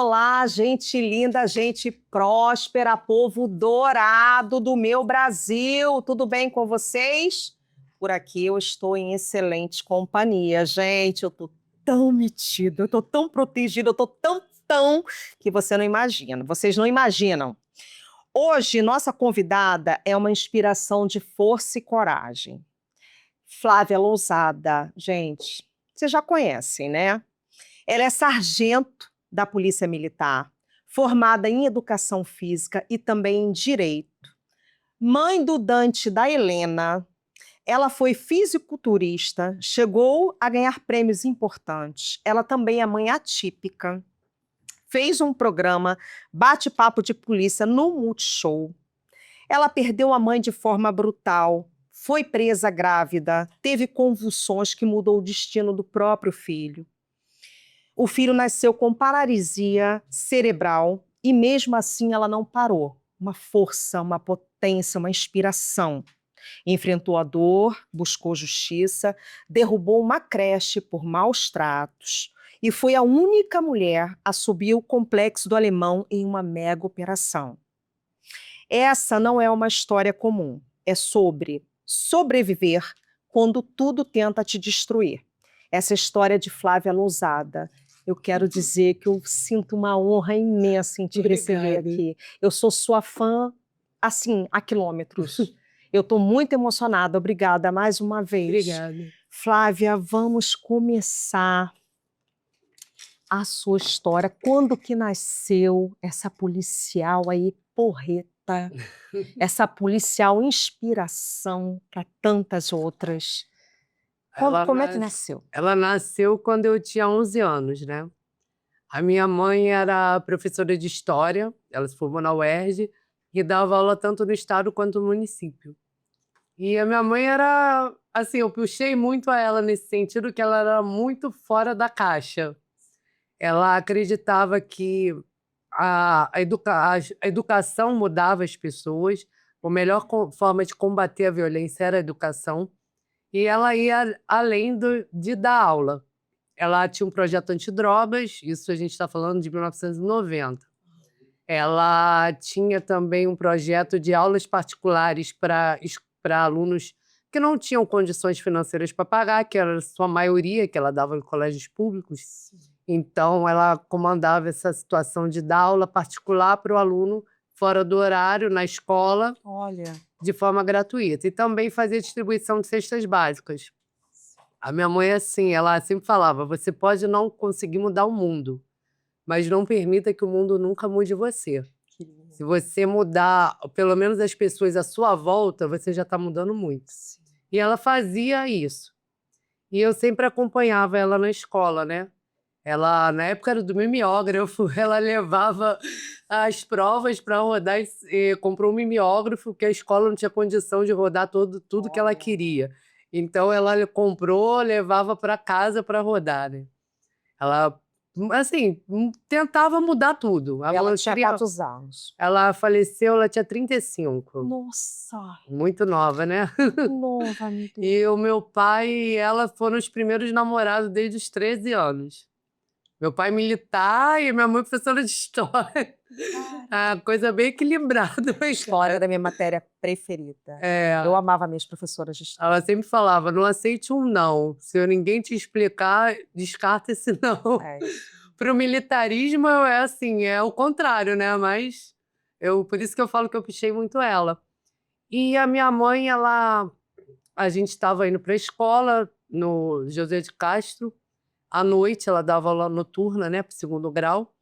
Olá, gente linda, gente próspera, povo dourado do meu Brasil. Tudo bem com vocês? Por aqui eu estou em excelente companhia, gente. Eu tô tão metida, eu tô tão protegida, eu tô tão que você não imagina. Vocês não imaginam. Hoje, nossa convidada é uma inspiração de força e coragem. Flávia Lousada, gente, vocês já conhecem, né? Ela é sargento da Polícia Militar, formada em Educação Física e também em Direito. Mãe do Dante e da Helena, ela foi fisiculturista, chegou a ganhar prêmios importantes. Ela também é mãe atípica, fez um programa Bate-Papo de Polícia no Multishow. Ela perdeu a mãe de forma brutal, foi presa grávida, teve convulsões que mudou o destino do próprio filho. O filho nasceu com paralisia cerebral e mesmo assim ela não parou. Uma força, uma potência, uma inspiração. Enfrentou a dor, buscou justiça, derrubou uma creche por maus tratos e foi a única mulher a subir o Complexo do Alemão em uma mega operação. Essa não é uma história comum. É sobre sobreviver quando tudo tenta te destruir. Essa é a história de Flávia Lousada. Eu quero dizer que eu sinto uma honra imensa em te receber aqui. Eu sou sua fã, assim, há quilômetros. Eu estou muito emocionada. Obrigada mais uma vez. Obrigada. Flávia, vamos começar a sua história. Quando que nasceu essa policial aí, porreta? Essa policial inspiração para tantas outras. Como é que nasceu? Ela nasceu quando eu tinha 11 anos, né? A minha mãe era professora de História, ela se formou na UERJ e dava aula tanto no estado quanto no município. E a minha mãe era, assim, eu puxei muito a ela nesse sentido que ela era muito fora da caixa. Ela acreditava que a educação mudava as pessoas, a melhor forma de combater a violência era a educação, e ela ia além de dar aula. Ela tinha um projeto antidrogas, isso a gente está falando de 1990. Ela tinha também um projeto de aulas particulares para alunos que não tinham condições financeiras para pagar, que era a sua maioria, que ela dava em colégios públicos. Então, ela comandava essa situação de dar aula particular para o aluno fora do horário, na escola, Olha, de forma gratuita. E também fazia distribuição de cestas básicas. A minha mãe, assim, ela sempre falava, você pode não conseguir mudar o mundo, mas não permita que o mundo nunca mude você. que lindo. Se você mudar, pelo menos as pessoas à sua volta, você já está mudando muito. E ela fazia isso. E eu sempre acompanhava ela na escola, né? Ela, na época era do mimeógrafo, ela levava as provas para rodar e comprou um mimeógrafo, que a escola não tinha condição de rodar tudo que ela queria. Então, ela comprou, levava para casa para rodar, né? Ela, assim, tentava mudar tudo. Ela tinha quantos anos? Ela faleceu, ela tinha 35. Nossa, Muito nova, né? nova, meu Deus. E o meu pai e ela foram os primeiros namorados desde os 13 anos. Meu pai militar e minha mãe professora de história. Ah, coisa bem equilibrada. História da minha matéria preferida. É, Eu amava minhas professoras de história. ela sempre falava, não aceite um não. Se ninguém te explicar, descarta esse não. É. Pro militarismo é assim, é o contrário, né? Mas por isso que eu falo que eu puxei muito ela. E a minha mãe, a gente estava indo para a escola no José de Castro. À noite ela dava aula noturna, né, para o 2º grau.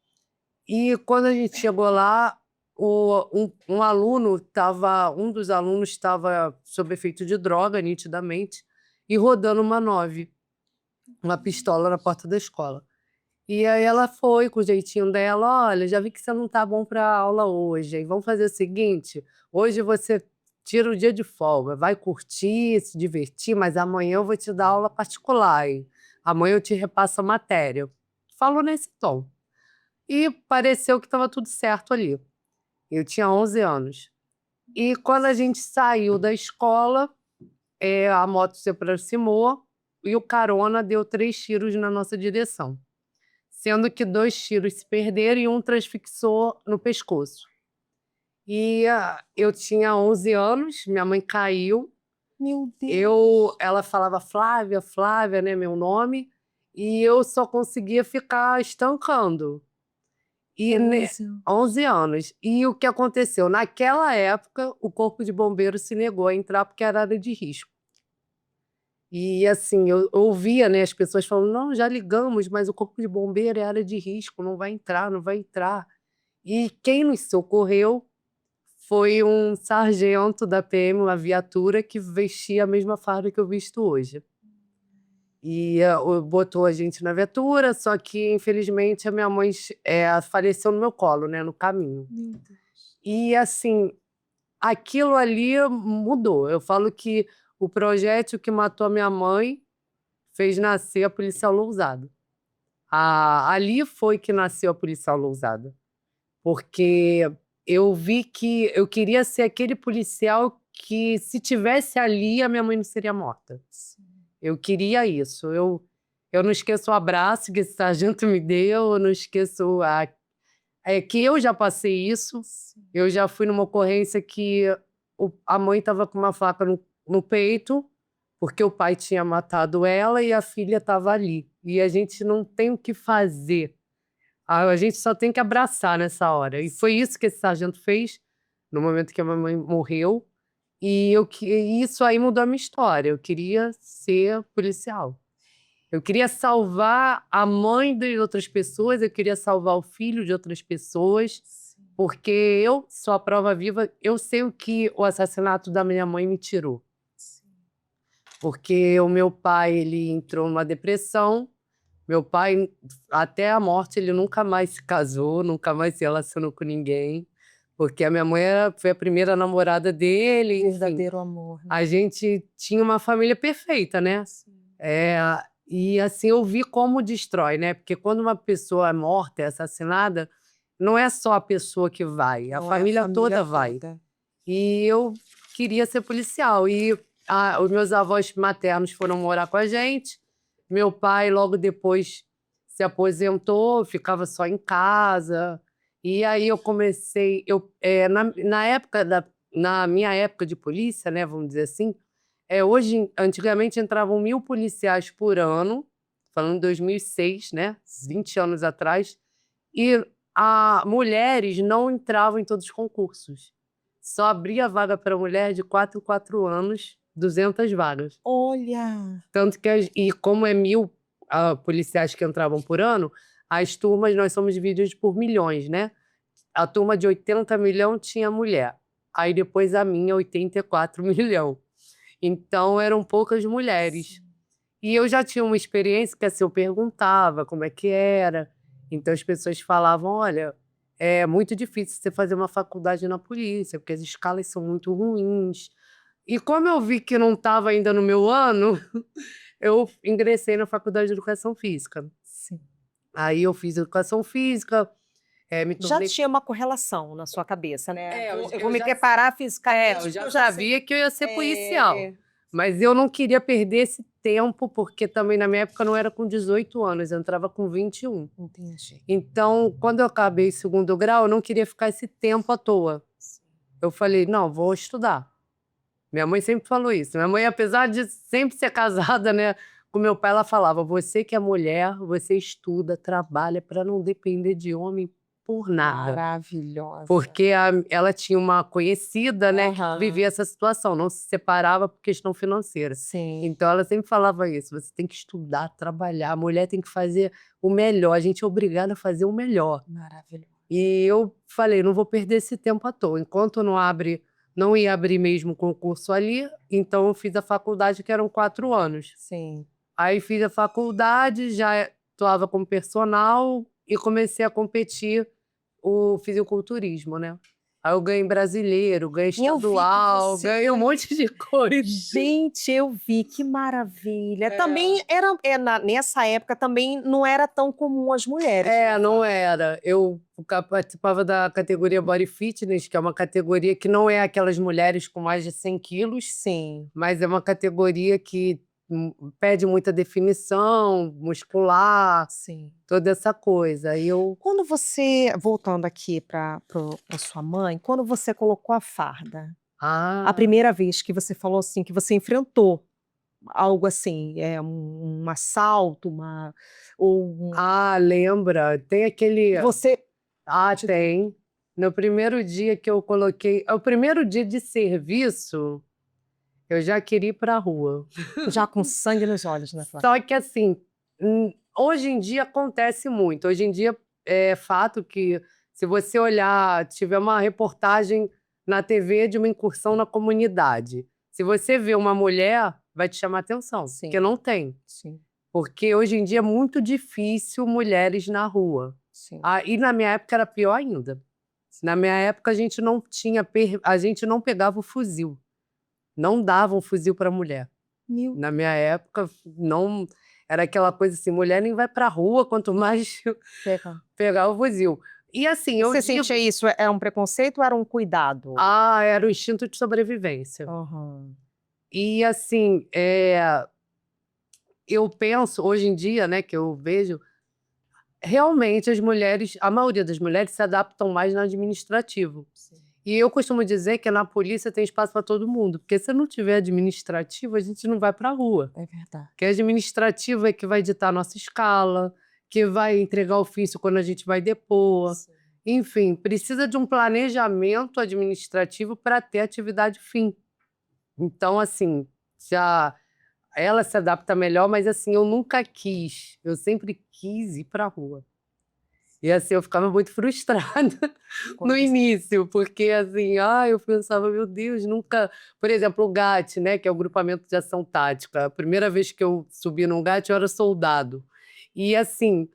E quando a gente chegou lá, um dos alunos estava sob efeito de droga, nitidamente, e rodando uma 9, uma pistola na porta da escola. E aí ela foi com o jeitinho dela, olha, já vi que você não tá bom para aula hoje, hein? Vamos fazer o seguinte, hoje você tira o dia de folga, vai curtir, se divertir, mas amanhã eu vou te dar aula particular, hein? Amanhã eu te repasso a matéria. Falou nesse tom. E pareceu que estava tudo certo ali. Eu tinha 11 anos. E quando a gente saiu da escola, a moto se aproximou e o carona deu 3 tiros na nossa direção. sendo que 2 tiros se perderam e um transfixou no pescoço. E eu tinha 11 anos, minha mãe caiu. Meu Deus. Ela falava Flávia, Flávia, né, meu nome, e eu só conseguia ficar estancando. E 11 anos. E o que aconteceu? Naquela época, o Corpo de Bombeiros se negou a entrar porque era área de risco. E assim, eu ouvia, né, as pessoas falando, não, já ligamos, mas o Corpo de Bombeiro é área de risco, não vai entrar, não vai entrar. E quem nos socorreu foi um sargento da PM, uma viatura, que vestia a mesma farda que eu visto hoje. E botou a gente na viatura, só que, infelizmente, a minha mãe faleceu no meu colo, né, no caminho. Meu Deus. E, assim, aquilo ali mudou. Eu falo que o projétil que matou a minha mãe fez nascer a policial Lousada. Ali foi que nasceu a policial Lousada. Porque eu vi que eu queria ser aquele policial que, se tivesse ali, a minha mãe não seria morta. Eu queria isso. Eu não esqueço o abraço que esse sargento me deu, eu não esqueço que eu já passei isso. Eu já fui numa ocorrência que a mãe estava com uma faca no peito, porque o pai tinha matado ela e a filha estava ali. E a gente não tem o que fazer. A gente só tem que abraçar nessa hora. E foi isso que esse sargento fez no momento que a minha mãe morreu. E isso aí mudou a minha história. Eu queria ser policial. Eu queria salvar a mãe de outras pessoas, eu queria salvar o filho de outras pessoas, porque eu sou a prova viva, eu sei o que o assassinato da minha mãe me tirou. Porque o meu pai, ele entrou numa depressão. Meu pai, até a morte, ele nunca mais se casou, nunca mais se relacionou com ninguém. Porque a minha mãe foi a primeira namorada dele. Enfim, Verdadeiro amor. a gente tinha uma família perfeita, né? E assim, eu vi como destrói, né? Porque quando uma pessoa é morta, é assassinada, não é só a pessoa que vai, a família toda vai. E eu queria ser policial. E os meus avós maternos foram morar com a gente. Meu pai, logo depois, se aposentou, ficava só em casa. E aí eu comecei... na minha época de polícia, né, vamos dizer assim, antigamente entravam 1.000 policiais por ano, falando em 2006, né, 20 anos atrás, e mulheres não entravam em todos os concursos. Só abria vaga para mulher de 4 em 4 anos, 200 vagas. Olha! Tanto que, e como é 1.000 policiais que entravam por ano, as turmas, nós somos divididos por milhões, né? A turma de 80 milhões tinha mulher. Aí depois a minha, 84 milhões. Então, eram poucas mulheres. Sim. E eu já tinha uma experiência que, assim, eu perguntava como é que era. Então, as pessoas falavam, olha, é muito difícil você fazer uma faculdade na polícia, porque as escalas são muito ruins. E como eu vi que não estava ainda no meu ano, eu ingressei na faculdade de Educação Física. Sim. Aí eu fiz Educação Física, me tornei... Já tinha uma correlação na sua cabeça, né? eu vou me já- preparar fisicamente. eu já porque sabia que eu ia ser policial. É. Mas eu não queria perder esse tempo, porque também na minha época não era com 18 anos, eu entrava com 21. Entendi. Então, quando eu acabei o 2º grau, eu não queria ficar esse tempo à toa. Eu falei, não, vou estudar. Minha mãe sempre falou isso. Minha mãe, apesar de sempre ser casada, né, com meu pai, ela falava, você que é mulher, você estuda, trabalha para não depender de homem por nada. Maravilhosa. Porque ela tinha uma conhecida, né, Aham. que vivia essa situação, não se separava por questão financeira. Sim. Então ela sempre falava isso, você tem que estudar, trabalhar, a mulher tem que fazer o melhor, a gente é obrigada a fazer o melhor. Maravilhoso. E eu falei, não vou perder esse tempo à toa, enquanto não ia abrir mesmo concurso ali, então eu fiz a faculdade, que eram 4 anos. Sim. Aí fiz a faculdade, já atuava como personal e comecei a competir o fisiculturismo, né? Aí eu ganhei brasileiro, ganhei E eu vi que estadual, você- ganhei um monte de coisa. Gente, eu vi, que maravilha. É. Também nessa época também não era tão comum as mulheres. Não era. Eu participava da categoria Body Fitness, que é uma categoria que não é aquelas mulheres com mais de 100 quilos, Sim. mas é uma categoria que pede muita definição muscular, Sim. toda essa coisa. Aí eu Quando você voltando aqui para sua mãe, quando você colocou a farda, a ah, primeira vez que você falou, assim, que você enfrentou algo assim, um assalto, ou lembra, tem aquele você te tem. No primeiro dia que eu coloquei o primeiro dia de serviço, eu já queria ir pra rua. já com sangue nos olhos, né, Flá? Só que assim, hoje em dia acontece muito. Hoje em dia é fato que se você olhar, tiver uma reportagem na TV de uma incursão na comunidade, se você vê uma mulher, vai te chamar atenção, Sim. porque não tem. Sim, Porque hoje em dia é muito difícil mulheres na rua. sim. E na minha época era pior ainda. Na minha época a gente não tinha, a gente não pegava o fuzil. Não dava um fuzil para mulher. Meu Na minha época, não. Era aquela coisa assim: mulher nem vai pra rua, quanto mais Pega. pegar o fuzil. E assim, eu Você digo. sentia isso, era um preconceito ou era um cuidado? Era o instinto de sobrevivência. Aham. E assim, eu penso, hoje em dia, né, que eu vejo, realmente as mulheres, a maioria das mulheres se adaptam mais no administrativo. Sim. E eu costumo dizer que na polícia tem espaço para todo mundo, porque se não tiver administrativo, a gente não vai para a rua. É verdade. Que administrativo é que vai ditar a nossa escala, que vai entregar ofício quando a gente vai depor. Sim. Enfim, precisa de um planejamento administrativo para ter atividade fim. Então, assim, já ela se adapta melhor, mas assim, eu nunca quis. Eu sempre quis ir para a rua. E assim, eu ficava muito frustrada no Quando você início, porque assim, eu pensava, meu Deus, nunca. Por exemplo, o GAT, né, que é o Grupamento de Ação Tática. A primeira vez que eu subi num GAT, eu era soldado. E assim,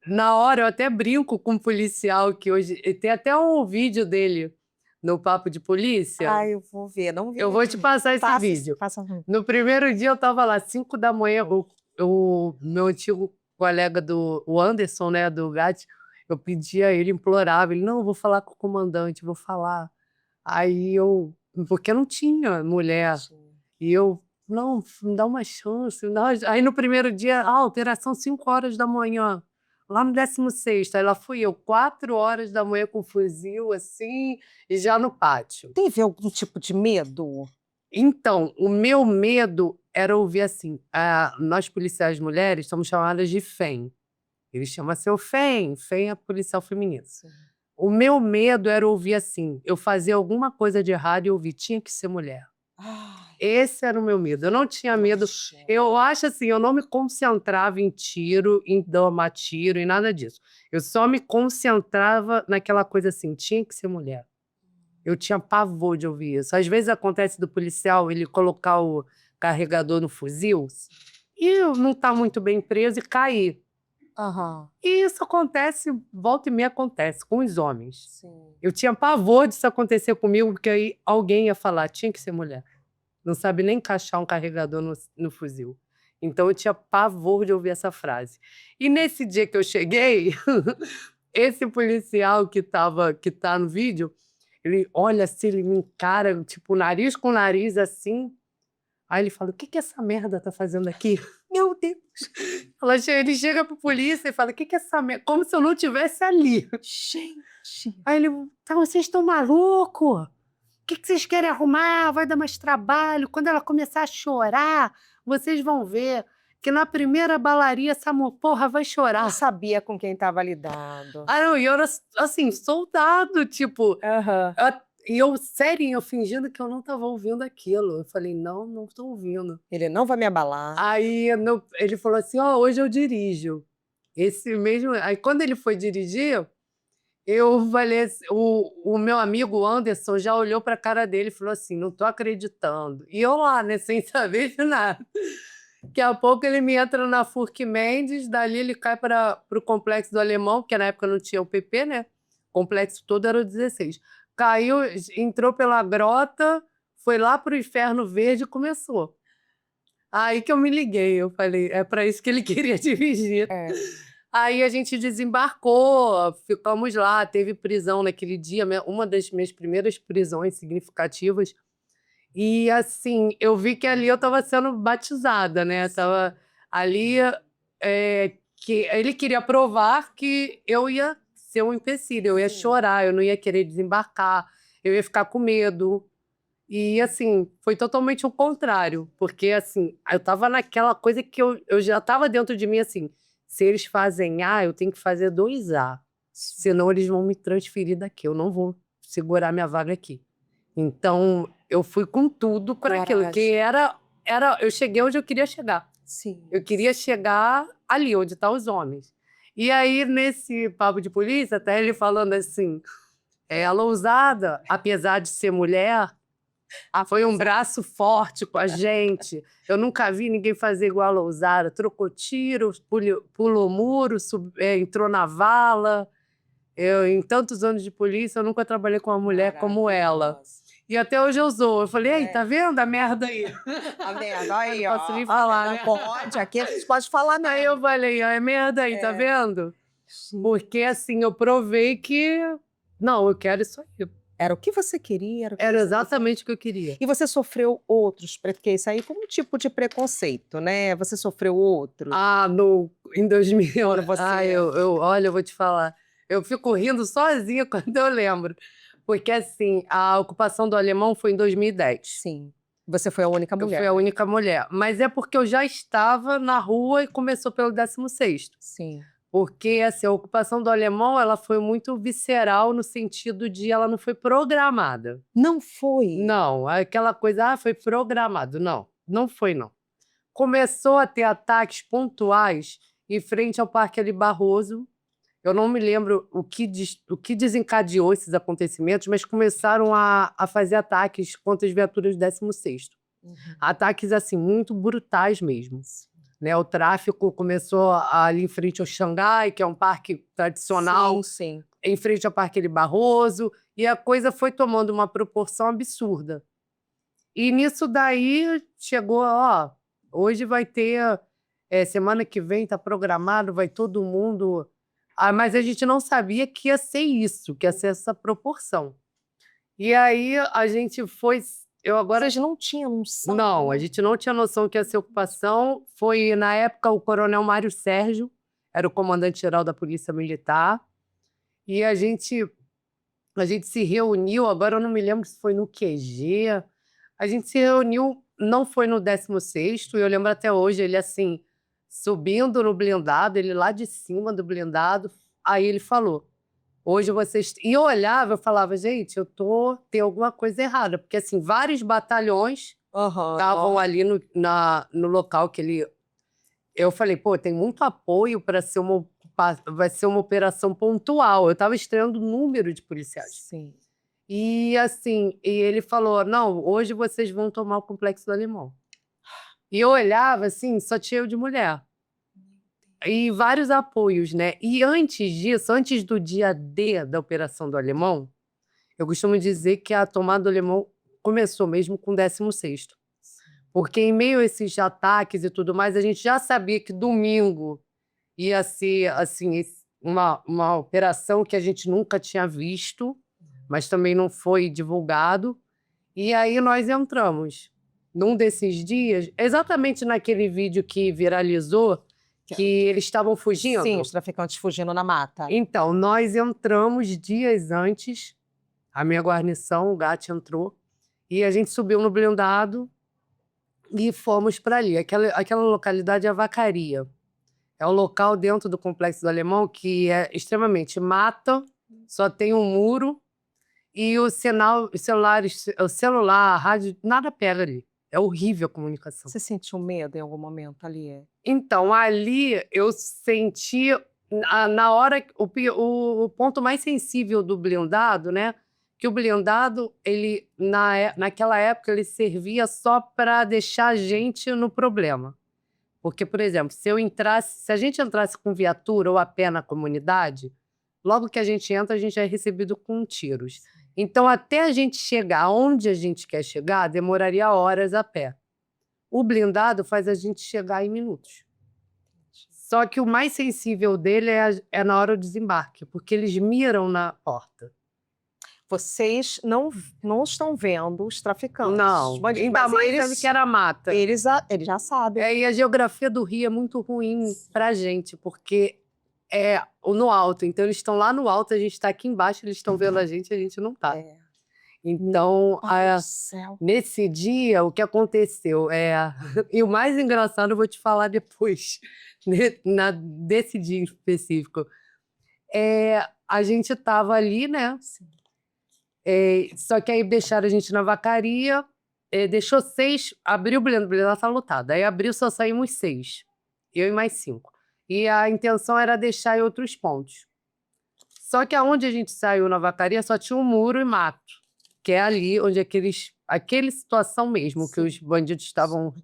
na hora eu até brinco com um policial que hoje. Tem até um vídeo dele no Papo de Polícia. eu vou ver, não vi. Eu vou te passar esse vídeo. Passa. No primeiro dia eu estava lá, 5 da manhã, o meu antigo colega o Anderson, né, do GAT, eu pedi a ele, implorava, ele, não, eu vou falar com o comandante, vou falar. Aí eu, porque não tinha mulher, e eu, não, me dá uma chance. Aí no primeiro dia, operação 5 horas da manhã, lá no 16º, aí lá fui eu, 4 horas da manhã com fuzil, assim, e já no pátio. Teve algum tipo de medo? Então, o meu medo era ouvir assim, nós policiais mulheres somos chamadas de FEM. Eles chamam seu FEM, FEM é policial feminino. O meu medo era ouvir assim, eu fazia alguma coisa de errado e ouvir, tinha que ser mulher. Ai, Esse era o meu medo. Eu não tinha medo. Eu acho assim, eu não me concentrava em tiro, em tomar tiro, em nada disso. Eu só me concentrava naquela coisa assim, tinha que ser mulher. Eu tinha pavor de ouvir isso. Às vezes acontece do policial ele colocar o carregador no fuzil e não estar muito bem preso e cair. aham. E isso acontece, volta e meia acontece com os homens. Sim. Eu tinha pavor disso acontecer comigo, porque aí alguém ia falar, tinha que ser mulher. Não sabe nem encaixar um carregador no fuzil. Então eu tinha pavor de ouvir essa frase. E nesse dia que eu cheguei, esse policial que tá no vídeo, ele olha assim, ele me encara, tipo, nariz com nariz, assim. Aí ele fala, o que que essa merda tá fazendo aqui? Meu Deus! Ele chega pro polícia e fala, o que que essa merda... Como se eu não estivesse ali. Gente. Aí ele, tá, vocês estão malucos? O que que vocês querem arrumar? Vai dar mais trabalho. Quando ela começar a chorar, vocês vão ver que na primeira balaria essa porra vai chorar. Não sabia com quem estava lidando. Não, e eu era, assim, soldado, tipo... Aham. E eu, sério, eu fingindo que eu não estava ouvindo aquilo. Eu falei, não estou ouvindo. Ele não vai me abalar. Aí ele falou assim, hoje eu dirijo. Esse mesmo... Aí quando ele foi dirigir, eu falei assim, o meu amigo Anderson já olhou para a cara dele e falou assim, não estou acreditando. E eu lá, né, sem saber de nada. Daqui a pouco ele me entra na Furque Mendes, dali ele cai para o Complexo do Alemão, porque na época não tinha o PP, né? O complexo todo era o 16. Caiu, entrou pela grota, foi lá para o Inferno Verde e começou. Aí que eu me liguei, eu falei, é para isso que ele queria dirigir. É. Aí a gente desembarcou, ficamos lá, teve prisão naquele dia, uma das minhas primeiras prisões significativas. E, assim, eu vi que ali eu estava sendo batizada, né? Tava ali, que ele queria provar que eu ia ser um empecilho, eu ia chorar, eu não ia querer desembarcar, eu ia ficar com medo. E, assim, foi totalmente o contrário, porque, assim, eu estava naquela coisa que eu já estava dentro de mim, assim, se eles fazem A, eu tenho que fazer 2A, senão eles vão me transferir daqui, eu não vou segurar minha vaga aqui. Então, eu fui com tudo para aquilo, que eu cheguei onde eu queria chegar. Sim. Eu queria chegar ali, onde estão os homens. E aí, nesse papo de polícia, até ele falando assim, ela ousada, apesar de ser mulher, foi um braço forte com a gente. Eu nunca vi ninguém fazer igual a Lousada. Trocou tiro, pulou muro, entrou na vala. Em tantos anos de polícia, eu nunca trabalhei com uma mulher como ela. E até hoje eu sou. Eu falei, ei, tá vendo a merda aí? A merda, aí, Não ó. posso nem falar, Não né? pode, aqui a gente pode falar mesmo. Aí eu falei, é merda aí, tá vendo? Porque, assim, eu provei que... Não, eu quero isso aí. Era o que você queria, era o que Era você exatamente o que eu queria. E você sofreu outros, porque isso aí foi um tipo de preconceito, né? Você sofreu outros? Ah, em 2000... Quando você- Olha, eu vou te falar. Eu fico rindo sozinha quando eu lembro. Porque, assim, a ocupação do Alemão foi em 2010. Sim. Você foi a única Eu mulher. fui a única mulher. Mas é porque eu já estava na rua e começou pelo 16º. Sim. Porque, assim, a ocupação do Alemão, ela foi muito visceral no sentido de ela não foi programada. Não foi? Não, aquela coisa, foi programado. Não, não foi, não. Começou a ter ataques pontuais em frente ao Parque Ali Barroso. Eu não me lembro o que desencadeou esses acontecimentos, mas começaram a fazer ataques contra as viaturas do 16º. Ataques, assim, muito brutais mesmo. Né? O tráfico começou ali em frente ao Xangai, que é um parque tradicional, Sim, sim. em frente ao Parque Ali Barroso, e a coisa foi tomando uma proporção absurda. E nisso daí chegou, ó, hoje vai ter, semana que vem está programado, vai todo mundo... mas a gente não sabia que ia ser isso, que ia ser essa proporção. E aí a gente foi... Vocês não tinham noção? Não, a gente não tinha noção que ia ser ocupação. Foi, na época, o coronel Mário Sérgio, era o comandante-geral da Polícia Militar, e a gente se reuniu, agora eu não me lembro se foi no QG, a gente se reuniu, não foi no 16º, e eu lembro até hoje, ele assim, subindo no blindado, ele lá de cima do blindado, aí ele falou, hoje vocês... E eu olhava, eu falava, gente, tem alguma coisa errada, porque assim, vários batalhões estavam ali no local que ele... Eu falei, pô, tem muito apoio para ser vai ser uma operação pontual. Eu estava estreando o número de policiais. Sim. E assim, ele falou, não, hoje vocês vão tomar o Complexo do Alemão. E eu olhava assim, só tinha eu de mulher. E vários apoios, né? E antes disso, antes do dia D da Operação do Alemão, eu costumo dizer que a tomada do Alemão começou mesmo com o 16º. Porque em meio a esses ataques e tudo mais, a gente já sabia que domingo ia ser assim, uma operação que a gente nunca tinha visto, mas também não foi divulgado. E aí nós entramos. Num desses dias, exatamente naquele vídeo que viralizou, que eles estavam fugindo. Sim, os traficantes fugindo na mata. Então, nós entramos dias antes, a minha guarnição, o GAT entrou, e a gente subiu no blindado e fomos para ali. Aquela localidade é a Vacaria. É um local dentro do Complexo do Alemão que é extremamente mata, só tem um muro e o sinal, o celular, a rádio, nada pega ali. É horrível a comunicação. Você sentiu medo em algum momento ali? Então, ali eu senti, na hora, o ponto mais sensível do blindado, né? Que o blindado, ele, naquela época, ele servia só para deixar a gente no problema. Porque, por exemplo, se a gente entrasse com viatura ou a pé na comunidade, logo que a gente entra, a gente é recebido com tiros. Então, até a gente chegar onde a gente quer chegar, demoraria horas a pé. O blindado faz a gente chegar em minutos. Só que o mais sensível dele é na hora do desembarque, porque eles miram na porta. vocês não estão vendo os traficantes. Não, Mas ainda mais eles, ele que era mata. eles já sabem. E a geografia do Rio é muito ruim pra gente, porque é no alto. Então, eles estão lá no alto, a gente está aqui embaixo, eles estão vendo a gente não tá. Então, Pai do céu. nesse dia, o que aconteceu? E o mais engraçado eu vou te falar depois, desse dia em específico. A gente estava ali, né? Só que aí deixaram a gente na vacaria, deixou 6, abriu o blindado tá lotado. Aí abriu, só saímos 6, eu e mais 5. E a intenção era deixar em outros pontos. Só que aonde a gente saiu na vacaria só tinha um muro e mato, que é ali onde aquela situação mesmo, que os bandidos estavam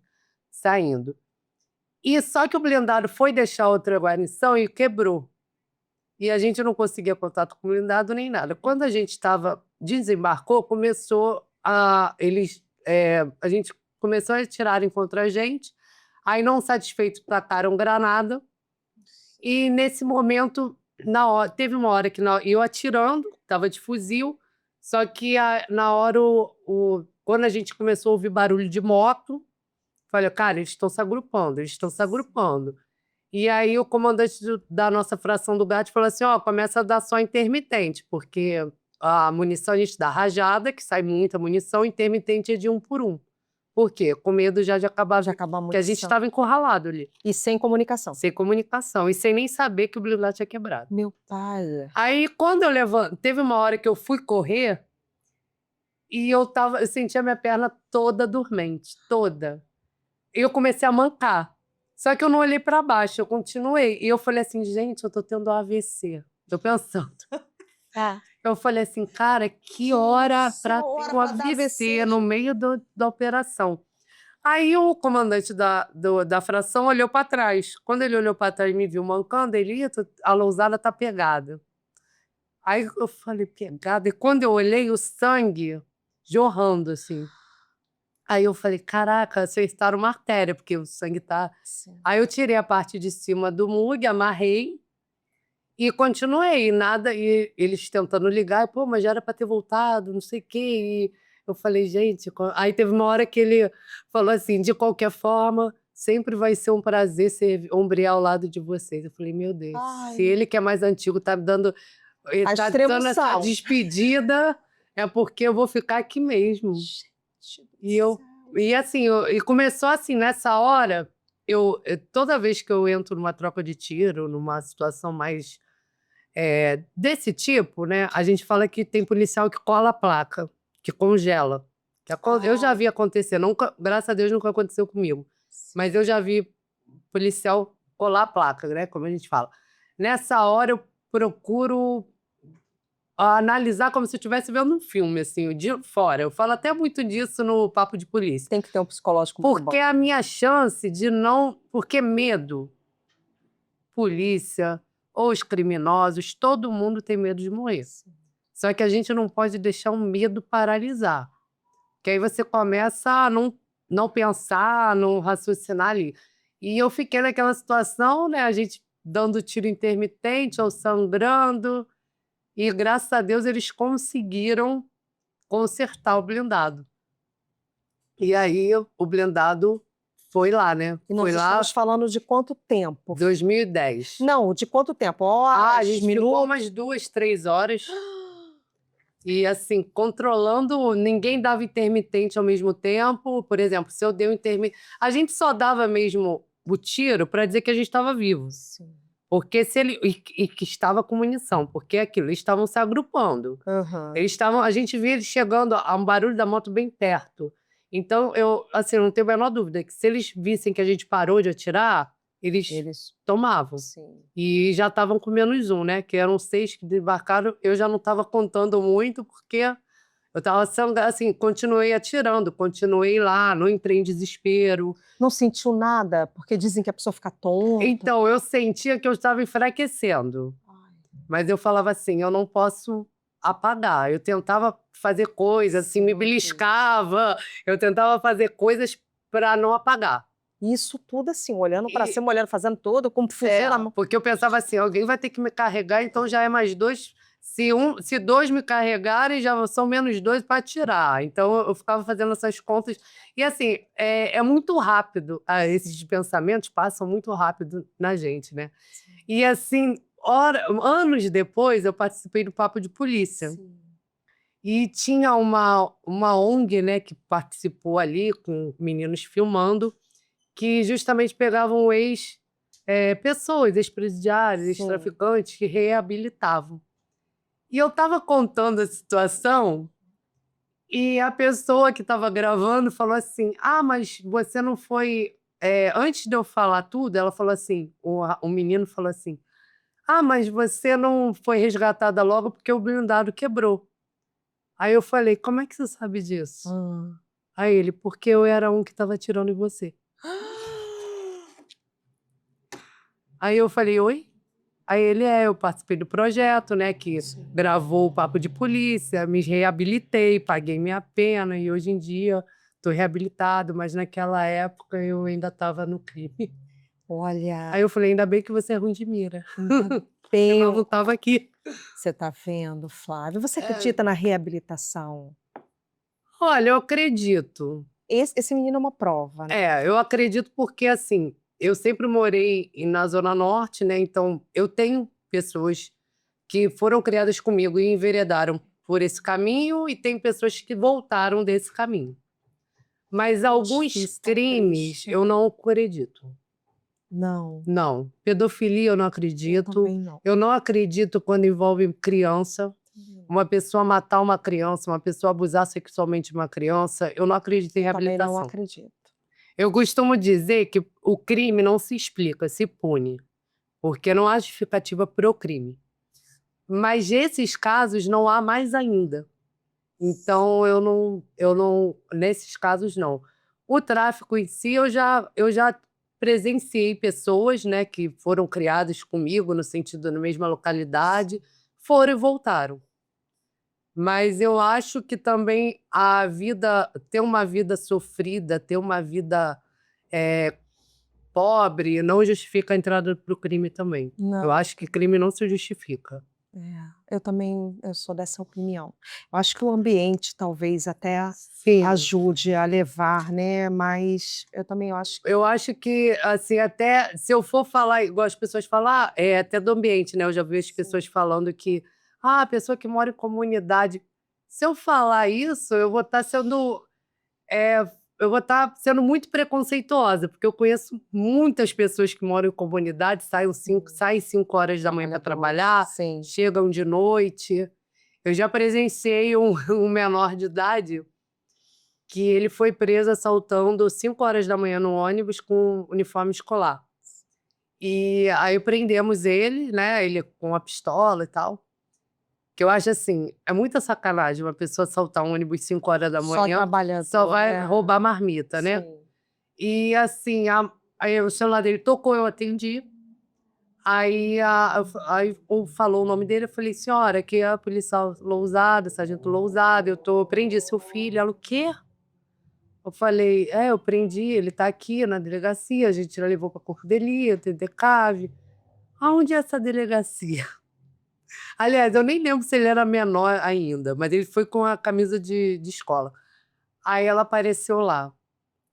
saindo. E só que o blindado foi deixar outra guarnição e quebrou. E a gente não conseguia contato com o blindado nem nada. Quando a gente desembarcou, a gente começou a atirarem contra a gente. Aí, não satisfeitos, tacaram granada. E nesse momento, teve uma hora que eu atirando, estava de fuzil, só que na hora, quando a gente começou a ouvir barulho de moto, falei, cara, eles estão se agrupando, eles estão se agrupando. E aí o comandante da nossa fração do GAT falou assim, começa a dar só intermitente, porque a munição a gente dá rajada, que sai muita munição, intermitente é de 1 por 1. Por quê? Com medo já de acabar, a munição. Porque a gente estava encurralado ali. E sem comunicação. Sem comunicação. E sem nem saber que o blindado tinha quebrado. Meu pai. Aí, quando eu levanto, teve uma hora que eu fui correr e eu sentia minha perna toda dormente, toda. E eu comecei a mancar. Só que eu não olhei para baixo, eu continuei. E eu falei assim, gente, eu tô tendo um AVC. Tô pensando. Eu falei assim, cara, que hora para ter um AVC no meio da operação. Aí o comandante da fração olhou para trás. Quando ele olhou para trás e me viu mancando, a lousada tá pegada. Aí eu falei, pegada? E quando eu olhei, o sangue jorrando, assim. Aí eu falei, caraca, vocês estaram uma artéria, porque o sangue tá... Sim. Aí eu tirei a parte de cima do mug, amarrei e continuei. E eles tentando ligar, pô, mas já era para ter voltado, não sei o quê. E eu falei, gente... Aí teve uma hora que ele falou assim, de qualquer forma, sempre vai ser um prazer ombrear ao lado de vocês. Eu falei, meu Deus, se ele que é mais antigo tá me dando... Ele tá dando essa despedida, é porque eu vou ficar aqui mesmo. E começou assim, nessa hora, toda vez que eu entro numa troca de tiro, numa situação mais desse tipo, né, a gente fala que tem policial que cola a placa, que congela. Eu já vi acontecer, graças a Deus nunca aconteceu comigo, mas eu já vi policial colar a placa, né, como a gente fala. Nessa hora eu procuro analisar como se eu estivesse vendo um filme, assim, o dia fora. Eu falo até muito disso no Papo de Polícia. Tem que ter um psicológico muito bom. Porque a minha chance de não... Porque medo, polícia, ou os criminosos, todo mundo tem medo de morrer. Só que a gente não pode deixar o medo paralisar. Porque aí você começa a não pensar, não raciocinar ali. E eu fiquei naquela situação, né, a gente dando tiro intermitente ou sangrando... E, graças a Deus, eles conseguiram consertar o blindado. E aí, o blindado foi lá, né? E nós estamos falando de quanto tempo? 2010. Não, de quanto tempo? Horas, a gente ficou umas 2, 3 horas. E, assim, controlando... Ninguém dava intermitente ao mesmo tempo. Por exemplo, se eu dei um intermitente... A gente só dava mesmo o tiro para dizer que a gente estava vivo. Sim. Porque e que estava com munição, porque aquilo, eles estavam se agrupando. A gente via eles chegando a um barulho da moto bem perto. Então, eu não tenho a menor dúvida que se eles vissem que a gente parou de atirar, eles tomavam. Sim. E já estavam com -1, né? Que eram 6 que desembarcaram. Eu já não estava contando muito, porque eu estava assim, continuei atirando, continuei lá, não entrei em desespero. Não sentiu nada? Porque dizem que a pessoa fica tonta. Então, eu sentia que eu estava enfraquecendo. Mas eu falava assim, eu não posso apagar. Eu tentava fazer coisas, assim, me beliscava. Eu tentava fazer coisas para não apagar. Isso tudo assim, olhando para cima, olhando, fazendo tudo, com fuzil na mão. Porque eu pensava assim, alguém vai ter que me carregar, então já é mais 2 Se 2 me carregarem, já são menos 2 para tirar. Então, eu ficava fazendo essas contas. E, assim, é muito rápido. Esses pensamentos passam muito rápido na gente, né? E, assim, anos depois, eu participei do Papo de Polícia. Sim. E tinha uma ONG, né, que participou ali com meninos filmando, que justamente pegavam pessoas, ex-presidiários, Sim. ex-traficantes, que reabilitavam. E eu estava contando a situação e a pessoa que estava gravando falou assim: ah, mas você não foi. Antes de eu falar tudo, ela falou assim: o menino falou assim: ah, mas você não foi resgatada logo porque o blindado quebrou. Aí eu falei: como é que você sabe disso? Aí ele: porque eu era um que estava atirando em você. Aí eu falei: oi? Aí ele: eu participei do projeto, né, que gravou o Papo de Polícia, me reabilitei, paguei minha pena e hoje em dia estou reabilitado, mas naquela época eu ainda estava no crime. Olha, Aí eu falei: ainda bem que você é ruim de mira, ainda senão eu não bem. estava aqui. Você está vendo, Flávia? Você acredita na reabilitação? Olha, eu acredito. Esse menino é uma prova, né? Eu acredito porque, assim, eu sempre morei na Zona Norte, né, então eu tenho pessoas que foram criadas comigo e enveredaram por esse caminho e tem pessoas que voltaram desse caminho. Mas alguns Difícil, tão crimes triste. eu não acredito. Não, Não. Pedofilia eu não eu acredito. também não. Eu não acredito quando envolve criança. Uma pessoa matar uma criança, uma pessoa abusar sexualmente de uma criança, eu não acredito em Eu também não reabilitação. acredito. Eu costumo dizer que o crime não se explica, se pune, porque não há justificativa para o crime. Mas esses casos não há mais ainda. Então eu não nesses casos não. O tráfico em si eu já presenciei pessoas, né, que foram criadas comigo no sentido na mesma localidade, foram e voltaram. Mas eu acho que também ter uma vida sofrida, ter uma vida, eh, pobre, não justifica a entrada para o crime também. Eu Não, acho que crime não se justifica. eu também eu sou dessa opinião. Eu acho que o ambiente talvez até Sim. ajude a levar, né, mas eu também acho que Eu acho que, assim, até se eu for falar igual as pessoas falam, até do ambiente, né, eu já vi as pessoas falando que: "Ah, a pessoa que mora em comunidade", se eu falar isso, eh, eu vou estar sendo muito preconceituosa, porque eu conheço muitas pessoas que moram em comunidade, saem 5 horas da manhã para trabalhar, sim. chegam de noite. Eu já presenciei um menor de idade que ele foi preso assaltando 5 horas da manhã no ônibus com uniforme escolar. E aí prendemos ele, né, ele com a pistola e tal, que eu acho assim, é muita sacanagem uma pessoa assaltar um ônibus 5 horas da Só manhã, só trabalhador, vai roubar marmita, né. sim. E assim, aí o celular dele tocou, eu atendi, aí falou o nome dele, eu falei: "Senhora, aqui é a policial Lousada, sargento Lousada, prendi seu filho". Ela: "O quê?". Eu falei: eu prendi, ele tá aqui na delegacia, a gente já levou pra corpo de delito, DECAV". "Aonde é essa delegacia?". Aliás, eu nem lembro se ele era menor ainda, mas ele foi com a camisa de escola. Aí ela apareceu lá.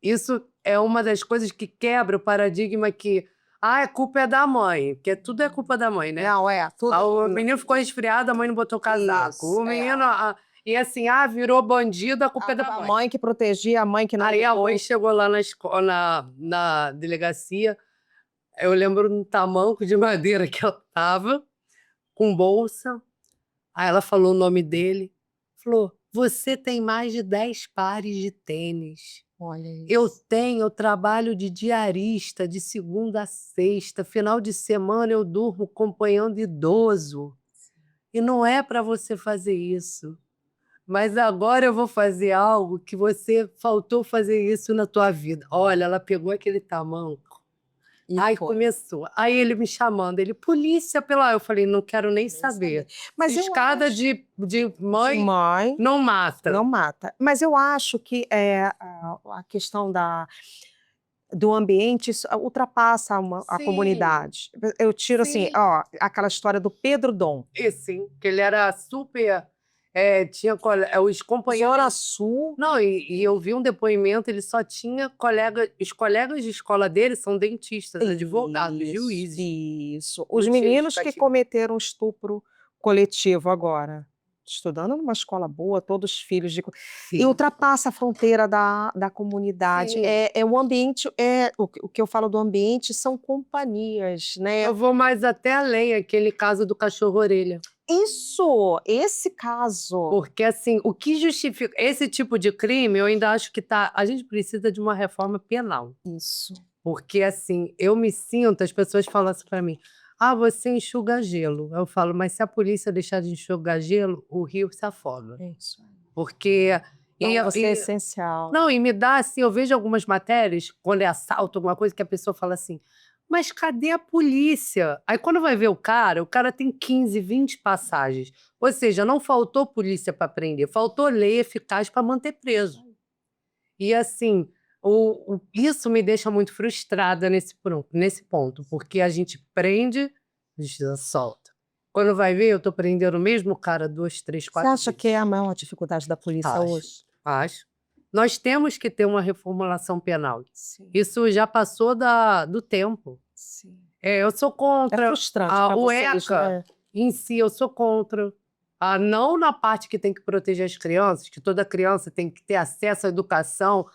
Isso é uma das coisas que quebra o paradigma que: a culpa é da mãe", porque tudo é culpa da mãe, né. Não, tudo O menino ficou resfriado, a mãe não botou casaco. Isso, O menino, e assim: virou bandido, a culpa é da a mãe. mãe que protegia, a mãe que não Aí a lutou. mãe chegou lá na delegacia, eu lembro no tamanco de madeira que ela estava, com bolsa, aí ela falou o nome dele, falou: "Você tem mais de 10 pares de tênis. Olha Eu isso. eu trabalho de diarista de segunda a sexta, final de semana eu durmo acompanhando idoso, e não é para você fazer isso. Mas agora eu vou fazer algo que você faltou fazer isso na tua vida". Olha, ela pegou aquele tamanco, E aí foi. começou. Aí ele me chamando, ele: "Polícia pela", eu falei: "Não quero nem saber. Mas eu Escada acho de mãe mãe não mata". não mata. Mas eu acho que, a questão do ambiente, isso ultrapassa a Sim, comunidade. Eu tiro assim, sim. ó, aquela história do Pedro Dom. E sim, que ele era super. Tinha os companheiros. Zona Sul. Não, e eu vi um depoimento, ele só tinha colega. Os colegas de escola dele são dentistas, advogados, juízes. Isso. Os Mentira, meninos que educativo. cometeram estupro coletivo agora, estudando numa escola boa, todos filhos de. E Sim. ultrapassa a fronteira da comunidade. Sim. É o ambiente, o que eu falo do ambiente são companhias, né? Eu vou mais até além, aquele caso do cachorro-orelha. Isso, esse caso. Porque, assim, o que justifica esse tipo de crime, eu ainda acho que a gente precisa de uma reforma penal. Isso. Porque, assim, eu me sinto, as pessoas falam assim para mim, você enxuga gelo. Eu falo, mas se a polícia deixar de enxugar gelo, o rio se afoga. É isso aí. Porque... Então, você é essencial. Não, e me dá, assim, eu vejo algumas matérias, quando é assalto, alguma coisa, que a pessoa fala assim, mas cadê a polícia? Aí quando vai ver o cara tem 15, 20 passagens. Ou seja, não faltou polícia para prender, faltou lei eficaz para manter preso. E assim, isso me deixa muito frustrada nesse ponto, porque a gente prende, a gente solta. Quando vai ver, eu estou prendendo o mesmo cara 2, 3, Você 4 acha vezes. que é a maior dificuldade da polícia hoje? Acho. Nós temos que ter uma reformulação penal. Sim. Isso já passou do tempo. Sim. Eu sou É contra frustrante para o vocês, ECA né? em si, eu sou contra. Não na parte que tem que proteger as crianças, que toda criança tem que ter acesso à educação.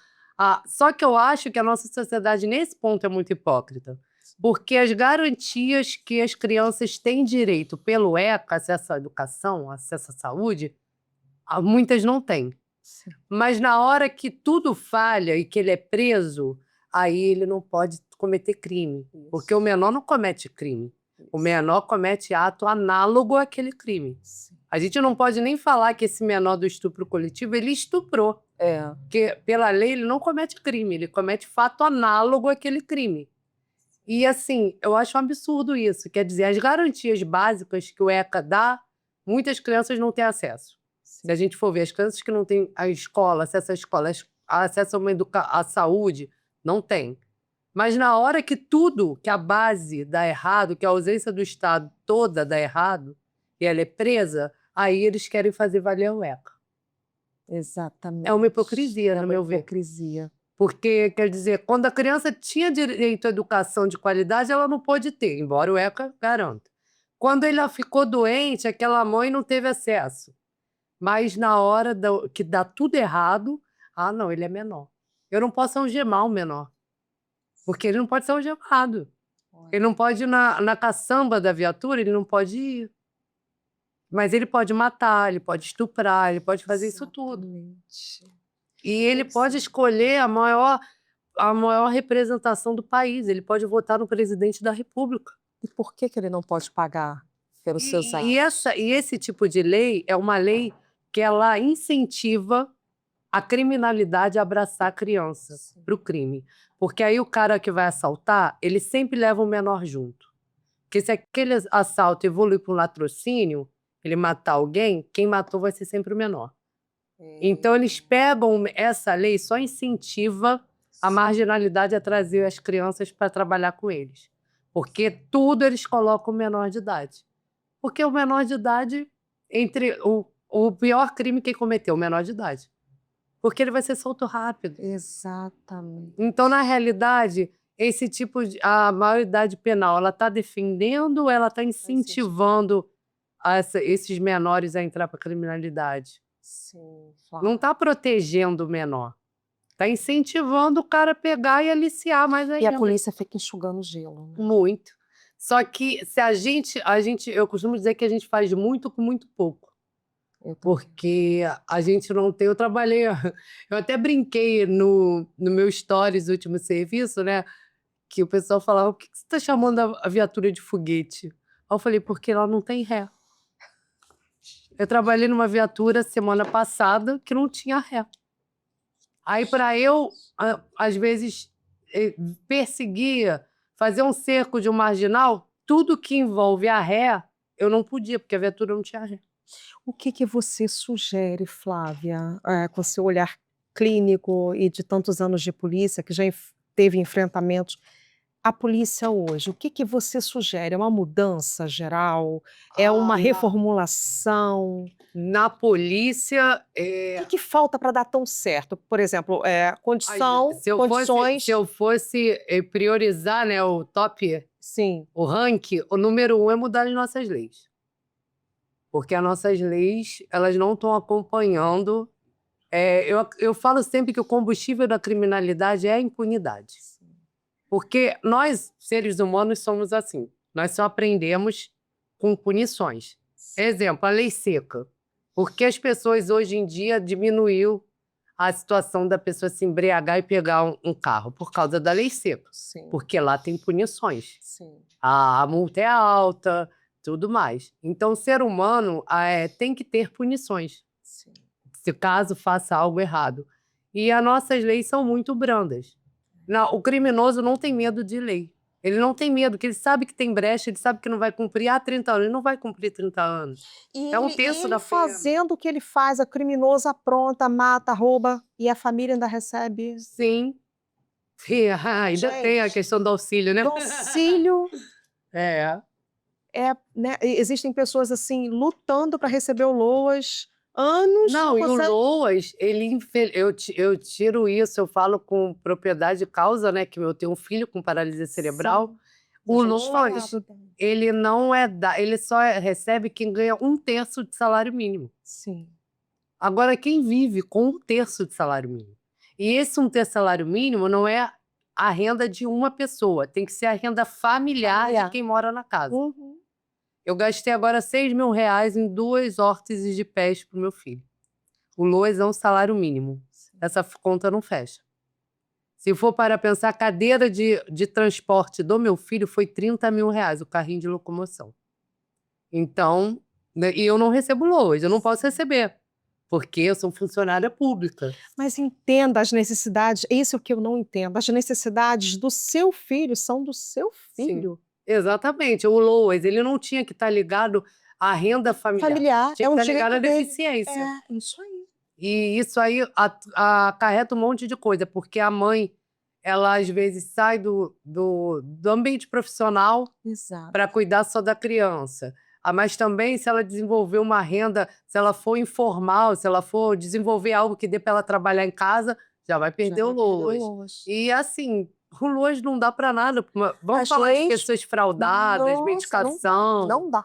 Só que eu acho que a nossa sociedade, nesse ponto, é muito hipócrita. Porque as garantias que as crianças têm direito pelo ECA, acesso à educação, acesso à saúde, muitas não têm. Sim. Mas na hora que tudo falha e que ele é preso, aí ele não pode cometer crime. Isso. Porque o menor não comete crime. Isso. O menor comete ato análogo àquele crime. Sim. A gente não pode nem falar que esse menor do estupro coletivo, ele estuprou. Porque pela lei ele não comete crime, ele comete fato análogo àquele crime. E assim, eu acho um absurdo isso. Quer dizer, as garantias básicas que o ECA dá, muitas crianças não têm acesso. Se a gente for ver, as crianças que não têm a escola, acesso à escola, acesso à saúde, não tem. Mas na hora que tudo, que a base dá errado, que a ausência do Estado toda dá errado, e ela é presa, aí eles querem fazer valer o ECA. Exatamente. É uma hipocrisia, no meu ver. É uma hipocrisia. Porque, quer dizer, quando a criança tinha direito à educação de qualidade, ela não pôde ter, embora o ECA garanta. Quando ela ficou doente, aquela mãe não teve acesso. Mas na hora que dá tudo errado, não, ele é menor. Eu não posso algemar o menor, porque ele não pode ser algemado. Ele não pode ir na caçamba da viatura, ele não pode ir. Mas ele pode matar, ele pode estuprar, ele pode fazer isso tudo. E ele pode escolher a maior representação do país, ele pode votar no presidente da República. E por que ele não pode pagar pelos seus atos? E esse tipo de lei é uma lei que ela incentiva a criminalidade a abraçar a criança para o crime. Porque aí o cara que vai assaltar, ele sempre leva um menor junto. Porque se aquele assalto evolui para um latrocínio, ele matar alguém, quem matou vai ser sempre o menor. Então eles pegam essa lei, só incentiva a marginalidade a trazer as crianças para trabalhar com eles. Porque tudo eles colocam o menor de idade. Porque o menor de idade, entre o pior crime que cometeu, o menor de idade. Porque ele vai ser solto rápido. Exatamente. Então, na realidade, esse tipo a maioridade penal, ela está defendendo ou ela está incentivando esses menores a entrar para a criminalidade? Sim, Não está protegendo o menor. Está incentivando o cara a pegar e aliciar mais ainda. E a polícia fica enxugando gelo. Né? Muito. Só que se eu costumo dizer que a gente faz muito com muito pouco. Porque a gente não tem, eu trabalhei, eu até brinquei no meu stories, último serviço, né? Que o pessoal falava, por que você está chamando a viatura de foguete? Aí eu falei, porque ela não tem ré. Eu trabalhei numa viatura semana passada que não tinha ré. Aí para eu, às vezes, perseguir, fazer um cerco de um marginal, tudo que envolve a ré, eu não podia, porque a viatura não tinha ré. O que você sugere, Flávia, com seu olhar clínico e de tantos anos de polícia, que já teve enfrentamentos. A polícia hoje, o que que você sugere? É uma mudança geral? É uma Ah, reformulação? na polícia, O que que falta para dar tão certo? Por exemplo, se condições, eu fosse priorizar, né, o top, sim, o ranking, o número 1 é mudar as nossas leis. Porque as nossas leis, elas não estão acompanhando. Eu falo sempre que o combustível da criminalidade é a impunidade. Porque nós, seres humanos, somos assim. Nós só aprendemos com punições. Exemplo, a lei seca. Por que as pessoas hoje em dia diminuiu a situação da pessoa se embriagar e pegar um carro? Por causa da lei seca. sim, Porque lá tem punições. sim, A multa é alta, tudo mais. Então, o ser humano tem que ter punições, sim. se caso faça algo errado. E as nossas leis são muito brandas. Não, o criminoso não tem medo de lei. Ele não tem medo, porque ele sabe que tem brecha, ele sabe que não vai cumprir 30 anos. Ele não vai cumprir 30 anos. E É um ele, terço ele da pena. fazendo o que ele faz, a criminoso apronta, mata, rouba, e a família ainda recebe. Sim. Sim, ainda tem a Gente, questão do auxílio, né? do auxílio, É. né, existem pessoas assim lutando para receber o LOAS, anos, não Não, e o consegue. LOAS, eu tiro isso, eu falo com propriedade de causa, né, que eu tenho um filho com paralisia cerebral. O A gente LOAS, falava. ele não ele só recebe quem ganha 1/3 de salário mínimo. Sim. Agora, quem vive com 1/3 de salário mínimo? E esse 1/3 salário mínimo não é a renda de uma pessoa, tem que ser a renda familiar Familiar. de quem mora na casa. Uhum. Eu gastei agora R$ 6.000 em 2 órteses de pés para o meu filho. O LOAS é um salário mínimo. Essa conta não fecha. Se for para pensar, a cadeira de transporte do meu filho foi R$ 30.000, o carrinho de locomoção. Então, né, e eu não recebo LOAS, eu não posso receber, porque eu sou funcionária pública. Mas entenda as necessidades, isso é o que eu não entendo. As necessidades do seu filho são do seu filho. Exatamente. O LOAS, ele não tinha que estar ligado à renda familiar. Familiar, Tinha é que um estar ligado à direito dele. deficiência. É, isso aí. E isso aí acarreta um monte de coisa, porque a mãe, ela às vezes sai do ambiente profissional Exato. para cuidar só da criança. Mas também, se ela desenvolver uma renda, se ela for informal, se ela for desenvolver algo que dê para ela trabalhar em casa, já vai perder o LOAS. E assim, o LOAS não dá para nada. Vamos As falar de leis, pessoas fraudadas, nossa, medicação. não dá.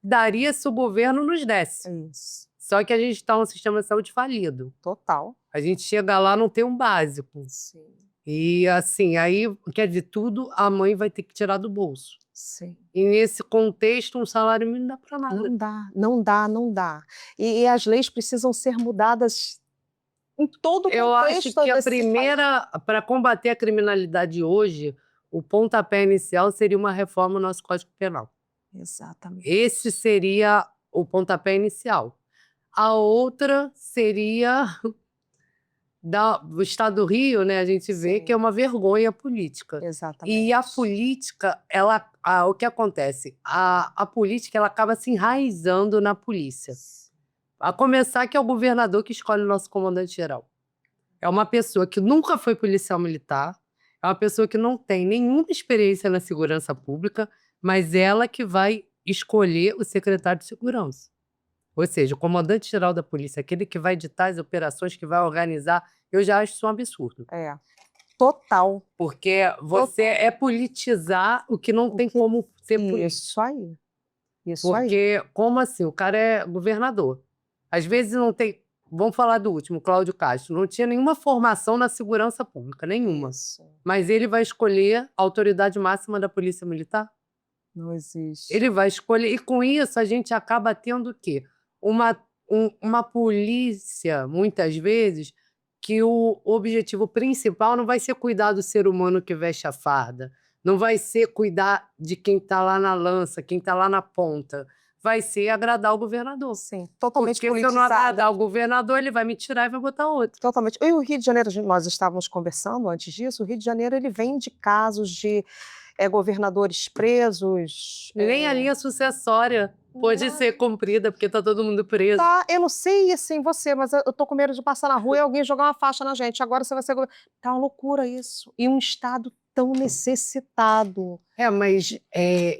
Daria se o governo nos desse. Isso. Só que a gente está num sistema de saúde falido. Total. A gente chega lá, não tem um básico. Sim. E assim, aí, quer dizer, tudo a mãe vai ter que tirar do bolso. Sim. E nesse contexto, um salário mínimo não dá para nada. Não dá, não dá, não dá. E as leis precisam ser mudadas em todo o Eu acho contexto que a desse país. primeira, para combater a criminalidade hoje, o pontapé inicial seria uma reforma no nosso Código Penal. Exatamente. Esse seria o pontapé inicial. A outra seria do Estado do Rio, né? A gente vê Sim. que é uma vergonha política. Exatamente. E a política, o que acontece? A política, ela acaba se enraizando na polícia. A começar que é o governador que escolhe o nosso comandante-geral. É uma pessoa que nunca foi policial militar, é uma pessoa que não tem nenhuma experiência na segurança pública, mas ela que vai escolher o secretário de segurança. Ou seja, o comandante-geral da polícia, aquele que vai ditar as operações, que vai organizar, eu já acho isso um absurdo. É. Total. Porque você é politizar o que não tem como ser político. Isso aí. Isso aí. Porque, como assim? O cara é governador. Às vezes não tem. Vamos falar do último, Cláudio Castro. Não tinha nenhuma formação na segurança pública, nenhuma. Isso. Mas ele vai escolher a autoridade máxima da Polícia Militar? Não existe. Ele vai escolher. E com isso a gente acaba tendo o quê? Uma polícia, muitas vezes, que o objetivo principal não vai ser cuidar do ser humano que veste a farda, não vai ser cuidar de quem está lá na lança, quem está lá na ponta, vai ser agradar o governador. Sim, totalmente Porque se eu não politizado. agradar o governador, ele vai me tirar e vai botar outro. Totalmente. E o Rio de Janeiro, nós estávamos conversando antes disso, o Rio de Janeiro ele vem de casos de governadores presos. Nem a linha sucessória Pode ser cumprida, porque tá todo mundo preso. Tá, eu não sei assim você, mas eu tô com medo de passar na rua e alguém jogar uma faixa na gente. Agora você vai ser. Tá uma loucura isso. E um estado tão necessitado. Mas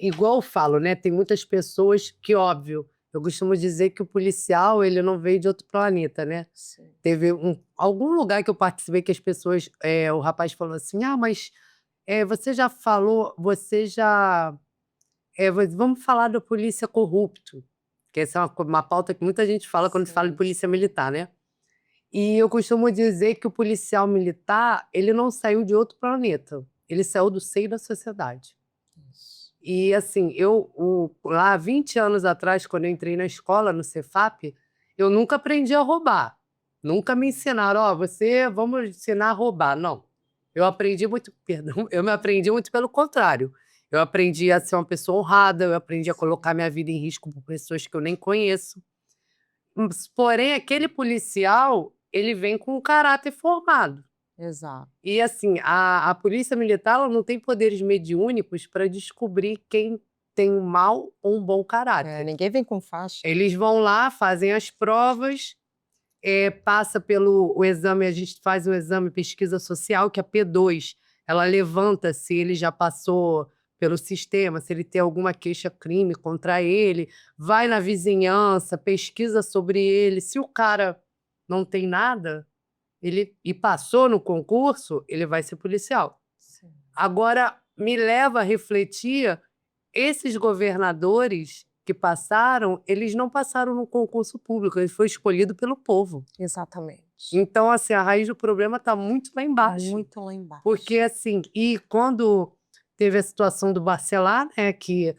igual eu falo, né? Tem muitas pessoas que, óbvio, eu costumo dizer que o policial, ele não veio de outro planeta, né? Sim. Teve algum lugar que eu participei que as pessoas, o rapaz falou assim, mas você já falou, vamos falar da polícia corrupto, que essa é uma pauta que muita gente fala quando fala de Sim. polícia militar, né? E eu costumo dizer que o policial militar, ele não saiu de outro planeta, ele saiu do seio da sociedade. Isso. E assim, lá 20 anos atrás, quando eu entrei na escola, no Cefap, eu nunca aprendi a roubar. Nunca me ensinaram, vamos ensinar a roubar. Não. Eu aprendi muito, perdão, eu me aprendi muito pelo contrário. Eu aprendi a ser uma pessoa honrada, eu aprendi a colocar minha vida em risco por pessoas que eu nem conheço. Porém, aquele policial, ele vem com um caráter formado. Exato. E assim, a polícia militar ela não tem poderes mediúnicos para descobrir quem tem um mau ou um bom caráter. Ninguém vem com faixa. Eles vão lá, fazem as provas, passa pelo o exame, a gente faz o exame pesquisa social, que é P2. Ela levanta se ele já passou pelo sistema, se ele tem alguma queixa-crime contra ele, vai na vizinhança, pesquisa sobre ele. Se o cara não tem nada, e passou no concurso, ele vai ser policial. Sim. Agora, me leva a refletir, esses governadores que passaram, eles não passaram no concurso público, ele foi escolhido pelo povo. Exatamente. Então, assim, a raiz do problema está muito lá embaixo. Muito lá embaixo. Porque, assim, e quando teve a situação do Bacelar, né, que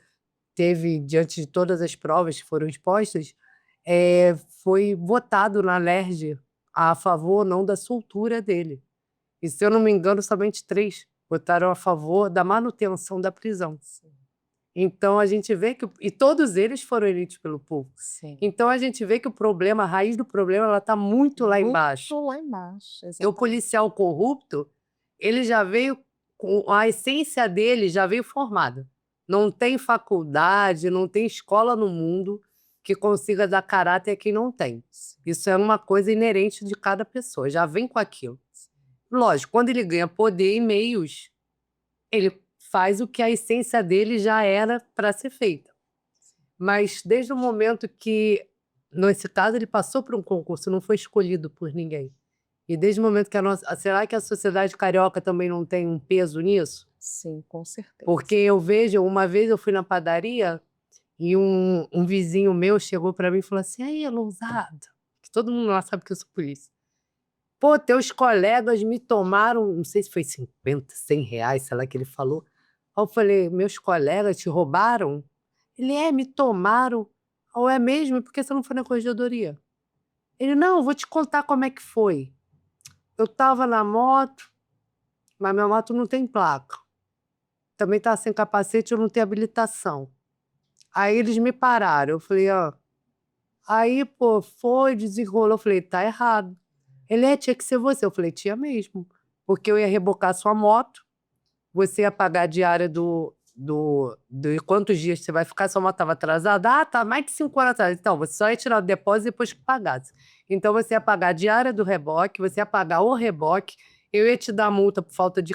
teve, diante de todas as provas que foram expostas, foi votado na LERJ a favor ou não da soltura dele. E, se eu não me engano, somente 3 votaram a favor da manutenção da prisão. Sim. Então, a gente vê que... E todos eles foram eleitos pelo povo. Sim. Então, a gente vê que o problema, a raiz do problema, ela está muito lá embaixo. Muito lá embaixo, E o exatamente. policial corrupto, ele já veio... A essência dele já veio formada. Não tem faculdade, não tem escola no mundo que consiga dar caráter a quem não tem. Isso é uma coisa inerente de cada pessoa, já vem com aquilo. Lógico, quando ele ganha poder e meios, ele faz o que a essência dele já era para ser feita. Mas desde o momento que, nesse caso, ele passou por um concurso, não foi escolhido por ninguém. E desde o momento que será que a sociedade carioca também não tem um peso nisso? Sim, com certeza. Porque eu vejo, uma vez eu fui na padaria e um vizinho meu chegou para mim e falou assim, aí, Lousada, que todo mundo lá sabe que eu sou polícia. Pô, teus colegas me tomaram, não sei se foi 50, 100 reais, sei lá que ele falou. Aí eu falei, meus colegas te roubaram? Ele, me tomaram. Ou é mesmo? Por que você não foi na corregedoria? Ele, não, vou te contar como é que foi. Eu tava na moto, mas minha moto não tem placa. Também tava sem capacete, eu não tenho habilitação. Aí eles me pararam, eu falei, Aí, pô, foi, desenrolou, eu falei, tá errado. Ele, tinha que ser você. Eu falei, tinha mesmo. Porque eu ia rebocar sua moto, você ia pagar a diária do quantos dias você vai ficar, sua moto estava atrasada. Tá mais de 5 horas atrás. Então, você só ia tirar o depósito depois que pagasse. Então, você ia pagar a diária do reboque, você ia pagar o reboque, eu ia te dar multa por falta de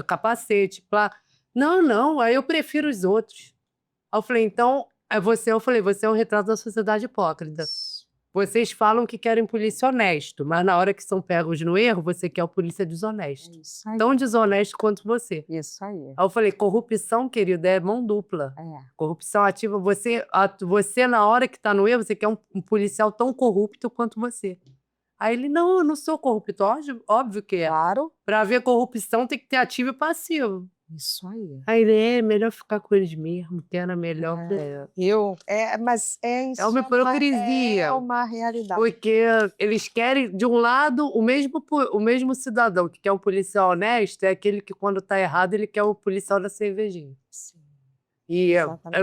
capacete. Não, aí eu prefiro os outros. Aí eu falei, então, você é um retrato da sociedade hipócrita. Vocês falam que querem polícia honesto, mas na hora que são pegos no erro, você quer o polícia desonesto. Isso aí. Tão desonesto quanto você. Isso aí. Aí eu falei, corrupção, querido, é mão dupla. Corrupção ativa, você na hora que tá no erro, você quer um policial tão corrupto quanto você. Aí ele, não, eu não sou corrupto. Óbvio que é. Claro. Para haver corrupção tem que ter ativo e passivo. Isso aí. Aí ele, melhor ficar com eles mesmo, que era melhor. Mas É uma hipocrisia. É uma realidade. Porque eles querem, de um lado, o mesmo cidadão que quer um policial honesto é aquele que, quando tá errado, ele quer o policial da cervejinha. Sim. E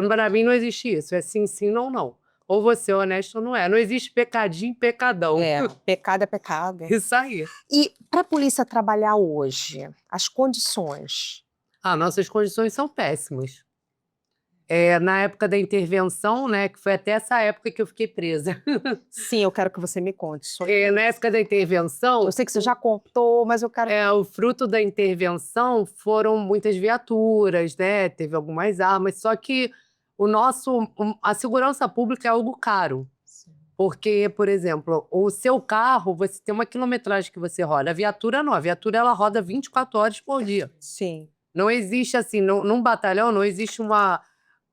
para mim não existe isso. É sim, sim, não, não. Ou você é honesto ou não é. Não existe pecadinho, pecadão. Pecado é pecado. Isso aí. E para a polícia trabalhar hoje, as condições? Nossas condições são péssimas. Na época da intervenção, né, que foi até essa época que eu fiquei presa. Sim, eu quero que você me conte. Na época da intervenção, Eu sei que você já contou, mas eu quero... o fruto da intervenção foram muitas viaturas, né? Teve algumas armas, só que a segurança pública é algo caro. Sim. Porque, por exemplo, o seu carro, você tem uma quilometragem que você roda. A viatura não, a viatura ela roda 24 horas por dia. Sim. Não existe assim, num batalhão não existe uma...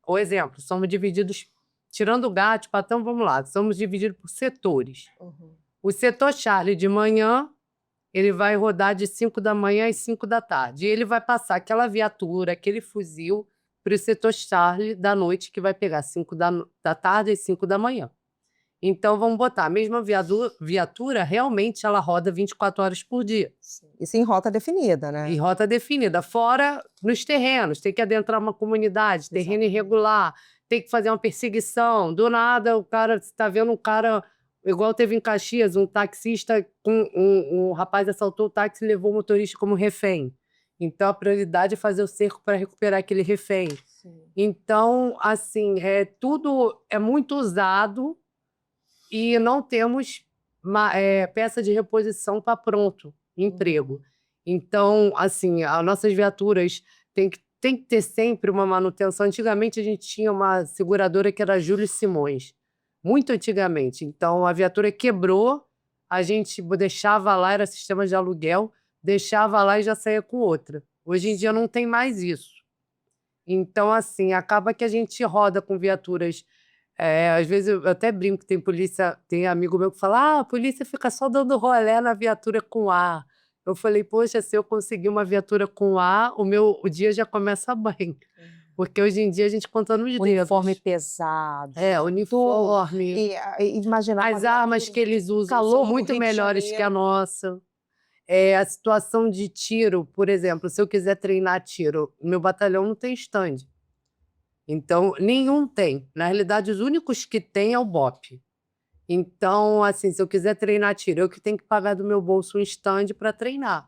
O exemplo, somos divididos, tirando o GAT, patão, vamos lá, somos divididos por setores. Uhum. O setor Charlie de manhã, ele vai rodar de 5 da manhã às 5 da tarde. E ele vai passar aquela viatura, aquele fuzil, para o setor Charlie da noite, que vai pegar 5 da tarde às 5 da manhã. Então, vamos botar, a mesma viatura, realmente, ela roda 24 horas por dia. Sim. Isso em rota definida, né? Em rota definida. Fora nos terrenos, tem que adentrar uma comunidade, terreno irregular, tem que fazer uma perseguição. Do nada, o cara, você está vendo um cara... Igual teve em Caxias, um taxista, um rapaz assaltou o táxi e levou o motorista como refém. Então, a prioridade é fazer o cerco para recuperar aquele refém. Sim. Então, assim, tudo é muito usado e não temos peça de reposição para pronto, emprego. Então, assim, as nossas viaturas tem que ter sempre uma manutenção. Antigamente, a gente tinha uma seguradora que era a Júlio Simões, muito antigamente. Então, a viatura quebrou, a gente deixava lá, era sistema de aluguel, deixava lá e já saía com outra. Hoje em dia não tem mais isso. Então, assim, acaba que a gente roda com viaturas... às vezes eu até brinco que tem amigo meu que fala, a polícia fica só dando rolé na viatura com ar. Eu falei, poxa, se eu conseguir uma viatura com ar, o dia já começa bem. Porque hoje em dia a gente conta nos dedos. Uniforme pesado. Uniforme. Imaginar As armas que eles usam calor são muito melhores que a nossa. A situação de tiro, por exemplo, se eu quiser treinar tiro, meu batalhão não tem stand. Então, nenhum tem. Na realidade, os únicos que tem é o BOP. Então, assim, se eu quiser treinar tiro, eu que tenho que pagar do meu bolso um stand para treinar.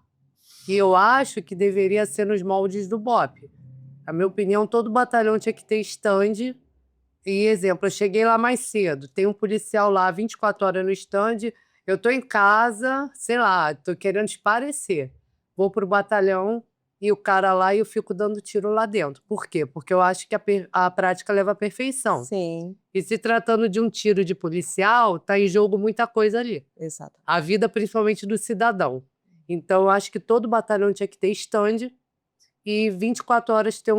E eu acho que deveria ser nos moldes do BOP. Na minha opinião, todo batalhão tinha que ter stand. E, exemplo, eu cheguei lá mais cedo, tem um policial lá 24 horas no stand, eu estou em casa, sei lá, estou querendo esparecer. Vou para o batalhão e o cara lá e eu fico dando tiro lá dentro. Por quê? Porque eu acho que a prática leva à perfeição. Sim. E se tratando de um tiro de policial, está em jogo muita coisa ali. Exato. A vida, principalmente, do cidadão. Então, eu acho que todo batalhão tinha que ter stand e 24 horas ter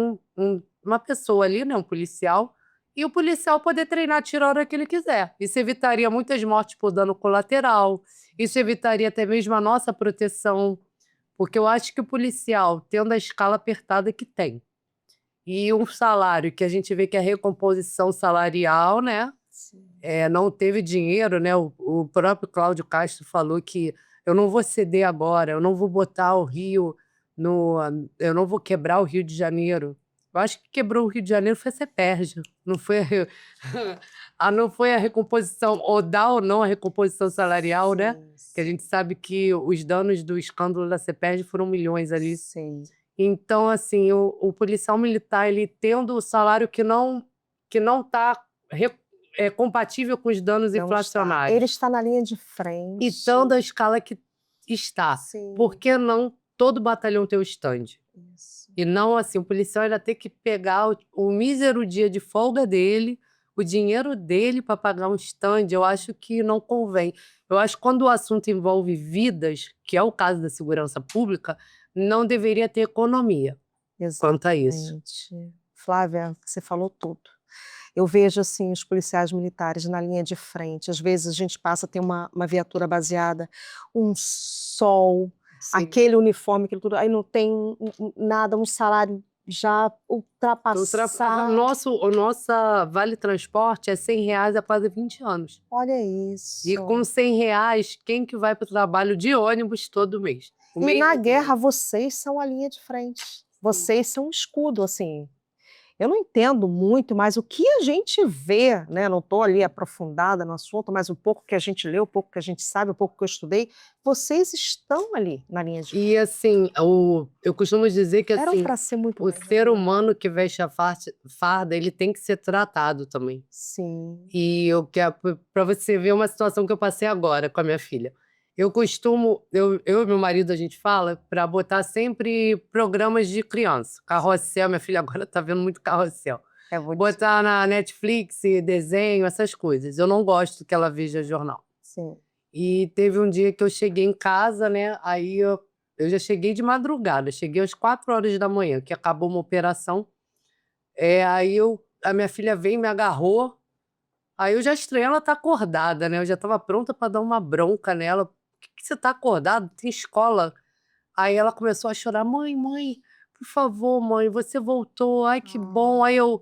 uma pessoa ali, né, um policial, e o policial poder treinar tiro a hora que ele quiser. Isso evitaria muitas mortes por dano colateral, isso evitaria até mesmo a nossa proteção, porque eu acho que o policial, tendo a escala apertada que tem, e um salário que a gente vê que é recomposição salarial, né? Não teve dinheiro, né? O próprio Cláudio Castro falou que eu não vou ceder agora, eu não vou botar o Rio eu não vou quebrar o Rio de Janeiro. Eu acho que quebrou o Rio de Janeiro foi a CEPERJ, não foi não foi a recomposição, ou dá ou não a recomposição salarial, Sim, né? sim. Que a gente sabe que os danos do escândalo da CEPERJ foram milhões ali. Sim. Então, assim, o policial militar, ele tendo o salário que não está compatível com os danos Não inflacionários. está. Ele está na linha de frente. E estando a escala que está. Sim. Por que não todo batalhão ter o stand? Isso. E não assim, o policial ainda tem que pegar o mísero dia de folga dele, o dinheiro dele para pagar um stand. Eu acho que não convém. Eu acho que quando o assunto envolve vidas, que é o caso da segurança pública, não deveria ter economia quanto a isso. Exatamente. Flávia, você falou tudo. Eu vejo assim os policiais militares na linha de frente. Às vezes a gente passa a ter uma viatura baseada, um sol, Sim. aquele uniforme, aquilo tudo, aí não tem nada, um salário já ultrapassado. O nosso Vale Transporte é R$100 há quase 20 anos. Olha isso. E com R$100, quem que vai para o trabalho de ônibus todo mês? E na guerra vocês são a linha de frente. Vocês são um escudo, assim. Eu não entendo muito, mas o que a gente vê, né, não estou ali aprofundada no assunto, mas o pouco que a gente lê, o pouco que a gente sabe, o pouco que eu estudei, vocês estão ali na linha de E assim, eu costumo dizer que eram assim, para ser muito o mais ser humano. humano que veste a farda, ele tem que ser tratado também. Sim. E eu quero para você ver uma situação que eu passei agora com a minha filha. Eu costumo, eu e meu marido, a gente fala para botar sempre programas de criança. Carrossel, minha filha agora tá vendo muito Carrossel. É muito Botar na Netflix, desenho, essas coisas. Eu não gosto que ela veja jornal. sim. E teve um dia que eu cheguei em casa, né? Aí eu já cheguei de madrugada, cheguei às 4 horas da manhã, que acabou uma operação. Aí a minha filha veio e me agarrou. Aí eu já estranhei, ela tá acordada, né? Eu já estava pronta para dar uma bronca nela. Por que você tá acordada? Tem escola. Aí ela começou a chorar: mãe, mãe, por favor, mãe, você voltou, ai que bom. Aí eu,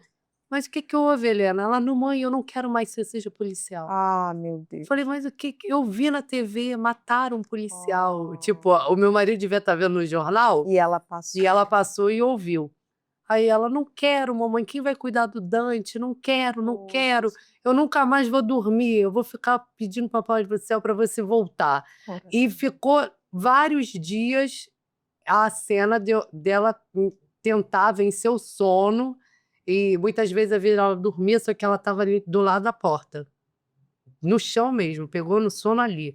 mas o que que houve, Helena? Ela, não, mãe, eu não quero mais que você seja policial. Meu Deus. Falei, mas o que eu vi na TV, mataram um policial. Oh. Tipo, o meu marido devia estar vendo no jornal, E ela passou. e ela passou e ouviu. Aí ela, não quero, mamãe, quem vai cuidar do Dante? Não quero, não Oh, quero. Eu nunca mais vou dormir, eu vou ficar pedindo papai do céu para você voltar. E ficou vários dias a cena dela tentar vencer o sono, e muitas vezes ela dormia, só que ela estava ali do lado da porta, no chão mesmo, pegou no sono ali.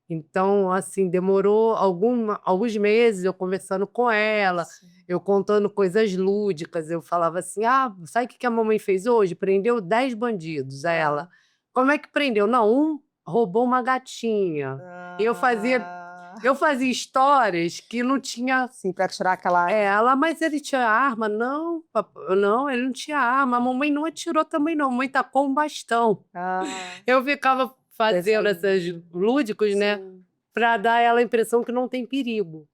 Então, assim, demorou alguns meses eu conversando com ela, eu contando coisas lúdicas. Eu falava assim: ah, sabe o que a mamãe fez hoje? Prendeu 10 bandidos. Aí ela, como é que prendeu? Não, um roubou uma gatinha. E eu fazia histórias que não tinha. Sim, para tirar aquela. Ela, mas ele tinha arma? Não, não, ele não tinha arma. A mamãe não atirou também, não. A mamãe tacou um bastão. Eu ficava fazendo esses lúdicos, né, para dar a ela a impressão que não tem perigo.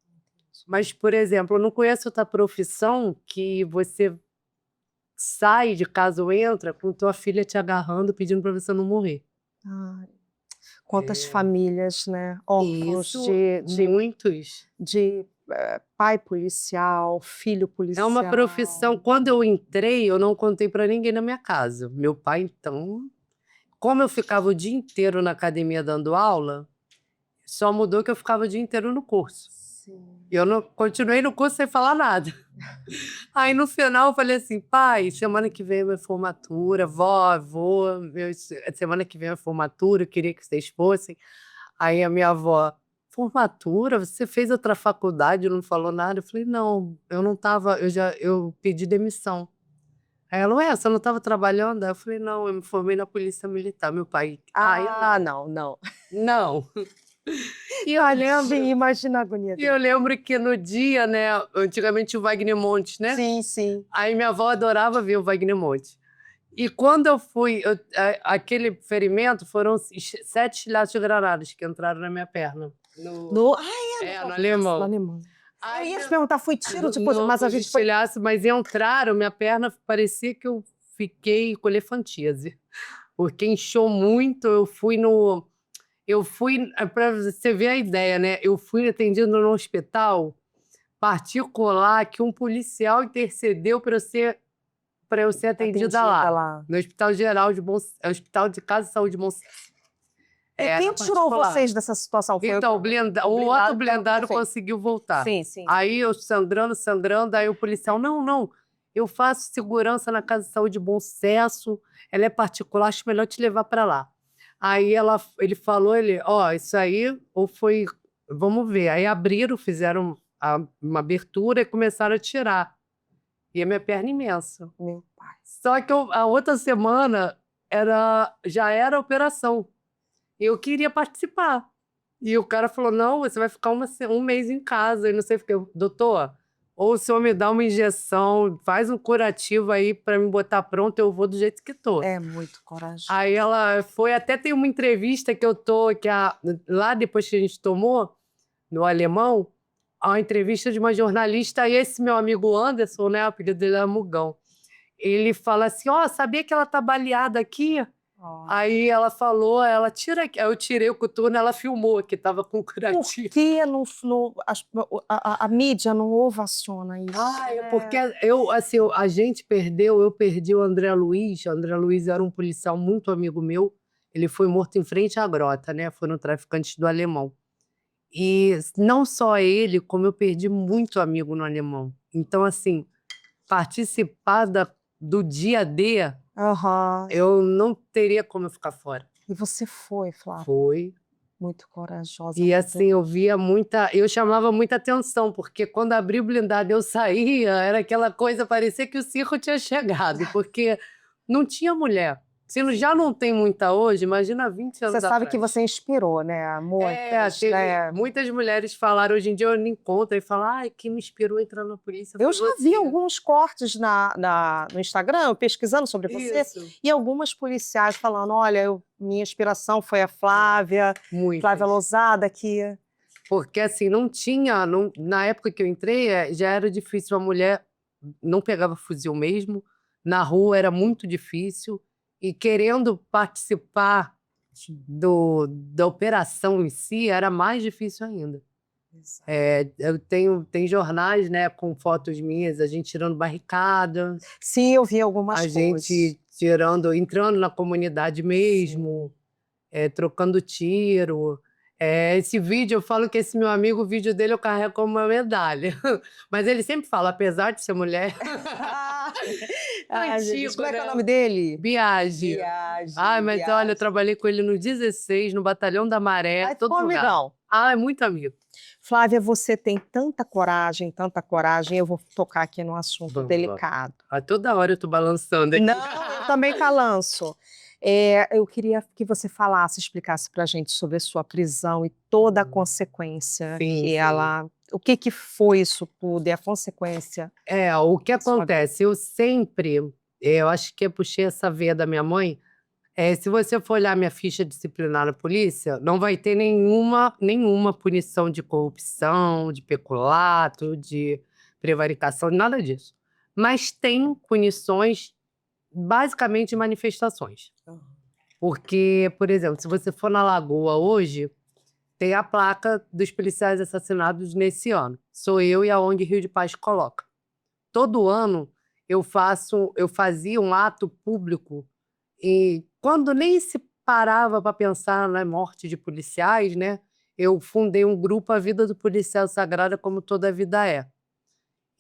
Mas, por exemplo, eu não conheço outra profissão que você sai de casa ou entra com tua filha te agarrando, pedindo para você não morrer. Quantas famílias, né? Órfãos Isso, de muitos. pai policial, filho É policial. uma profissão. Quando eu entrei, eu não contei para ninguém na minha casa. Meu pai, então, como eu ficava o dia inteiro na academia dando aula, só mudou que eu ficava o dia inteiro no curso. Eu não continuei no curso sem falar nada. Aí no final eu falei assim: pai, semana que vem é minha formatura, avô, semana que vem é minha formatura, eu queria que vocês fossem. Aí a minha avó: formatura? Você fez outra faculdade e não falou nada? Eu falei: não, eu não estava, eu pedi demissão. Aí ela: ué, você não estava trabalhando? Aí eu falei: não, eu me formei na Polícia Militar. Meu pai: Não, não. não. E eu lembro, Imagina a agonia e dele. eu lembro que no dia, né, antigamente o Wagner Montes, né? Sim, sim. Aí minha avó adorava ver o Wagner Montes. E quando eu fui, aquele ferimento foram 7 estilhaços de granadas que entraram na minha perna. No alemão. No alemão. Eu Aí, ia te perguntar, foi tiro? Tipo, não, mas a os gente foi. estilhaços, mas entraram, minha perna parecia que eu fiquei com elefantíase. Porque inchou muito, para você ver a ideia, né? Eu fui atendido no hospital particular que um policial intercedeu para eu ser atendida lá. No Hospital Geral de Hospital de Casa de Saúde de Bom Sucesso. E quem tirou vocês dessa situação? Foi Então, o outro blindado perfeito. conseguiu voltar. Sim, sim. Aí eu sangrando, aí o policial: não, eu faço segurança na Casa de Saúde de Bom Sucesso, ela é particular, acho melhor te levar para lá. Aí ele falou, ó, isso aí, ou foi, vamos ver. Aí abriram, fizeram uma abertura e começaram a tirar. E a minha perna imensa. Meu pai. Só que a outra semana já era a operação. E eu queria participar. E o cara falou: não, você vai ficar um mês em casa. E não sei o que. Doutor, ou o senhor me dá uma injeção, faz um curativo aí para me botar pronto, eu vou do jeito que tô. É muito corajoso. Aí ela foi, até tem uma entrevista que eu tô, lá depois que a gente tomou, no alemão, a entrevista de uma jornalista, e esse meu amigo Anderson, né, o apelido dele é Mugão, ele fala assim: ó, sabia que ela tá baleada aqui? Ó. Aí ela falou, ela tira aqui. Aí eu tirei o coturno, ela filmou que tava com Por curativo. que a mídia não ovaciona isso? Porque assim, a gente perdeu, eu perdi o André Luiz. O André Luiz era um policial muito amigo meu. Ele foi morto em frente à grota, né? Foram traficantes do Alemão. E não só ele, como eu perdi muito amigo no Alemão. Então, assim, participar do dia D, Aham. eu não teria como eu ficar fora. E você foi, Flávia, Foi. muito corajosa. E muito assim, eu chamava muita atenção, porque quando abri o blindado e eu saía, era aquela coisa, parecia que o circo tinha chegado, porque não tinha mulher. Se já não tem muita hoje, imagina 20 anos Você sabe atrás. que você inspirou, né? Muitas, né? Muitas mulheres falaram, hoje em dia eu não encontro, e falam, ai, que me inspirou a entrar na polícia Eu foi já vi você." alguns cortes no Instagram, pesquisando sobre você, Isso. e algumas policiais falando: olha, minha inspiração foi a Flávia Muitas. Lousada, que. Porque assim, não tinha, na época que eu entrei, já era difícil, uma mulher não pegava fuzil mesmo, na rua era muito difícil, e querendo participar da operação em si, era mais difícil ainda. Tem jornais, né, com fotos minhas, a gente tirando barricada, Sim, eu vi algumas a coisas. gente entrando na comunidade mesmo, trocando tiro. Esse vídeo, eu falo que esse meu amigo, o vídeo dele eu carrego como uma medalha. Mas ele sempre fala, apesar de ser mulher. Gente, como é que é o né? nome dele? Biagi. Ai, mas olha, eu trabalhei com ele no 16, no Batalhão da Maré, Ai, todo ficou lugar. amigão. É muito amigo. Flávia, você tem tanta coragem, eu vou tocar aqui num assunto Vamos, delicado. Toda hora eu tô balançando aqui. Não, eu também calanço. Eu queria que você explicasse para a gente sobre a sua prisão e toda a consequência Sim, que sim. ela. O que foi isso tudo e a consequência? O que da sua vida? acontece? Eu acho que eu puxei essa veia da minha mãe. Se você for olhar minha ficha disciplinar na polícia, não vai ter nenhuma punição de corrupção, de peculato, de prevaricação, nada disso. Mas tem punições, basicamente, de manifestações. Porque, por exemplo, se você for na Lagoa hoje, tem a placa dos policiais assassinados nesse ano. Sou eu e a ONG Rio de Paz coloca. Todo ano eu fazia um ato público e quando nem se parava para pensar na morte de policiais, né? Eu fundei um grupo A Vida do Policial Sagrada como toda a vida é.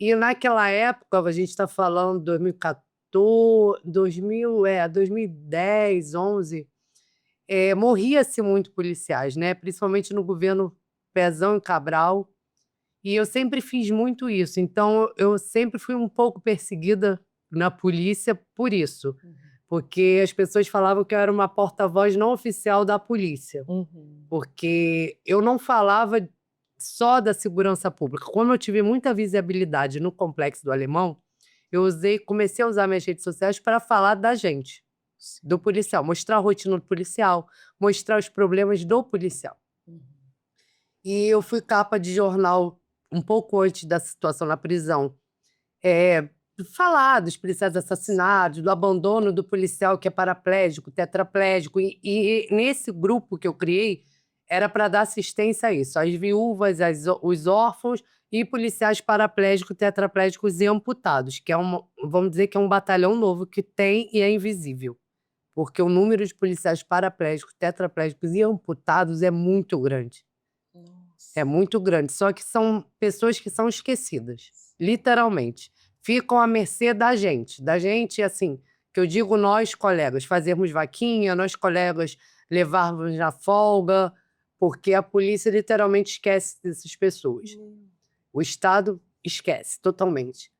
E naquela época, a gente está falando 2014, 2010, 11, morria-se muito policiais, né? Principalmente no governo Pezão e Cabral. E eu sempre fiz muito isso. Então, eu sempre fui um pouco perseguida na polícia por isso. Porque as pessoas falavam que eu era uma porta-voz não oficial da polícia. Porque eu não falava só da segurança pública. Como eu tive muita visibilidade no Complexo do Alemão, comecei a usar minhas redes sociais para falar da gente, do policial, mostrar a rotina do policial, mostrar os problemas do policial. E eu fui capa de jornal um pouco antes da situação na prisão, falar dos policiais assassinados, do abandono do policial que é paraplégico, tetraplégico. E nesse grupo que eu criei, era para dar assistência a isso, às viúvas, os órfãos e policiais paraplégicos, tetraplégicos e amputados, que vamos dizer que é um batalhão novo que tem e é invisível. Porque o número de policiais paraplégicos, tetraplégicos e amputados é muito grande. É muito grande, só que são pessoas que são esquecidas, literalmente. Ficam à mercê da gente, assim, que eu digo nós, colegas, fazermos vaquinha, nós, colegas, levarmos na folga, porque a polícia literalmente esquece dessas pessoas. O Estado esquece totalmente.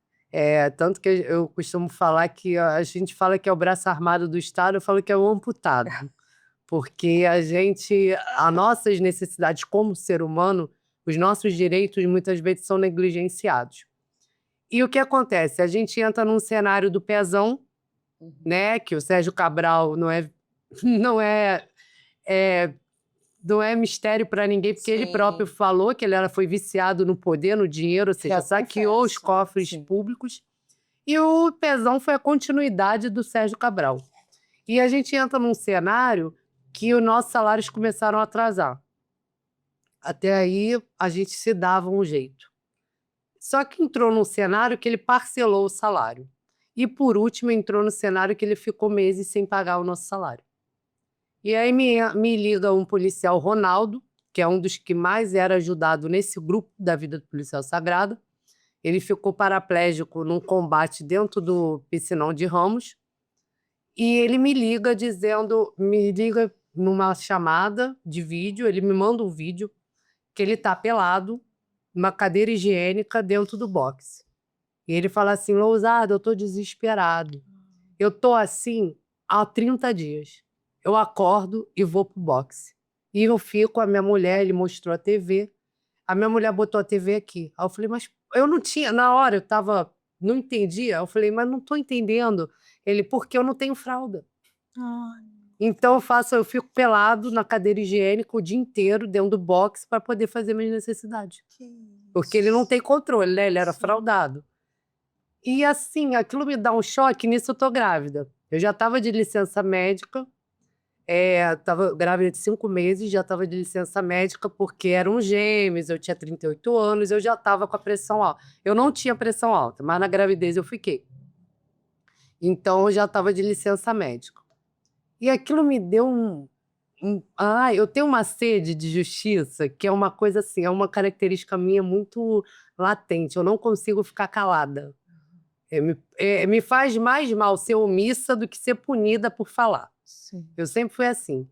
Tanto que eu costumo falar que a gente fala que é o braço armado do Estado, eu falo que é o amputado. Porque as nossas necessidades como ser humano, os nossos direitos muitas vezes são negligenciados. E o que acontece? A gente entra num cenário do Pezão, né? Que o Sérgio Cabral não é mistério para ninguém, porque ele próprio falou que ele foi viciado no poder, no dinheiro, ou seja, saqueou os cofres públicos. E o Pezão foi a continuidade do Sérgio Cabral. E a gente entra num cenário que os nossos salários começaram a atrasar. Até aí, a gente se dava um jeito. Só que entrou num cenário que ele parcelou o salário. E, por último, entrou no cenário que ele ficou meses sem pagar o nosso salário. E aí me liga um policial, Ronaldo, que é um dos que mais era ajudado nesse grupo da vida do policial sagrado. Ele ficou paraplégico num combate dentro do Piscinão de Ramos. E ele me liga numa chamada de vídeo, ele me manda um vídeo que ele tá pelado, numa cadeira higiênica dentro do boxe. E ele fala assim: Lousada, eu tô desesperado. Eu tô assim há 30 dias. Eu acordo e vou pro boxe. E eu fico, a minha mulher, ele mostrou a TV. A minha mulher botou a TV aqui. Aí eu falei, mas eu não tinha, na hora não entendia. Eu falei, mas não tô entendendo. Ele, porque eu não tenho fralda. Ai, Então eu fico pelado na cadeira higiênica o dia inteiro dentro do box para poder fazer minhas necessidades. Porque ele não tem controle, né? Ele era fraldado. E assim, aquilo me dá um choque, nisso eu tô grávida. Eu já estava de licença médica, estava grávida de 5 meses, já estava de licença médica porque eram gêmeos, eu tinha 38 anos, eu já estava com a pressão alta. Eu não tinha pressão alta, mas na gravidez eu fiquei. Então eu já estava de licença médica. E aquilo me deu eu tenho uma sede de justiça, que é uma coisa assim, é uma característica minha muito latente. Eu não consigo ficar calada. Me faz mais mal ser omissa do que ser punida por falar. sim. Eu sempre fui assim.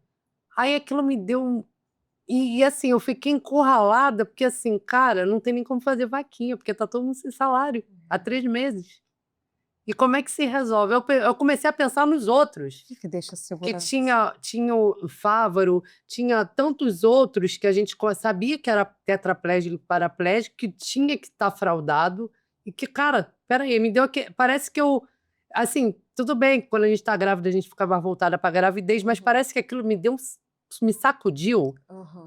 Aí aquilo me deu E assim, eu fiquei encurralada, porque assim, cara, não tem nem como fazer vaquinha, porque tá todo mundo sem salário há 3 meses. E como é que se resolve? Eu comecei a pensar nos outros. O que deixa a Que segurança? tinha o Fávaro, tinha tantos outros que a gente sabia que era tetraplégico, paraplégico, que tinha que estar fraudado, e que, cara, peraí, parece que assim, tudo bem, quando a gente tá grávida, a gente fica mais voltada pra gravidez, mas parece que aquilo me sacudiu,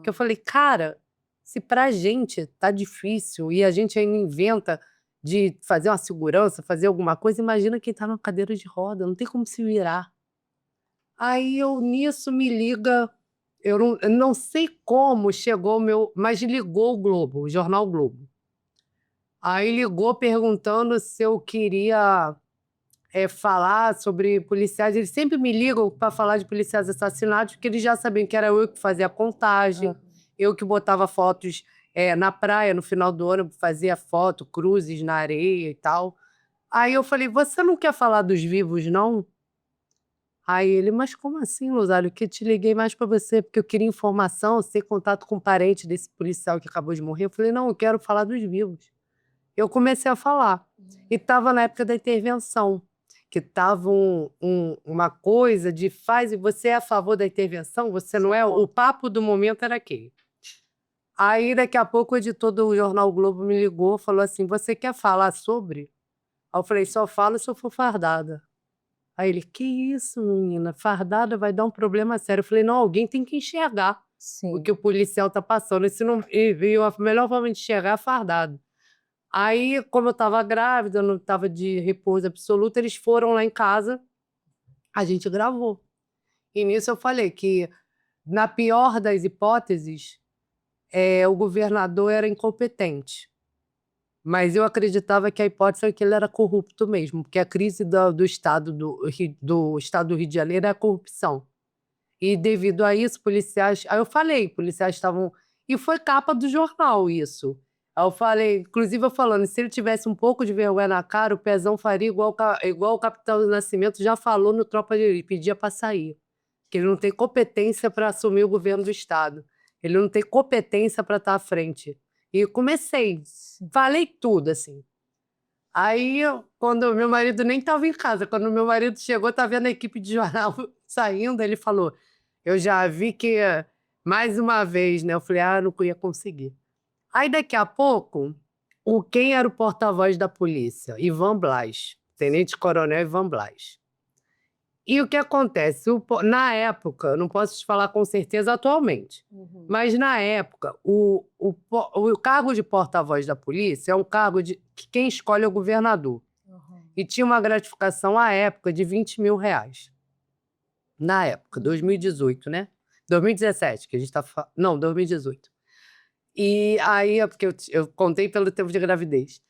que eu falei, cara, se pra gente tá difícil, e a gente ainda inventa de fazer uma segurança, fazer alguma coisa, imagina quem tá numa cadeira de roda, não tem como se virar. Aí nisso me liga, eu não sei como chegou mas ligou o Globo, o jornal Globo. Aí ligou perguntando se eu queria falar sobre policiais. Eles sempre me ligam para falar de policiais assassinados, porque eles já sabiam que era eu que fazia a contagem, eu que botava fotos na praia no final do ano, fazia foto, cruzes na areia e tal. Aí eu falei, você não quer falar dos vivos, não? Aí ele, mas como assim, Rosário? Que eu te liguei mais para você, porque eu queria informação, ter contato com um parente desse policial que acabou de morrer. Eu falei, não, eu quero falar dos vivos. Eu comecei a falar. E estava na época da intervenção, que estava uma coisa de faz, e você é a favor da intervenção? Você não é? O papo do momento era aquele. Aí, daqui a pouco, o editor do Jornal Globo me ligou, falou assim, você quer falar sobre? Aí eu falei, só falo se eu for fardada. Aí ele, que isso, menina? Fardada vai dar um problema sério. Eu falei, não, alguém tem que enxergar o que o policial tá passando. E a melhor forma de enxergar é fardado. Aí, como eu estava grávida, eu não estava de repouso absoluto, eles foram lá em casa, a gente gravou. E nisso eu falei que, na pior das hipóteses, o governador era incompetente. Mas eu acreditava que a hipótese era que ele era corrupto mesmo, porque a crise do estado do estado do Rio de Janeiro é a corrupção. E devido a isso, policiais. Aí eu falei, policiais estavam. E foi capa do jornal isso. Aí eu falei, inclusive eu falando, se ele tivesse um pouco de vergonha na cara, o Pezão faria igual o Capitão do Nascimento já falou no Tropa de Elite, pedia para sair. Que ele não tem competência para assumir o governo do estado. Ele não tem competência para estar à frente. E comecei, falei tudo, assim. Aí, quando meu marido nem estava em casa, quando meu marido chegou, tá vendo a equipe de jornal saindo, ele falou, eu já vi que, mais uma vez, né? Eu falei, não ia conseguir. Aí, daqui a pouco, quem era o porta-voz da polícia? Ivan Blas, tenente-coronel Ivan Blas. E o que acontece? Na época, não posso te falar com certeza atualmente, mas na época, o cargo de porta-voz da polícia é um cargo que quem escolhe é o governador. E tinha uma gratificação à época de R$20 mil. na época, 2018, né? 2017, que a gente tá falando. Não, 2018. E aí, porque eu contei pelo tempo de gravidez.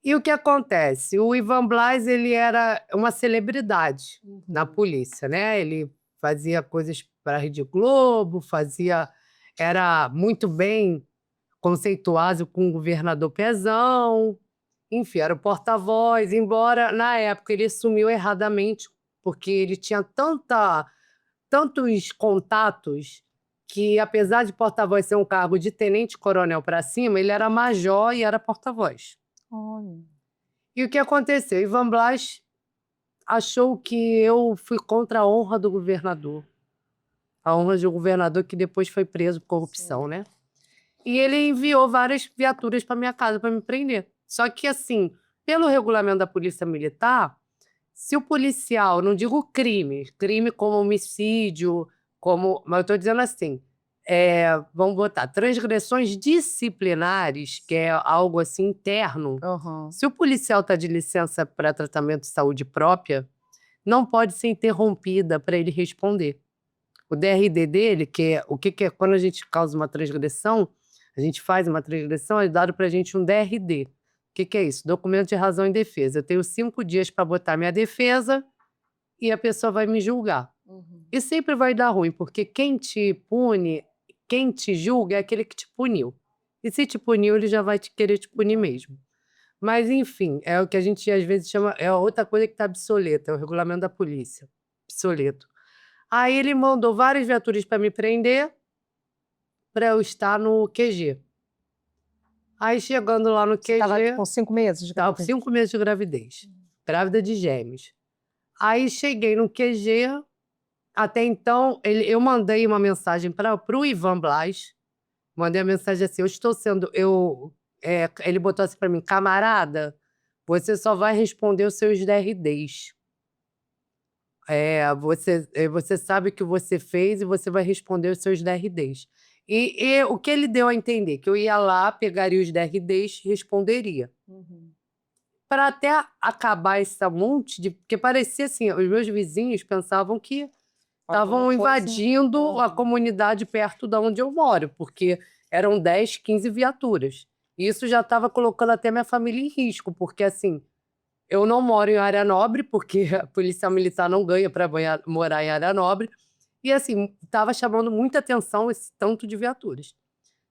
E o que acontece? O Ivan Blas, ele era uma celebridade na polícia, né? Ele fazia coisas para a Rede Globo, era muito bem conceituado com o governador Pezão, enfim, era o porta-voz, embora na época ele assumiu erradamente, porque ele tinha tantos contatos que, apesar de porta-voz ser um cargo de tenente-coronel para cima, ele era major e era porta-voz. Olha. E o que aconteceu? Ivan Blas achou que eu fui contra a honra do governador. A honra do governador que depois foi preso por corrupção, né? E ele enviou várias viaturas para minha casa para me prender. Só que, assim, pelo regulamento da Polícia Militar, se o policial, não digo crime como homicídio, mas eu estou dizendo assim, vamos botar, transgressões disciplinares, que é algo assim interno. Uhum. Se o policial está de licença para tratamento de saúde própria, não pode ser interrompida para ele responder. O DRD dele, que é o que é quando a gente causa uma transgressão, a gente faz uma transgressão, é dado para a gente um DRD. O que é isso? Documento de razão em defesa. Eu tenho 5 dias para botar minha defesa e a pessoa vai me julgar. Uhum. E sempre vai dar ruim, porque quem te pune, quem te julga é aquele que te puniu. E se te puniu, ele já vai querer te punir mesmo. Mas, enfim, é o que a gente às vezes chama... É outra coisa que está obsoleta, é o regulamento da polícia. Obsoleto. Aí ele mandou várias viaturas para me prender, para eu estar no QG. Aí chegando lá no QG... Estava com 5 meses de Estava com gravidez? 5 meses de gravidez. Grávida de gêmeos. Aí cheguei no QG. Até então, eu mandei uma mensagem para o Ivan Blas. Mandei a mensagem assim, eu estou sendo... ele botou assim para mim, camarada, você só vai responder os seus DRDs. Você sabe o que você fez e você vai responder os seus DRDs. E o que ele deu a entender? Que eu ia lá, pegaria os DRDs e responderia. Uhum. Para até acabar esse monte de... Porque parecia assim, os meus vizinhos pensavam que estavam invadindo a comunidade perto de onde eu moro, porque eram 10, 15 viaturas. E isso já estava colocando até minha família em risco, porque assim... Eu não moro em área nobre, porque a polícia militar não ganha para morar em área nobre. E, assim, estava chamando muita atenção esse tanto de viaturas.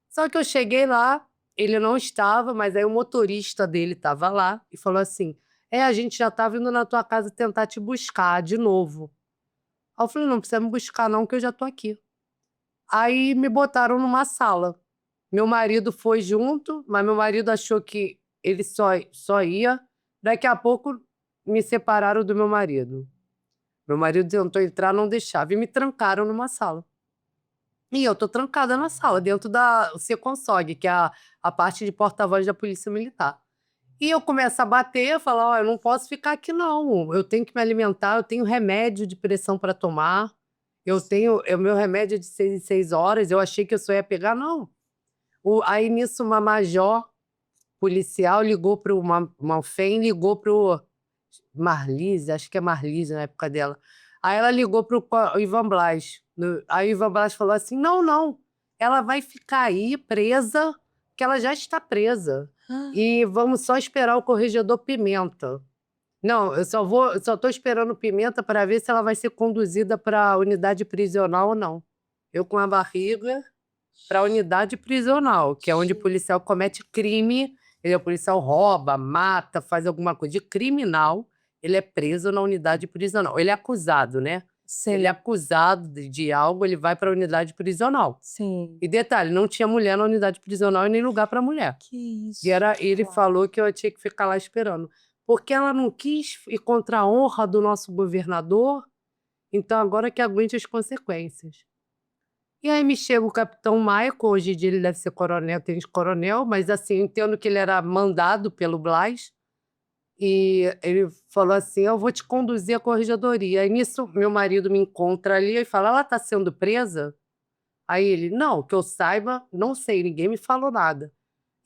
Só que eu cheguei lá, ele não estava, mas aí o motorista dele estava lá e falou assim, a gente já estava indo na tua casa tentar te buscar de novo. Aí eu falei, não precisa me buscar não, que eu já estou aqui. Aí me botaram numa sala. Meu marido foi junto, mas meu marido achou que ele só ia... Daqui a pouco me separaram do meu marido. Meu marido tentou entrar, não deixava, e me trancaram numa sala. E eu tô trancada na sala, dentro da Seconsog, que é a parte de porta-voz da Polícia Militar. E eu começo a bater, falar, eu não posso ficar aqui não, eu tenho que me alimentar, eu tenho remédio de pressão para tomar, o meu remédio é de 6 em 6 horas, eu achei que eu só ia pegar, não. Aí nisso uma major policial ligou para uma FEM, ligou para o Marlise, acho que é Marlise na época dela. Aí ela ligou para o Ivan Blas. Aí o Ivan Blas falou assim, não, ela vai ficar aí presa, que ela já está presa. E vamos só esperar o corregedor Pimenta. Não, eu só estou esperando o Pimenta para ver se ela vai ser conduzida para a unidade prisional ou não. Eu com a barriga para a unidade prisional, que é onde o policial comete crime. O policial rouba, mata, faz alguma coisa de criminal, ele é preso na unidade prisional. Ele é acusado, né? Sim. Ele é acusado de algo, ele vai para a unidade prisional. Sim. E detalhe, não tinha mulher na unidade prisional e nem lugar para mulher. Que isso. E ele falou que eu tinha que ficar lá esperando. Porque ela não quis ir contra a honra do nosso governador, então agora que aguente as consequências. E aí me chega o capitão Michael, hoje em dia ele deve ser coronel, tenente-coronel, mas assim, eu entendo que ele era mandado pelo Blas, e ele falou assim, eu vou te conduzir à corregedoria. Aí nisso, meu marido me encontra ali e fala, ela está sendo presa? Aí ele, não, que eu saiba, não sei, ninguém me falou nada.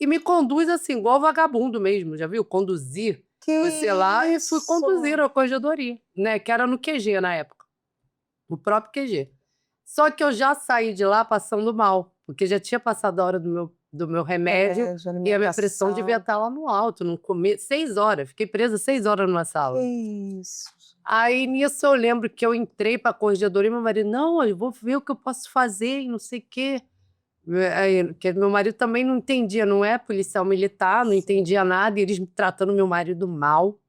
E me conduz assim, igual vagabundo mesmo, já viu? Conduzir. Que Fui lá e fui isso? conduzir à corregedoria, né? Que era no QG na época. o próprio QG. Só que eu já saí de lá passando mal, porque já tinha passado a hora do meu remédio e a minha pressão devia estar lá no alto, não comer 6 horas. Fiquei presa 6 horas numa sala. Isso. Aí, nisso, eu lembro que eu entrei pra corregedoria e meu marido, não, eu vou ver o que eu posso fazer e não sei o quê. Aí, porque meu marido também não entendia, não é policial militar, não entendia nada, e eles tratando meu marido mal.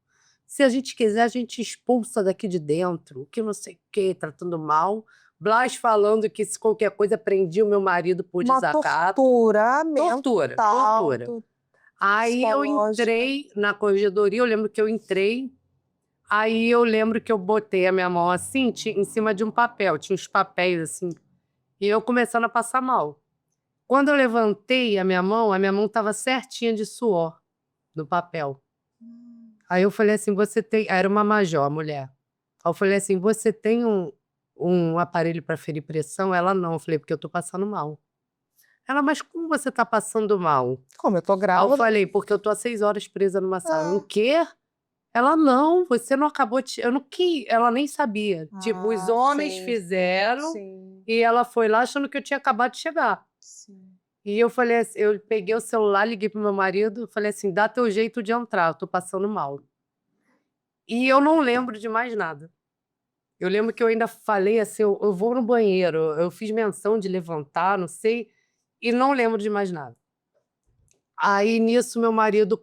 Se a gente quiser, a gente expulsa daqui de dentro, que não sei o quê, tratando mal. Blas falando que se qualquer coisa prendia o meu marido por desacato. Tortura Tortura. Aí eu entrei na corregedoria, eu lembro que eu entrei, aí eu lembro que eu botei a minha mão assim, em cima de um papel, tinha uns papéis assim, e eu começando a passar mal. Quando eu levantei a minha mão estava certinha de suor no papel. Aí eu falei assim, você tem... Era uma major, a mulher. Aí eu falei assim, você tem um aparelho para ferir pressão? Ela não. Eu falei, porque eu tô passando mal. Ela, mas como você tá passando mal? Como eu tô Aí grávida. eu falei, porque eu tô há 6 horas presa numa sala. O quê? Ela, não, você não acabou de... Eu não que... Ela nem sabia. Tipo, os homens fizeram e ela foi lá achando que eu tinha acabado de chegar. E eu falei assim, eu peguei o celular, liguei pro meu marido, falei assim, dá teu jeito de entrar, eu tô passando mal. E eu não lembro de mais nada. Eu lembro que eu ainda falei assim, eu vou no banheiro, eu fiz menção de levantar, não sei, e não lembro de mais nada. Aí, nisso,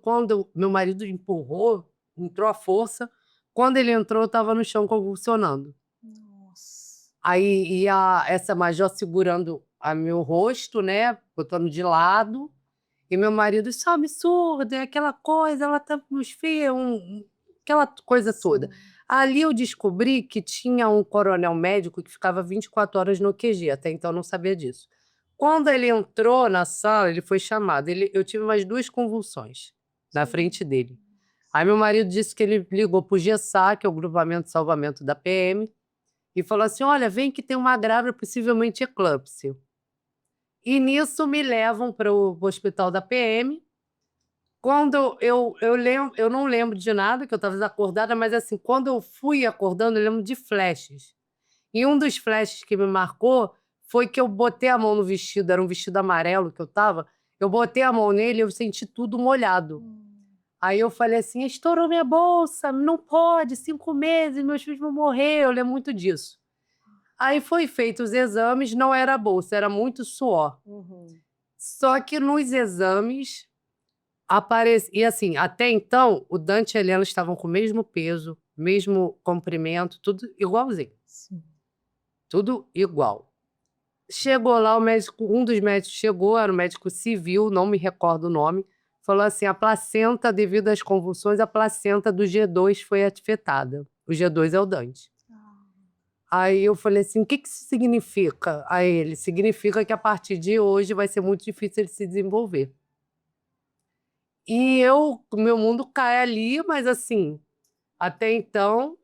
quando meu marido empurrou, entrou à força, quando ele entrou, eu tava no chão convulsionando. Nossa. Aí essa major segurando a meu rosto, né, botando de lado, e meu marido, isso é um absurdo, é aquela coisa, ela tá nos fia, aquela coisa toda. Ali eu descobri que tinha um coronel médico que ficava 24 horas no QG, até então eu não sabia disso. Quando ele entrou na sala, ele foi chamado, eu tive mais 2 convulsões na frente dele. Aí meu marido disse que ele ligou pro GESA, que é o Grupamento de Salvamento da PM, e falou assim, olha, vem que tem uma grávida, possivelmente eclâmpsia. E nisso me levam para o hospital da PM. Quando eu lembro, eu não lembro de nada, que eu estava desacordada, mas assim, quando eu fui acordando, eu lembro de flashes. E um dos flashes que me marcou foi que eu botei a mão no vestido, era um vestido amarelo que eu estava, eu botei a mão nele e eu senti tudo molhado. Aí eu falei assim, estourou minha bolsa, não pode, 5 meses, meus filhos vão morrer, eu lembro muito disso. Aí foi feito os exames, não era a bolsa, era muito suor. Só que nos exames aparecia... E assim, até então, o Dante e a Helena estavam com o mesmo peso, mesmo comprimento, tudo igualzinho. Tudo igual. Chegou lá, o médico, um dos médicos chegou, era um médico civil, não me recordo o nome, falou assim, a placenta, devido às convulsões, a placenta do G2 foi afetada. O G2 é o Dante. Aí eu falei assim, o que isso significa? Aí ele, significa que a partir de hoje vai ser muito difícil ele se desenvolver. E o meu mundo cai ali, mas assim, até então,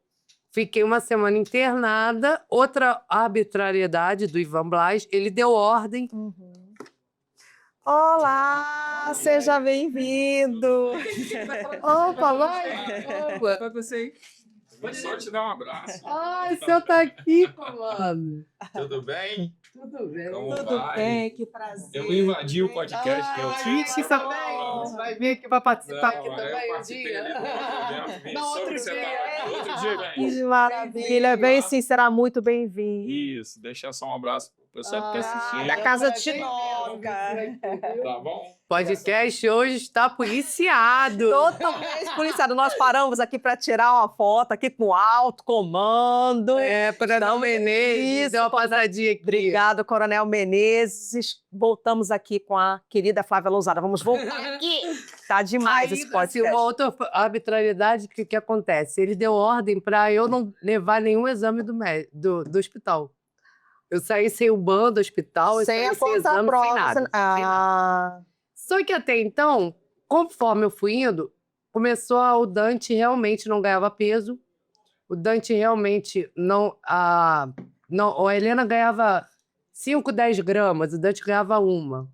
fiquei uma semana internada, outra arbitrariedade do Ivan Blas, ele deu ordem. Olá, seja bem-vindo. Opa, vai! Opa! Vai você. Vou só te dar um abraço. Ai, o senhor tá aqui, comando. Tudo bem? Tudo bem. Como Tudo vai? bem, que prazer. Eu invadi o podcast que eu Isso também. Vai vir aqui para participar aqui eu também um participei dia. ali do outro evento, Não, soube outro que você dia. tava- Outro dia, vem. Que maravilha, bem sim, será muito bem-vindo. Isso, deixa só um abraço pro pessoal que tá assistindo. Da casa de Tinoca. Tá bom? Podcast hoje está policiado. Totalmente policiado. Nós paramos aqui para tirar uma foto aqui com o alto comando. Coronel Menezes, Isso, deu uma passadinha aqui. Obrigado, Coronel Menezes. Voltamos aqui com a querida Flávia Lousada. Vamos voltar aqui. Tá demais Aí, esse podcast. assim, uma outra arbitrariedade que acontece. Ele deu ordem para eu não levar nenhum exame do hospital. Eu saí sem o ban do hospital, eu Sem saí a sem conta exame, sem própria. nada. Sem nada. Só que até então, conforme eu fui indo, o Dante realmente não ganhava peso, o Dante realmente não... A Helena ganhava 5, 10 gramas, o Dante ganhava 1.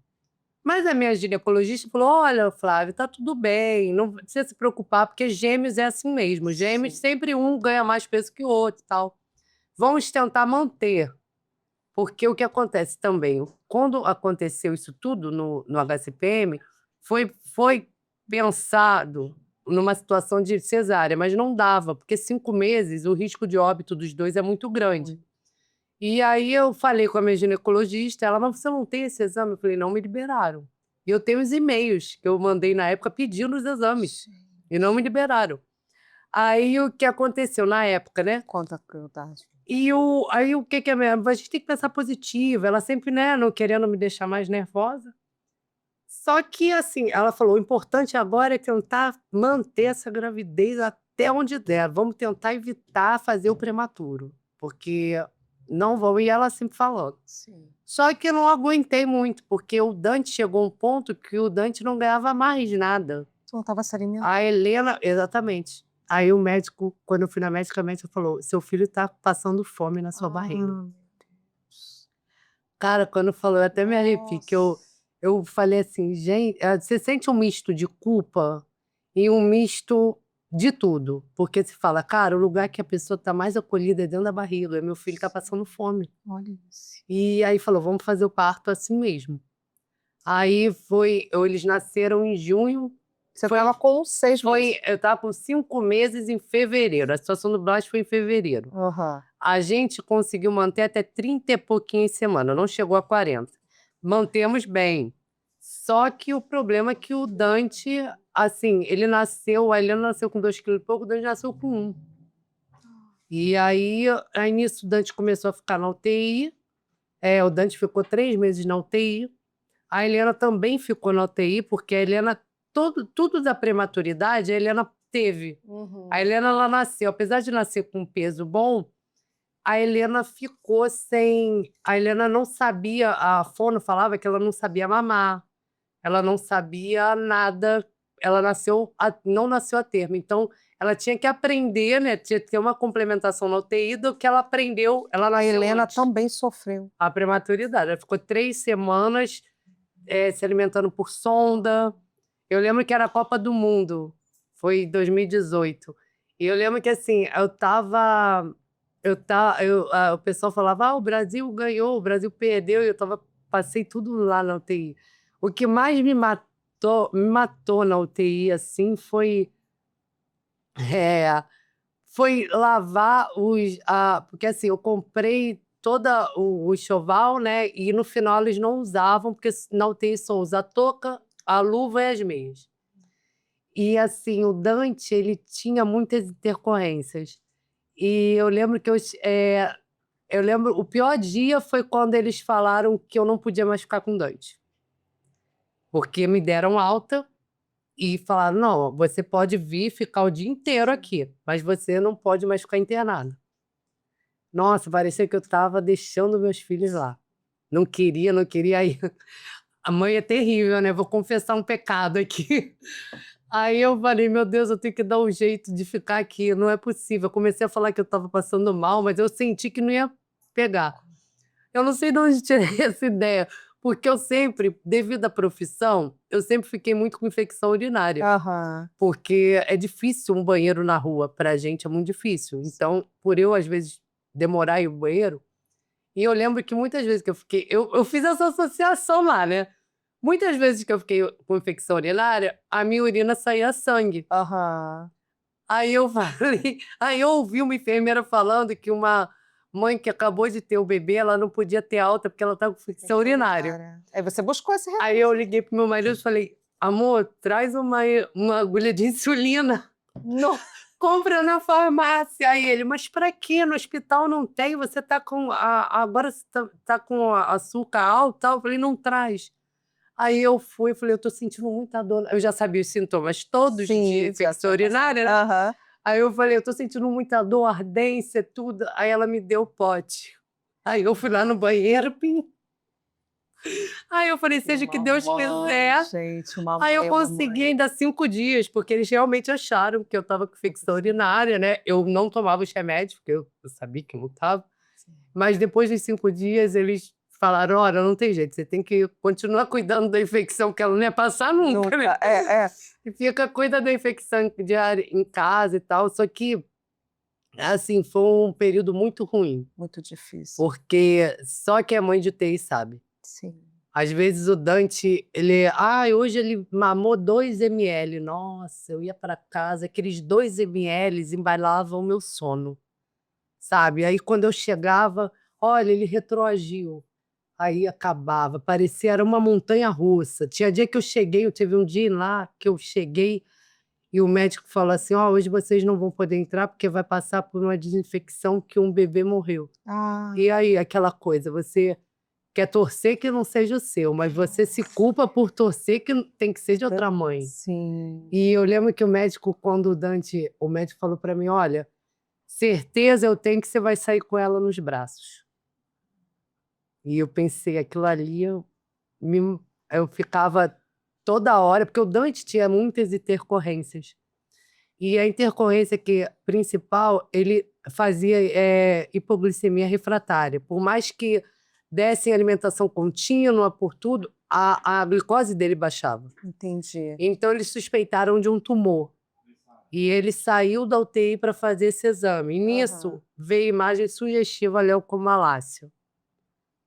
Mas a minha ginecologista falou, olha, Flávia, tá tudo bem, não precisa se preocupar, porque gêmeos é assim mesmo, gêmeos sempre um ganha mais peso que o outro e tal. vamos tentar manter. Porque o que acontece também, quando aconteceu isso tudo no HCPM, foi pensado numa situação de cesárea, mas não dava, porque 5 meses, o risco de óbito dos dois é muito grande. E aí eu falei com a minha ginecologista, ela, mas você não tem esse exame? Eu falei, não me liberaram. E eu tenho os e-mails que eu mandei na época pedindo os exames, e não me liberaram. Aí o que aconteceu na época, né? Conta a crueldade. Aí o que é mesmo? A gente tem que pensar positivo. Ela sempre, né, não querendo me deixar mais nervosa. Só que, assim, ela falou: o importante agora é tentar manter essa gravidez até onde der. Vamos tentar evitar fazer o prematuro, porque não vão. E ela sempre falando. Sim. Só que eu não aguentei muito, porque o Dante chegou a um ponto que o Dante não ganhava mais nada. Tu não estava se alimentando. A Helena, exatamente. Aí o médico, quando eu fui na médica, a médica falou: seu filho tá passando fome na sua barriga. Meu Deus. Cara, quando falou, eu até me arrepio, que eu falei assim, gente, você sente um misto de culpa e um misto de tudo. Porque você fala, cara, o lugar que a pessoa tá mais acolhida é dentro da barriga, meu filho tá passando fome. Olha isso. E aí falou, vamos fazer o parto assim mesmo. Aí eles nasceram em junho. Você estava com 6 meses. Eu estava com 5 meses em fevereiro. A situação do Blas foi em fevereiro. Aham. A gente conseguiu manter até 30 e pouquinhas semanas, não chegou a 40. Mantemos bem. Só que o problema é que o Dante, assim, a Helena nasceu com 2 quilos e pouco, o Dante nasceu com 1. E aí nisso, o Dante começou a ficar na UTI. O Dante ficou 3 meses na UTI. A Helena também ficou na UTI, porque a Helena, tudo da prematuridade, a Helena teve. Uhum. A Helena, ela nasceu, apesar de nascer com um peso bom, a Helena ficou sem... A Helena não sabia, a fono falava que ela não sabia mamar, ela não sabia nada, ela não nasceu a termo. Então, ela tinha que aprender, né? Tinha que ter uma complementação na UTI do que ela aprendeu. Ela A nasceu Helena antes. também sofreu. A prematuridade. Ela ficou 3 semanas se alimentando por sonda. Eu lembro que era a Copa do Mundo, foi em 2018. E eu lembro que, assim, o pessoal falava, o Brasil ganhou, o Brasil perdeu, e passei tudo lá na UTI. O que mais me matou na UTI, assim, foi lavar porque, assim, eu comprei toda o enxoval, né, e no final eles não usavam, porque na UTI só usa a touca, a luva e as meias. E, assim, o Dante, ele tinha muitas intercorrências. E eu lembro que o pior dia foi quando eles falaram que eu não podia mais ficar com o Dante. Porque me deram alta e falaram, não, você pode vir ficar o dia inteiro aqui, mas você não pode mais ficar internada. Nossa, parecia que eu estava deixando meus filhos lá. Não queria ir. A mãe é terrível, né? Vou confessar um pecado aqui. Aí eu falei, meu Deus, eu tenho que dar um jeito de ficar aqui, não é possível. Eu comecei a falar que eu estava passando mal, mas eu senti que não ia pegar. Eu não sei de onde tirei essa ideia, porque eu sempre, devido à profissão, eu sempre fiquei muito com infecção urinária. Aham. Porque é difícil um banheiro na rua, pra gente é muito difícil. Então, por eu, às vezes, demorar a ir ao banheiro, e eu lembro que muitas vezes que eu fiquei... Eu fiz essa associação lá, né? Muitas vezes que eu fiquei com infecção urinária, a minha urina saía sangue. Aham. Aí eu ouvi uma enfermeira falando que uma mãe que acabou de ter o bebê, ela não podia ter alta porque ela estava com infecção urinária. Aí você buscou esse recurso. Aí eu liguei pro meu marido e falei, amor, traz uma agulha de insulina. Não. Compra na farmácia. Aí ele, mas pra quê? No hospital não tem, você tá com... agora você tá com açúcar alto e tal. Eu falei, não traz. Aí eu falei, eu tô sentindo muita dor. Eu já sabia os sintomas todos de infecção urinária, né? Aham. Aí eu falei, eu tô sentindo muita dor, ardência, tudo. Aí ela me deu o pote. Aí eu fui lá no banheiro, pim. Aí eu falei, seja o que Deus quiser. Gente, uma Aí eu mãe, consegui ainda 5 dias, porque eles realmente acharam que eu tava com infecção urinária, né? Eu não tomava os remédios, porque eu sabia que eu não tava. Mas depois dos 5 dias, eles falaram, olha, não tem jeito, você tem que continuar cuidando da infecção, que ela não ia passar nunca, né? É. E cuida da infecção diária em casa e tal, só que assim, foi um período muito ruim, Muito difícil. porque só quem é mãe de TI sabe. Sim. Às vezes o Dante, hoje ele mamou 2 ml. Nossa, eu ia para casa, aqueles 2 ml embalavam o meu sono, sabe? Aí quando eu chegava, olha, ele retroagiu. Aí acabava, parecia era uma montanha-russa. Tinha dia que teve um dia lá que eu cheguei e o médico falou assim: ó, hoje vocês não vão poder entrar porque vai passar por uma desinfecção que um bebê morreu. Ah, E aí, aquela coisa, você quer torcer que não seja o seu, mas você se culpa por torcer que tem que ser de outra mãe. sim. E eu lembro que o médico falou para mim: olha, certeza eu tenho que você vai sair com ela nos braços. E eu pensei, aquilo ali, eu ficava toda hora, porque o Dante tinha muitas intercorrências. E a intercorrência principal, ele fazia hipoglicemia refratária. Por mais que dessem alimentação contínua por tudo, a glicose dele baixava. Entendi. Então, eles suspeitaram de um tumor. E ele saiu da UTI para fazer esse exame. E nisso, veio imagem sugestiva leucomalácia,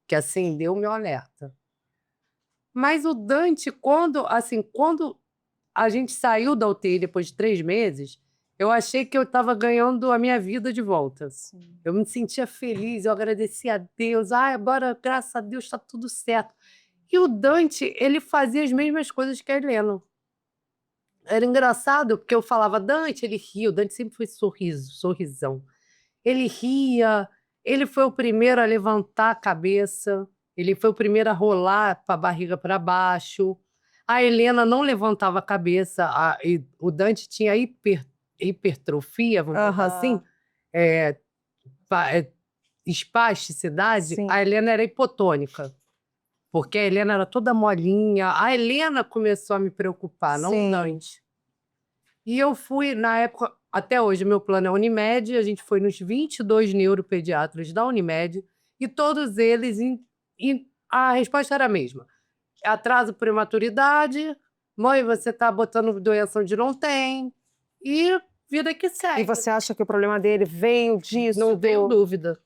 que acendeu o meu alerta. Mas o Dante, quando a gente saiu da UTI depois de 3 meses, eu achei que eu estava ganhando a minha vida de volta. Sim. Eu me sentia feliz, eu agradecia a Deus. Agora, graças a Deus, está tudo certo. E o Dante, ele fazia as mesmas coisas que a Helena. Era engraçado, porque eu falava, Dante, ele ria. O Dante sempre foi sorrisão. Ele ria, ele foi o primeiro a levantar a cabeça, ele foi o primeiro a rolar a barriga para baixo. A Helena não levantava a cabeça, e o Dante tinha hipertrofia, vamos botar assim, espasticidade. Sim. A Helena era hipotônica, porque a Helena era toda molinha. A Helena começou a me preocupar, não Sim. o Dante. E eu fui, na época, até hoje, meu plano é Unimed, a gente foi nos 22 neuropediatras da Unimed, e todos eles, a resposta era a mesma. Atraso por imaturidade, mãe, você está botando doença onde não tem, e vida que segue. E você acha que o problema dele veio disso? Não tenho dúvida.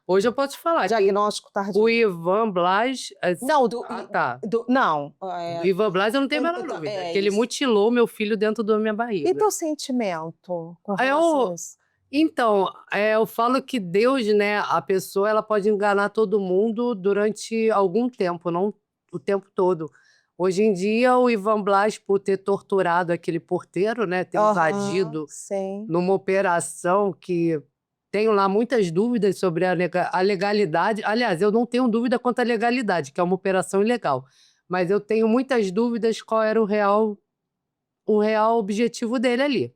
Hoje eu posso te falar. Diagnóstico tardio. O Ivan Blas... Não, tá. não. O Ivan Blas eu não tenho a menor dúvida. Que ele isso. mutilou meu filho dentro da minha barriga. E teu sentimento com relação a isso? Então, eu falo que Deus, né, a pessoa, ela pode enganar todo mundo durante algum tempo, não o tempo todo. Hoje em dia, o Ivan Blas, por ter torturado aquele porteiro, né, ter invadido Sim. numa operação que tenho lá muitas dúvidas sobre a legalidade. Aliás, eu não tenho dúvida quanto à legalidade, que é uma operação ilegal. Mas eu tenho muitas dúvidas qual era o real objetivo dele ali.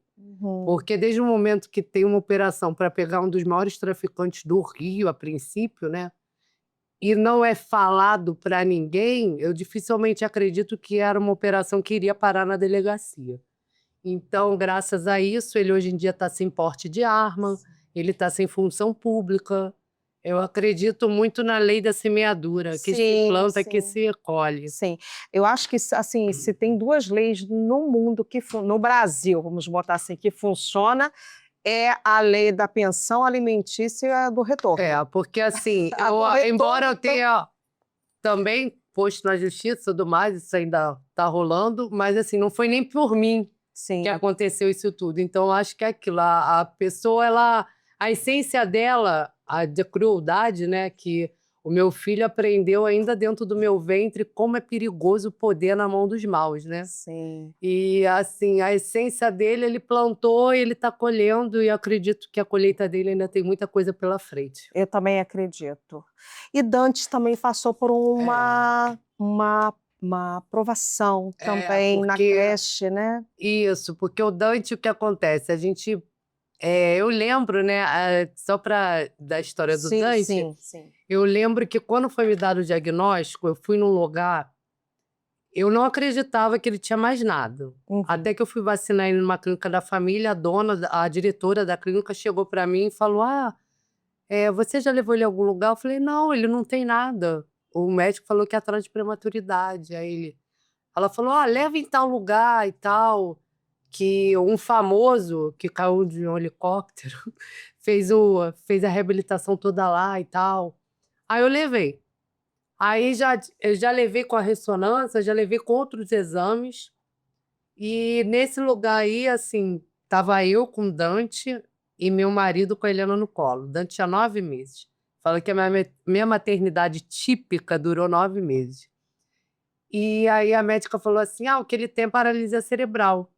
Porque desde o momento que tem uma operação para pegar um dos maiores traficantes do Rio, a princípio, né? E não é falado para ninguém, eu dificilmente acredito que era uma operação que iria parar na delegacia. Então, graças a isso, ele hoje em dia está sem porte de arma, ele está sem função pública. Eu acredito muito na lei da semeadura, que se planta, que se colhe. Sim, eu acho que, assim, se tem 2 leis no mundo, no Brasil, vamos botar assim, que funciona, é a lei da pensão alimentícia e a do retorno. Porque assim, embora eu tenha também posto na justiça e tudo mais, isso ainda está rolando, mas assim, não foi nem por mim que aconteceu isso tudo. Então, eu acho que é aquilo, a pessoa, a essência dela, a de crueldade, né, que o meu filho aprendeu ainda dentro do meu ventre como é perigoso o poder na mão dos maus, né? Sim. E, assim, a essência dele, ele plantou, ele está colhendo, e eu acredito que a colheita dele ainda tem muita coisa pela frente. Eu também acredito. E Dante também passou por uma aprovação também na creche, né? Isso, porque o Dante, o que acontece? Eu lembro, né, só da história do Dante, Sim. eu lembro que quando foi me dado o diagnóstico, eu fui num lugar, eu não acreditava que ele tinha mais nada. Até que eu fui vacinar ele numa clínica da família, a diretora da clínica chegou para mim e falou, você já levou ele a algum lugar? Eu falei, não, ele não tem nada. O médico falou que é atrás de prematuridade. Ela falou, leva em tal lugar e tal, que um famoso que caiu de um helicóptero fez a reabilitação toda lá e tal. Aí eu levei. Aí eu já levei com a ressonância, já levei com outros exames. E nesse lugar aí, assim, tava eu com o Dante e meu marido com a Helena no colo. O Dante tinha 9 meses. Fala que a minha maternidade típica durou 9 meses. E aí a médica falou assim, o que ele tem é paralisia cerebral.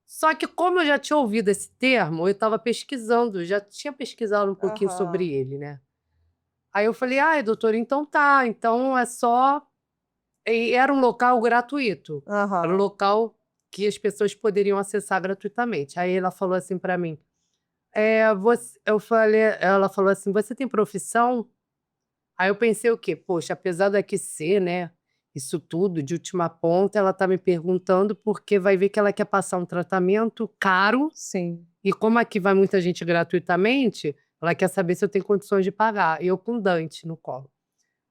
Só que como eu já tinha ouvido esse termo, eu estava pesquisando, já tinha pesquisado um pouquinho sobre ele, né? Aí eu falei, ai, doutor, então tá, então é só... E era um local gratuito, era um local que as pessoas poderiam acessar gratuitamente. Aí ela falou assim para mim, ela falou assim, você tem profissão? Aí eu pensei o quê? Poxa, apesar daqui ser, né, isso tudo de última ponta, ela tá me perguntando porque vai ver que ela quer passar um tratamento caro. Sim. E como aqui vai muita gente gratuitamente, ela quer saber se eu tenho condições de pagar. E eu com Dante no colo.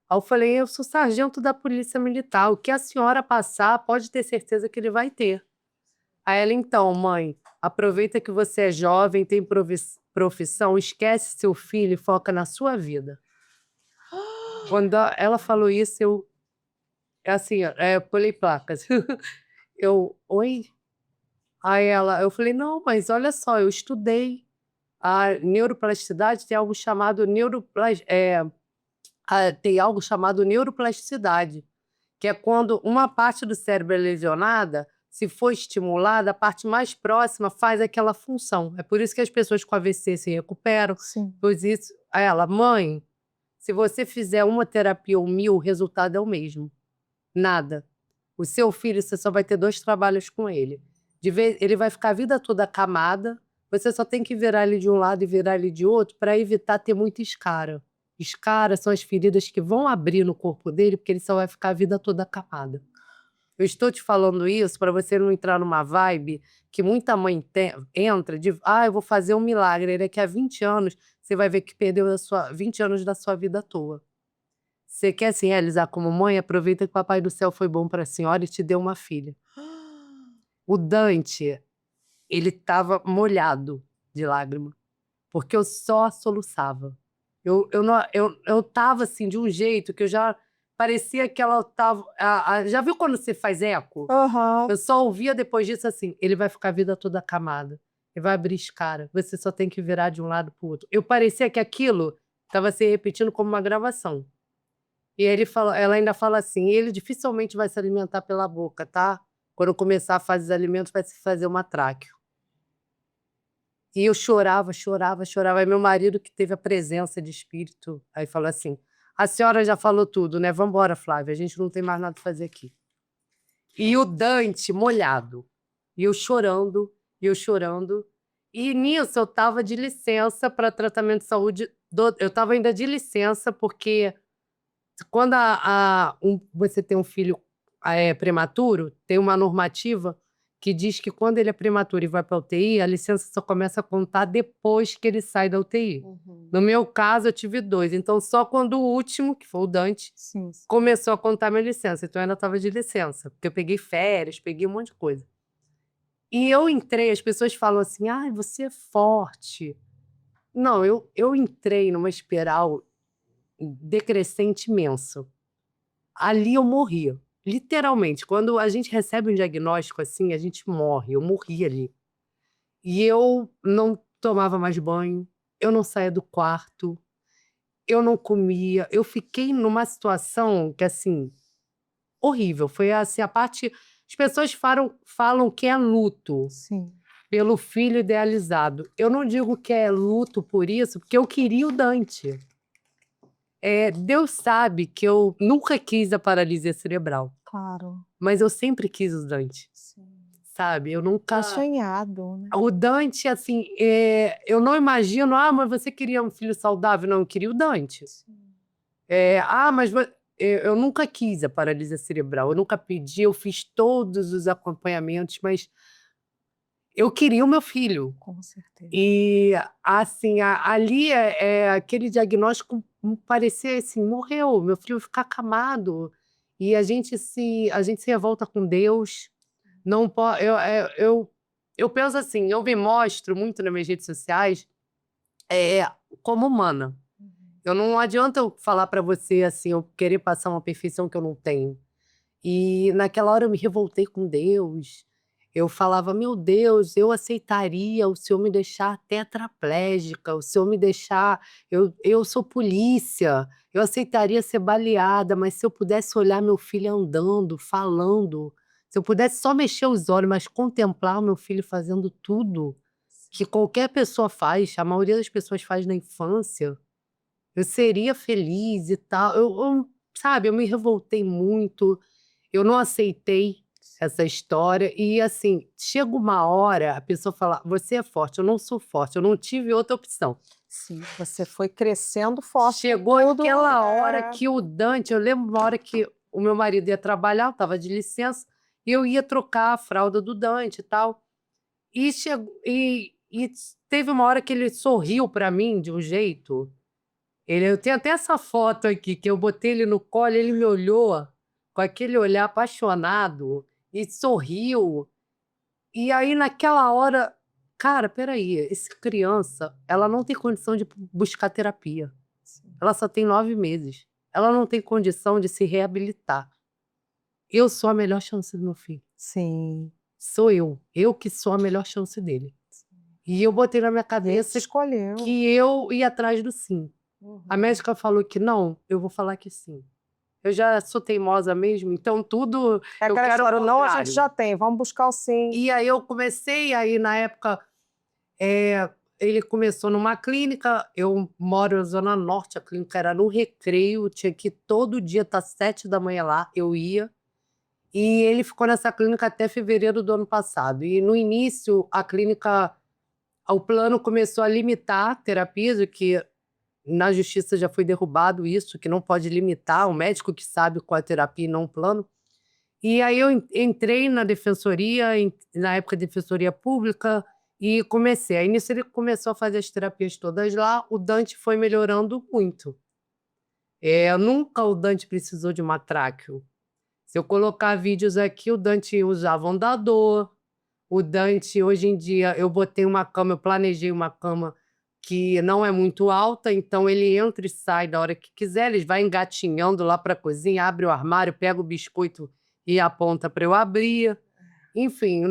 Aí eu falei, eu sou sargento da Polícia Militar, o que a senhora passar, pode ter certeza que ele vai ter. Aí ela, então, mãe, aproveita que você é jovem, tem profissão, esquece seu filho e foca na sua vida. Quando ela falou isso, eu pulei placas. Oi? Aí eu falei, não, mas olha só, eu estudei. A neuroplasticidade tem algo chamado neuroplasticidade, que é quando uma parte do cérebro é lesionada, se for estimulada, a parte mais próxima faz aquela função. É por isso que as pessoas com AVC se recuperam. Sim. Pois isso, aí ela, mãe, se você fizer uma terapia ou 1000, o resultado é o mesmo. Nada. O seu filho, você só vai ter 2 trabalhos com ele. Ele vai ficar a vida toda acamada, você só tem que virar ele de um lado e virar ele de outro para evitar ter muita escara. Escara são as feridas que vão abrir no corpo dele, porque ele só vai ficar a vida toda acamada. Eu estou te falando isso para você não entrar numa vibe que muita mãe entra de eu vou fazer um milagre. Daqui a 20 anos, você vai ver que perdeu 20 anos da sua vida à toa. Você quer se realizar como mãe? Aproveita que o Papai do Céu foi bom para a senhora e te deu uma filha. O Dante, ele estava molhado de lágrima, porque eu só soluçava. Eu tava assim, de um jeito que eu já parecia que ela tava... já viu quando você faz eco? Eu só ouvia depois disso assim, ele vai ficar a vida toda acamada, ele vai abrir escara, você só tem que virar de um lado pro outro. Eu parecia que aquilo estava se repetindo como uma gravação. E ela ainda fala assim, ele dificilmente vai se alimentar pela boca, tá? Quando começar a fazer os alimentos, vai se fazer uma tráqueo. E eu chorava. Aí meu marido, que teve a presença de espírito, aí falou assim, a senhora já falou tudo, né? Vamos embora, Flávia, a gente não tem mais nada a fazer aqui. E o Dante molhado. E eu chorando. E nisso eu estava de licença para tratamento de saúde. Eu estava ainda de licença porque quando você tem um filho prematuro, tem uma normativa que diz que quando ele é prematuro e vai para a UTI, a licença só começa a contar depois que ele sai da UTI. No meu caso, eu tive 2. Então, só quando o último, que foi o Dante, começou a contar minha licença. Então, eu ainda estava de licença, porque eu peguei férias, peguei um monte de coisa. E eu entrei, as pessoas falam assim, você é forte. Não, eu entrei numa espiral decrescente imenso. Ali eu morria. Literalmente, quando a gente recebe um diagnóstico assim, a gente morre. Eu morri ali. E eu não tomava mais banho, eu não saía do quarto, eu não comia. Eu fiquei numa situação que, assim, horrível. Foi assim, a parte... As pessoas falam que é luto. Sim. Pelo filho idealizado. Eu não digo que é luto por isso, porque eu queria o Dante. Deus sabe que eu nunca quis a paralisia cerebral. Claro. Mas eu sempre quis o Dante. Sim. Sabe? Eu nunca... Tá sonhado, né? O Dante, assim, eu não imagino, mas você queria um filho saudável? Não, eu queria o Dante. Mas eu nunca quis a paralisia cerebral, eu nunca pedi, eu fiz todos os acompanhamentos, mas eu queria o meu filho. Com certeza. E, assim, ali, aquele diagnóstico parecia assim, morreu, meu filho vai ficar acamado. E a gente se revolta com Deus. Não pode, eu penso assim, eu me mostro muito nas minhas redes sociais como humana. Não adianta eu falar pra você, assim, eu querer passar uma perfeição que eu não tenho. E naquela hora eu me revoltei com Deus. Eu falava, meu Deus, eu aceitaria o senhor me deixar tetraplégica, o senhor me deixar... Eu sou polícia, eu aceitaria ser baleada, mas se eu pudesse olhar meu filho andando, falando, se eu pudesse só mexer os olhos, mas contemplar o meu filho fazendo tudo que qualquer pessoa faz, a maioria das pessoas faz na infância, eu seria feliz e tal. Sabe, eu me revoltei muito, eu não aceitei essa história. E, assim, chega uma hora, a pessoa fala, você é forte, eu não sou forte, eu não tive outra opção. Sim, você foi crescendo forte. Chegou aquela hora É. que o Dante, eu lembro uma hora que o meu marido ia trabalhar, eu estava de licença, e eu ia trocar a fralda do Dante e tal. E teve uma hora que ele sorriu para mim de um jeito. Eu tenho até essa foto aqui, que eu botei ele no colo, ele me olhou com aquele olhar apaixonado e sorriu. E aí, naquela hora, cara, peraí, essa criança, ela não tem condição de buscar terapia. Ela só tem 9 meses. Ela não tem condição de se reabilitar. Eu sou a melhor chance do meu filho. Sim. Sou eu. Eu que sou a melhor chance dele. E eu botei na minha Você cabeça escolheu. que eu ia atrás do sim. A médica falou que não, eu vou falar que sim. Eu já sou teimosa mesmo, então tudo É eu aquela quero o história, não, a gente contrário. já tem, vamos buscar o sim. E aí eu comecei, aí na época, ele começou numa clínica, eu moro na Zona Norte, a clínica era no Recreio, tinha que todo dia estar 7 da manhã lá, eu ia. E ele ficou nessa clínica até fevereiro do ano passado. E no início, a clínica, o plano começou a limitar terapias, o que na justiça já foi derrubado isso, que não pode limitar, o médico que sabe qual é a terapia e não o plano. E aí eu entrei na defensoria, na época defensoria pública, e comecei. Aí nisso ele começou a fazer as terapias todas lá, o Dante foi melhorando muito. Nunca o Dante precisou de uma tráqueo. Se eu colocar vídeos aqui, o Dante usava andador, o Dante, hoje em dia, eu botei uma cama, eu planejei uma cama que não é muito alta, então ele entra e sai da hora que quiser, ele vai engatinhando lá para a cozinha, abre o armário, pega o biscoito e aponta para eu abrir. Enfim,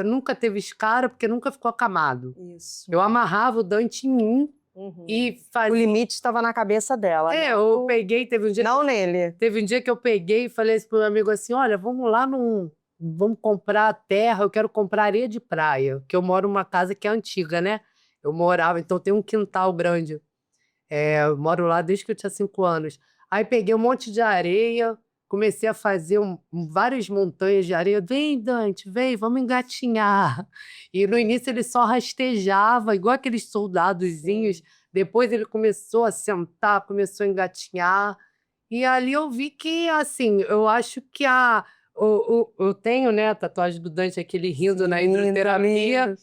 nunca teve escara, porque nunca ficou acamado. Isso. Eu amarrava o Dante em mim e O fazia... limite estava na cabeça dela. eu peguei, teve um dia... Não nele. Teve um dia que eu peguei e falei assim pro meu amigo assim, olha, vamos lá vamos comprar terra, eu quero comprar areia de praia, que eu moro numa casa que é antiga, né? Eu morava, então tem um quintal grande. Eu moro lá desde que eu tinha 5 anos. Aí peguei um monte de areia, comecei a fazer várias montanhas de areia. Vem, Dante, vem, vamos engatinhar. E no início ele só rastejava, igual aqueles soldadozinhos. Sim. Depois ele começou a sentar, começou a engatinhar. E ali eu vi que, assim, eu acho que eu tenho, né, a tatuagem do Dante, aquele rindo na Lindo, hidroterapia, lindo.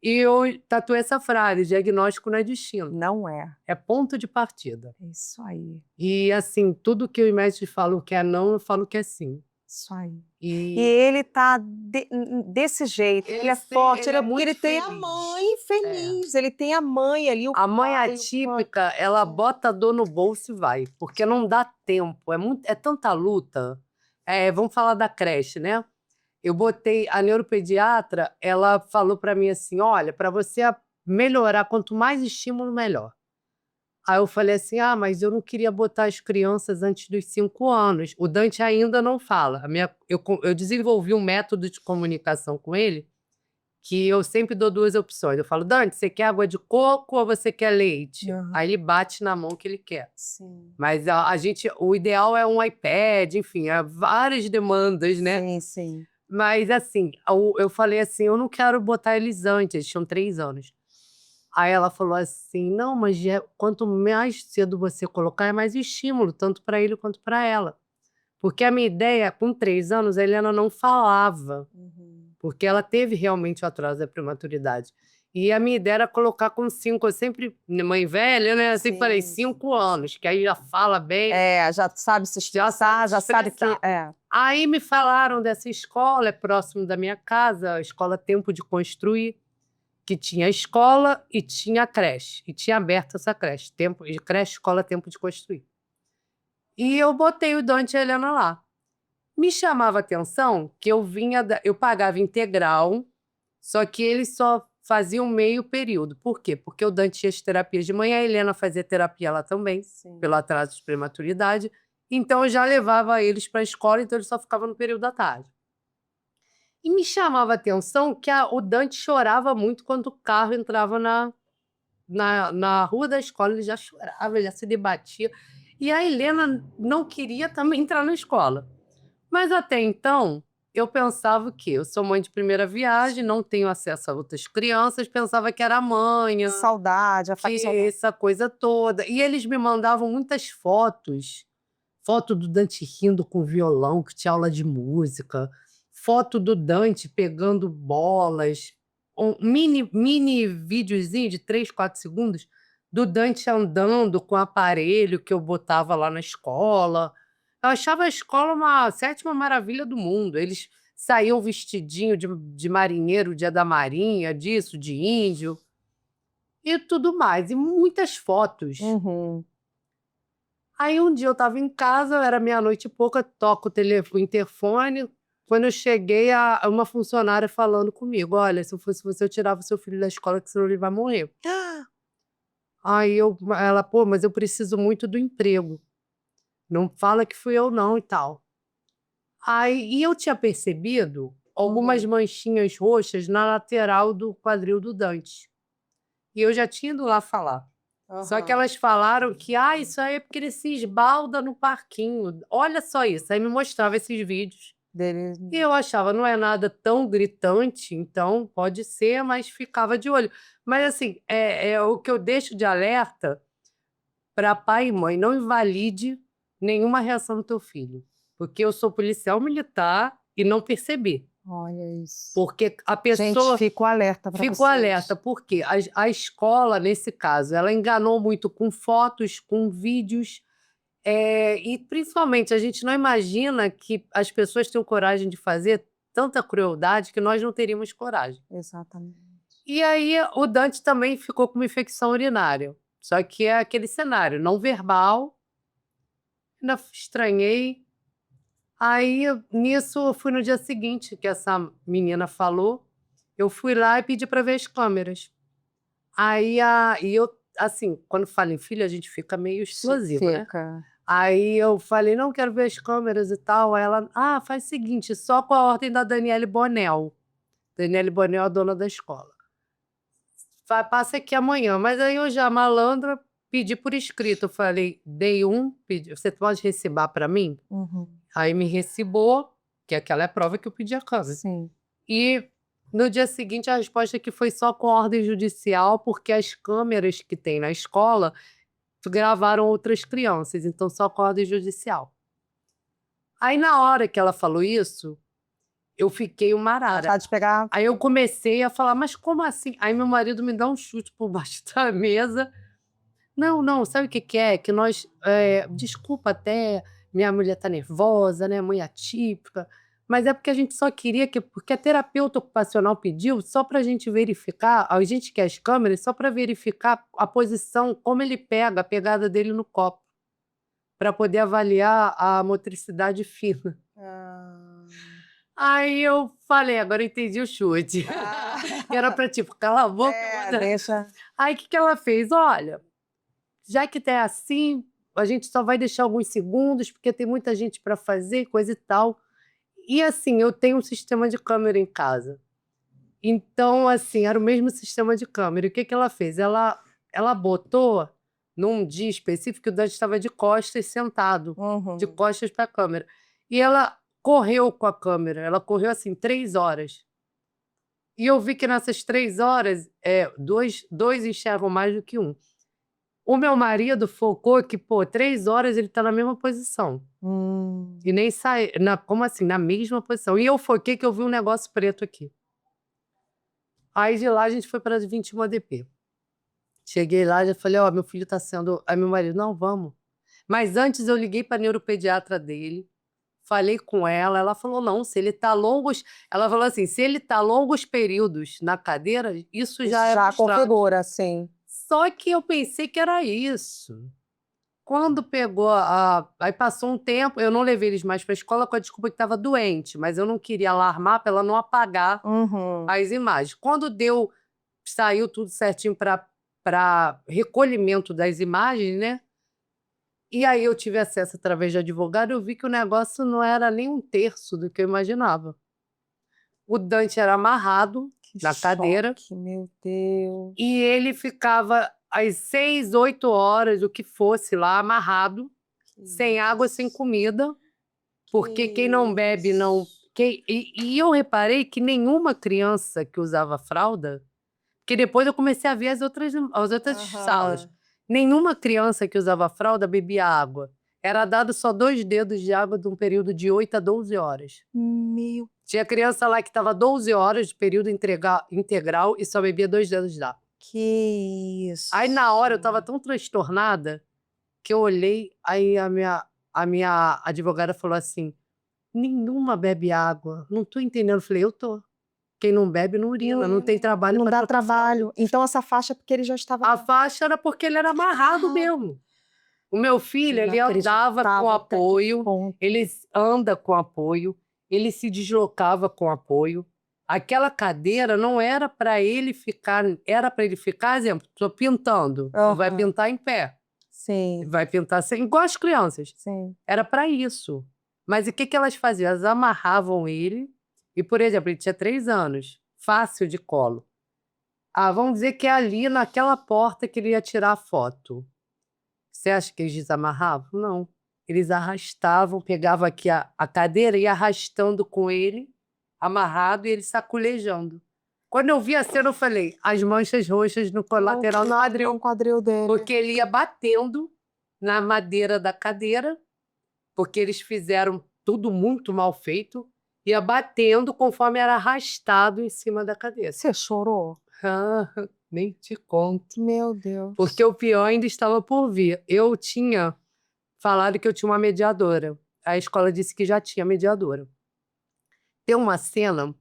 e eu tatuei essa frase, diagnóstico não é destino, Não é. é ponto de partida. É isso aí. E, assim, tudo que os médicos falam que é não, eu falo que é sim. Isso aí. E E ele tá desse jeito, ele é forte, ele é porque muito ele tem a feliz. mãe feliz, ele tem a mãe ali, o A mãe pai, atípica, ela bota a dor no bolso e vai, porque não dá tempo, é tanta luta. Vamos falar da creche, né? Eu botei, a neuropediatra, ela falou para mim assim, olha, para você melhorar, quanto mais estímulo, melhor. Aí eu falei assim, mas eu não queria botar as crianças antes dos 5 anos. O Dante ainda não fala. Eu desenvolvi um método de comunicação com ele, que eu sempre dou 2 opções. Eu falo, Dante, você quer água de coco ou você quer leite? Uhum. Aí ele bate na mão que ele quer. Sim. Mas o ideal é um iPad, enfim, várias demandas, né? Sim, sim. Mas, assim, eu falei assim, eu não quero botar eles antes, eles tinham 3 anos. Aí ela falou assim, não, mas quanto mais cedo você colocar, é mais estímulo, tanto para ele quanto para ela. Porque a minha ideia, com 3 anos, a Helena não falava, porque ela teve realmente o atraso da prematuridade. E a minha ideia era colocar com 5, eu sempre, mãe velha, né? Eu sempre falei Sim. 5 anos, que aí já fala bem. Já sabe se expressar, já sabe que... expressar. Aí me falaram dessa escola, é próximo da minha casa, a escola Tempo de Construir, que tinha escola e tinha creche. E tinha aberto essa creche, creche, escola Tempo de Construir. E eu botei o Dante e a Helena lá. Me chamava a atenção que eu pagava integral, só que eles só faziam meio período. Por quê? Porque o Dante tinha as terapias de manhã, a Helena fazia terapia lá também, pelo atraso de prematuridade. Então, eu já levava eles para a escola, então eles só ficavam no período da tarde. E me chamava a atenção que o Dante chorava muito quando o carro entrava na rua da escola, ele já chorava, ele já se debatia. E a Helena não queria também entrar na escola. Mas até então, eu pensava que eu sou mãe de primeira viagem, não tenho acesso a outras crianças, pensava que era mãe, Saudade, que essa coisa toda. E eles me mandavam muitas fotos. Foto do Dante rindo com violão, que tinha aula de música. Foto do Dante pegando bolas. Um mini videozinho de 3, 4 segundos do Dante andando com o aparelho que eu botava lá na escola. Eu achava a escola uma sétima maravilha do mundo. Eles saíam vestidinho de marinheiro, dia da marinha, disso, de índio. E tudo mais. E muitas fotos. Uhum. Aí um dia eu estava em casa, era meia-noite e pouca, toco o interfone. Quando eu cheguei, uma funcionária falando comigo: olha, se eu fosse você, eu tirava o seu filho da escola, que senão ele vai morrer. Aí ela, pô, mas eu preciso muito do emprego. Não fala que fui eu, não, e tal. E eu tinha percebido algumas manchinhas roxas na lateral do quadril do Dante. E eu já tinha ido lá falar. Só que elas falaram que isso aí é porque ele se esbalda no parquinho. Olha só isso. Aí me mostrava esses vídeos. E eu achava, não é nada tão gritante, então pode ser, mas ficava de olho. Mas assim, é o que eu deixo de alerta para pai e mãe: não invalide nenhuma reação do teu filho. Porque eu sou policial militar e não percebi. Olha isso. Porque a pessoa... Gente, fico alerta para vocês. Fico alerta, porque a escola, nesse caso, ela enganou muito com fotos, com vídeos, e principalmente a gente não imagina que as pessoas tenham coragem de fazer tanta crueldade que nós não teríamos coragem. Exatamente. E aí o Dante também ficou com uma infecção urinária, só que é aquele cenário não verbal. Ainda estranhei. Aí, nisso, eu fui no dia seguinte que essa menina falou. Eu fui lá e pedi para ver as câmeras. E eu, assim, quando falo em filho, a gente fica meio explosivo, né? Fica. Aí eu falei: não, quero ver as câmeras e tal. Aí ela: faz o seguinte, só com a ordem da Daniele Bonel. Daniele Bonel é a dona da escola. Passa aqui amanhã. Mas aí eu já, malandra, pedi por escrito. Eu falei: você pode recibar para mim? Uhum. Aí me recibou, que aquela é a prova que eu pedi a câmera. Sim. E no dia seguinte a resposta é que foi só com ordem judicial, porque as câmeras que tem na escola gravaram outras crianças, então só com ordem judicial. Aí na hora que ela falou isso, eu fiquei uma arara. Vontade de pegar. Aí eu comecei a falar: mas como assim? Aí meu marido me dá um chute por baixo da mesa. Não, sabe o que é? Que nós... desculpa até, minha mulher tá nervosa, né? Mãe atípica. Mas é porque a gente só queria porque a terapeuta ocupacional pediu só pra gente verificar, a gente quer as câmeras só pra verificar a posição, como ele pega, a pegada dele no copo, pra poder avaliar a motricidade fina. Aí eu falei: agora eu entendi o chute. Era pra, tipo, cala a boca. Deixa. Aí o que ela fez? Olha, já que tá assim, a gente só vai deixar alguns segundos, porque tem muita gente para fazer, coisa e tal. E assim, eu tenho um sistema de câmera em casa. Então, assim, era o mesmo sistema de câmera. E o que ela fez? Ela botou, num dia específico, o Dante estava de costas, sentado, de costas para a câmera. E ela correu com a câmera. Ela correu, assim, 3 horas. E eu vi que nessas 3 horas, dois enxergam mais do que um. O meu marido focou que, 3 horas ele tá na mesma posição. E nem sai... como assim? Na mesma posição. E eu foquei que eu vi um negócio preto aqui. Aí de lá a gente foi para as 21 ADP. Cheguei lá e já falei: meu filho tá sendo... Aí meu marido: não, vamos. Mas antes eu liguei para a neuropediatra dele. falei com ela, ela falou, não, se ele tá longos... Ela falou assim, se ele tá longos períodos na cadeira, isso já é Já mostrado. configura, sim. Só que eu pensei que era isso. Quando pegou aí passou um tempo, eu não levei eles mais para a escola com a desculpa que estava doente, mas eu não queria alarmar para ela não apagar Uhum. as imagens. Quando saiu tudo certinho para recolhimento das imagens, né? E aí eu tive acesso através de advogado, eu vi que o negócio não era nem um terço do que eu imaginava. O Dante era amarrado Que na cadeira choque, meu Deus. e ele ficava às 6, 8 horas, o que fosse lá, amarrado, sem água, sem comida, porque quem não bebe não... E eu reparei que nenhuma criança que usava fralda, porque depois eu comecei a ver as outras salas, nenhuma criança que usava fralda bebia água. Era dado só 2 dedos de água de um período de 8 a 12 horas. Meu... Tinha criança lá que estava 12 horas de período integral e só bebia 2 dedos de água. Que isso. Aí na hora eu estava tão transtornada que eu olhei, aí a minha advogada falou assim, nenhuma bebe água, não tô entendendo. Eu falei, eu tô. Quem não bebe não urina, não tem trabalho. Não pra dá trocar trabalho. fralda. Então essa faixa é porque ele já estava... A faixa era porque ele era amarrado mesmo. O meu filho, ele andava com apoio, ele anda com apoio, ele se deslocava com apoio. Aquela cadeira não era para ele ficar, era para ele ficar, exemplo, tô pintando, vai pintar em pé. Sim. Vai pintar sem, igual as crianças. Sim. Era para isso. Mas o que elas faziam? Elas amarravam ele e, por exemplo, ele tinha 3 anos, fácil de colo. Vamos dizer que é ali naquela porta que ele ia tirar a foto. Você acha que eles desamarravam? Não. Eles arrastavam, pegavam aqui a cadeira e ia arrastando com ele, amarrado, e ele saculejando. Quando eu vi a cena, eu falei, as manchas roxas no lateral do quadril dele. porque ele ia batendo na madeira da cadeira, porque eles fizeram tudo muito mal feito, ia batendo conforme era arrastado em cima da cadeira. Você chorou? Nem te conto. Meu Deus. Porque o pior ainda estava por vir. Eu tinha falado que eu tinha uma mediadora. A escola disse que já tinha mediadora. Tem uma cena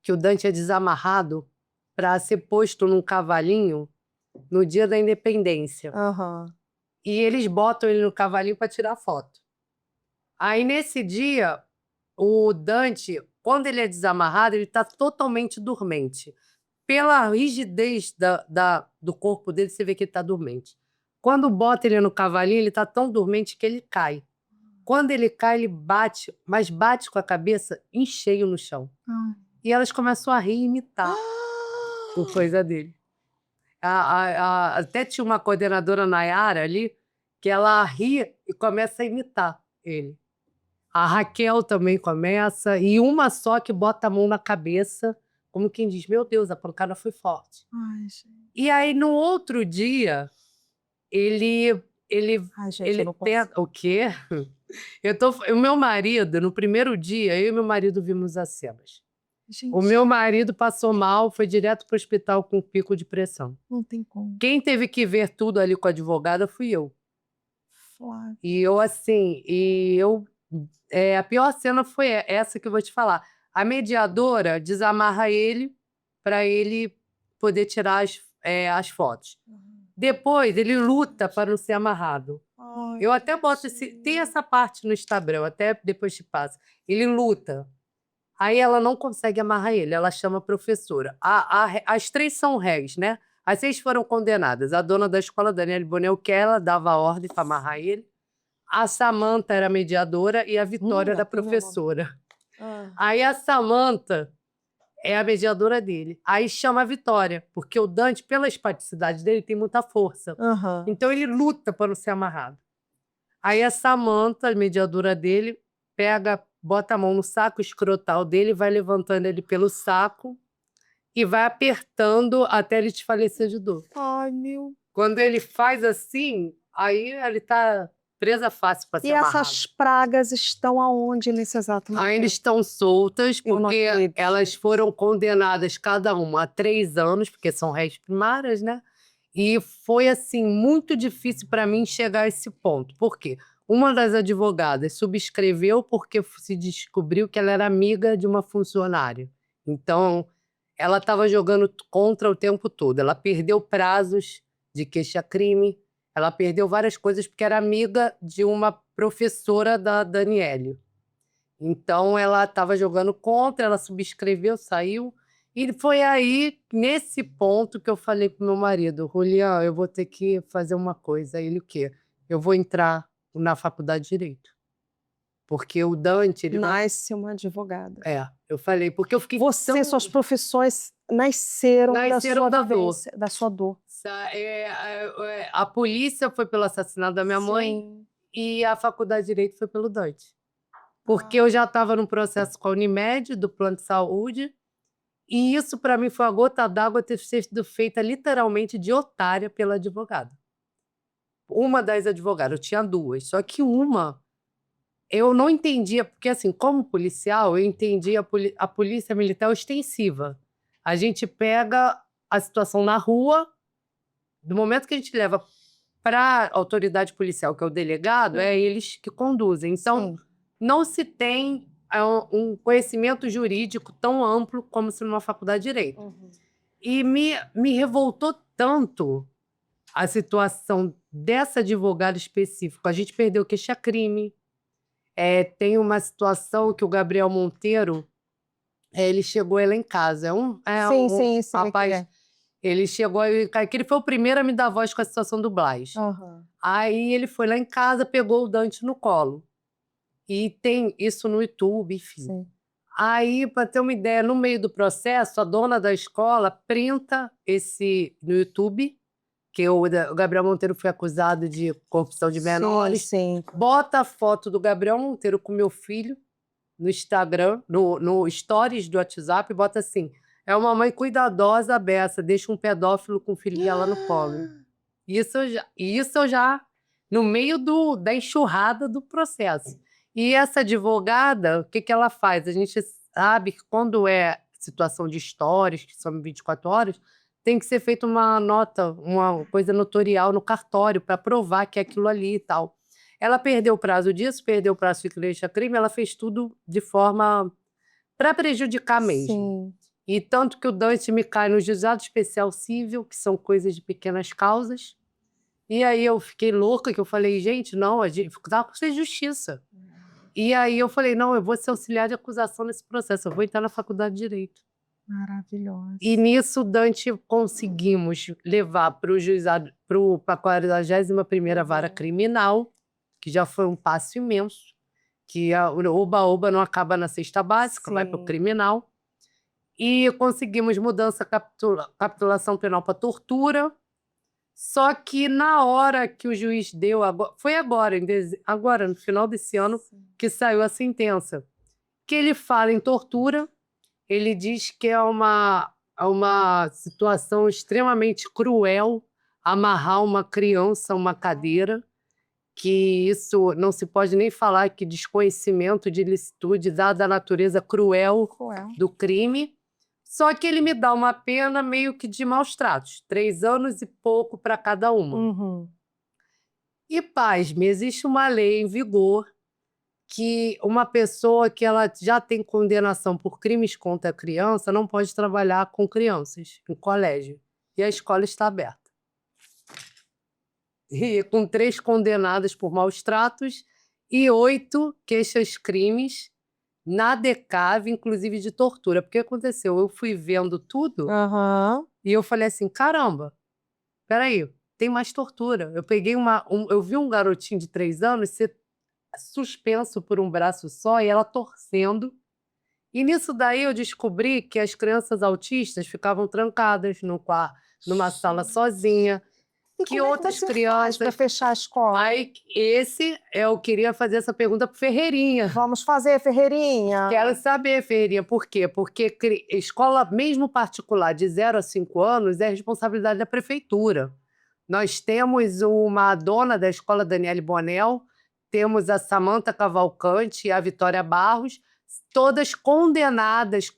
que o Dante é desamarrado para ser posto num cavalinho no dia da independência. E eles botam ele no cavalinho para tirar foto. Aí, nesse dia, o Dante, quando ele é desamarrado, ele está totalmente dormente. Pela rigidez do corpo dele, você vê que ele está dormente. Quando bota ele no cavalinho, ele está tão dormente que ele cai. Quando ele cai, ele bate, mas bate com a cabeça em cheio no chão. E elas começam a rir e imitar por coisa dele. Até tinha uma coordenadora, Nayara, ali, que ela ri e começa a imitar ele. A Raquel também começa, e uma só que bota a mão na cabeça, como quem diz, meu Deus, a pancada foi forte. Ai, gente. E aí, no outro dia, ele tenta... O quê? O meu marido, no primeiro dia, eu e meu marido vimos as cenas. Gente, O meu marido passou mal, foi direto para o hospital com pico de pressão. não tem como. Quem teve que ver tudo ali com a advogada fui eu. Flávia. E eu, assim, a pior cena foi essa que eu vou te falar. A mediadora desamarra ele para ele poder tirar as fotos. Depois, ele luta para não ser amarrado. Ai, Eu até boto tem essa parte no Instagram, até depois te passo. Ele luta. Aí ela não consegue amarrar ele, ela chama a professora. As 3 são réis, né? As 6 foram condenadas. A dona da escola, Daniele Bonel, que ela dava a ordem para amarrar ele. A Samanta era a mediadora e a Vitória era a professora. Aí a Samanta é a mediadora dele. Aí chama a Vitória, porque o Dante, pela espaticidade dele, tem muita força. Então ele luta para não ser amarrado. Aí a Samanta, a mediadora dele, bota a mão no saco escrotal dele, vai levantando ele pelo saco e vai apertando até ele desfalecer de dor. Ai, meu... Quando ele faz assim, aí ele tá presa fácil para ser amarrado. E essas pragas estão aonde nesse exato momento? Ainda estão soltas, Eu não porque acredito. elas foram condenadas cada uma a 3 anos, porque são réis primárias, né? E foi, assim, muito difícil para mim chegar a esse ponto. Por quê? Uma das advogadas subscreveu porque se descobriu que ela era amiga de uma funcionária. Então, ela estava jogando contra o tempo todo. Ela perdeu prazos de queixa-crime, ela perdeu várias coisas porque era amiga de uma professora da Daniele. Então, ela estava jogando contra, ela subscreveu, saiu. E foi aí, nesse ponto, que eu falei pro meu marido, Julián, eu vou ter que fazer uma coisa. Ele, o quê? Eu vou entrar na faculdade de Direito. Porque o Dante, ele... Nasce uma advogada. eu falei, porque eu fiquei Você tão... e suas profissões nasceram da sua da dor. vivência, da sua dor. A polícia foi pelo assassinato da minha mãe Sim. e a faculdade de Direito foi pelo Dante. Porque eu já estava num processo com a Unimed, do plano de saúde, e isso para mim foi a gota d'água ter sido feita literalmente de otária pela advogada. Uma das advogadas, eu tinha duas, só que uma eu não entendia, porque assim, como policial, eu entendi a polícia militar ostensiva. A gente pega a situação na rua, do momento que a gente leva para a autoridade policial, que é o delegado, é eles que conduzem. Então, não se tem um conhecimento jurídico tão amplo como se numa faculdade de Direito. E me revoltou tanto a situação dessa advogada específica. A gente perdeu queixa-crime. Tem uma situação que o Gabriel Monteiro, ele chegou lá em casa. Sim, rapaz, ele chegou, que ele foi o primeiro a me dar voz com a situação do Blas. Aí ele foi lá em casa, pegou o Dante no colo. E tem isso no YouTube, enfim. Sim. Aí, para ter uma ideia, no meio do processo, a dona da escola printa esse no YouTube, que o Gabriel Monteiro foi acusado de corrupção de menores. Sim. Bota a foto do Gabriel Monteiro com meu filho no Instagram, no stories do WhatsApp, bota assim: é uma mãe cuidadosa, beça, deixa um pedófilo com filhinha lá no colo. Isso eu já no meio da enxurrada do processo. E essa advogada, o que ela faz? A gente sabe que quando é situação de histórias, que são 24 horas, tem que ser feita uma nota, uma coisa notorial no cartório para provar que é aquilo ali e tal. Ela perdeu o prazo disso, perdeu o prazo de queixa-crime, ela fez tudo de forma para prejudicar mesmo. Sim. E tanto que o Dante me cai no juizado especial civil, que são coisas de pequenas causas. E aí eu fiquei louca, que eu falei, gente, não, a gente tá com ser justiça. E aí eu falei, não, eu vou ser auxiliar de acusação nesse processo, eu vou entrar na faculdade de Direito. Maravilhosa. E nisso, Dante, conseguimos levar para o juizado, para a 41ª Vara Criminal, que já foi um passo imenso, que o oba-oba não acaba na cesta básica, vai para o criminal. E conseguimos mudança, capitulação penal para tortura. Só que na hora que o juiz deu, foi agora, no final desse ano, que saiu a sentença, que ele fala em tortura, ele diz que é uma situação extremamente cruel amarrar uma criança a uma cadeira, que isso não se pode nem falar, que desconhecimento de ilicitude dada a natureza cruel do crime. Só que ele me dá uma pena meio que de maus tratos, 3 anos e pouco para cada uma. E, pasme, existe uma lei em vigor que uma pessoa que ela já tem condenação por crimes contra a criança não pode trabalhar com crianças em colégio. E a escola está aberta. E com 3 condenadas por maus tratos e 8 queixas-crimes na DECAV, inclusive de tortura. Porque aconteceu? Eu fui vendo tudo e eu falei assim, caramba, peraí, tem mais tortura. Eu peguei eu vi um garotinho de 3 anos ser suspenso por um braço só e ela torcendo. E nisso daí eu descobri que as crianças autistas ficavam trancadas numa sala sozinha. E que como outras é que você crianças faz para fechar a escola? Aí, eu queria fazer essa pergunta pro Ferreirinha. Vamos fazer, Ferreirinha. Quero saber, Ferreirinha, por quê? Porque escola, mesmo particular, de 0 a 5 anos, é responsabilidade da prefeitura. Nós temos uma dona da escola, Daniele Bonel, temos a Samanta Cavalcante e a Vitória Barros, todas condenadas,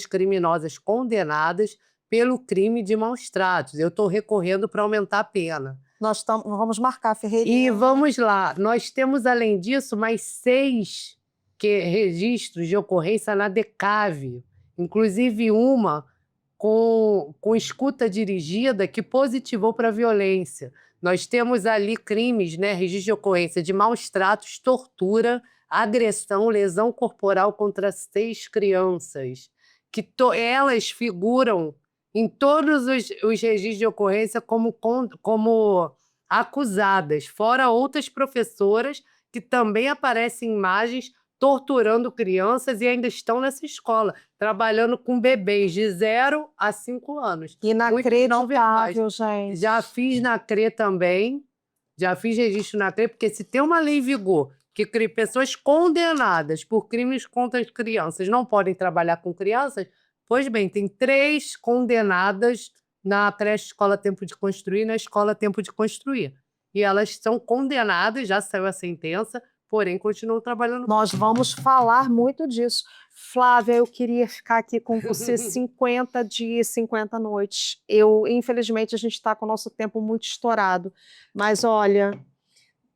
criminosas condenadas pelo crime de maus tratos. Eu estou recorrendo para aumentar a pena. Nós vamos marcar a E Ferreirinha. vamos lá, nós temos, além disso, mais 6 registros de ocorrência na DECAV, inclusive uma com escuta dirigida que positivou para violência. Nós temos ali crimes, né, registro de ocorrência de maus tratos, tortura, agressão, lesão corporal contra 6 crianças, que elas figuram em todos os registros de ocorrência como acusadas, fora outras professoras que também aparecem em imagens torturando crianças e ainda estão nessa escola, trabalhando com bebês de 0 a 5 anos. Inacreditável, gente. Já fiz na CRE também, já fiz registro na CRE, porque se tem uma lei em vigor que pessoas condenadas por crimes contra as crianças não podem trabalhar com crianças, pois bem, tem 3 condenadas na creche Escola Tempo de Construir e na Escola Tempo de Construir. E elas são condenadas, já saiu a sentença, porém continuam trabalhando. Nós vamos falar muito disso. Flávia, eu queria ficar aqui com você 50 dias, 50 noites. Infelizmente, a gente está com o nosso tempo muito estourado. Mas, olha,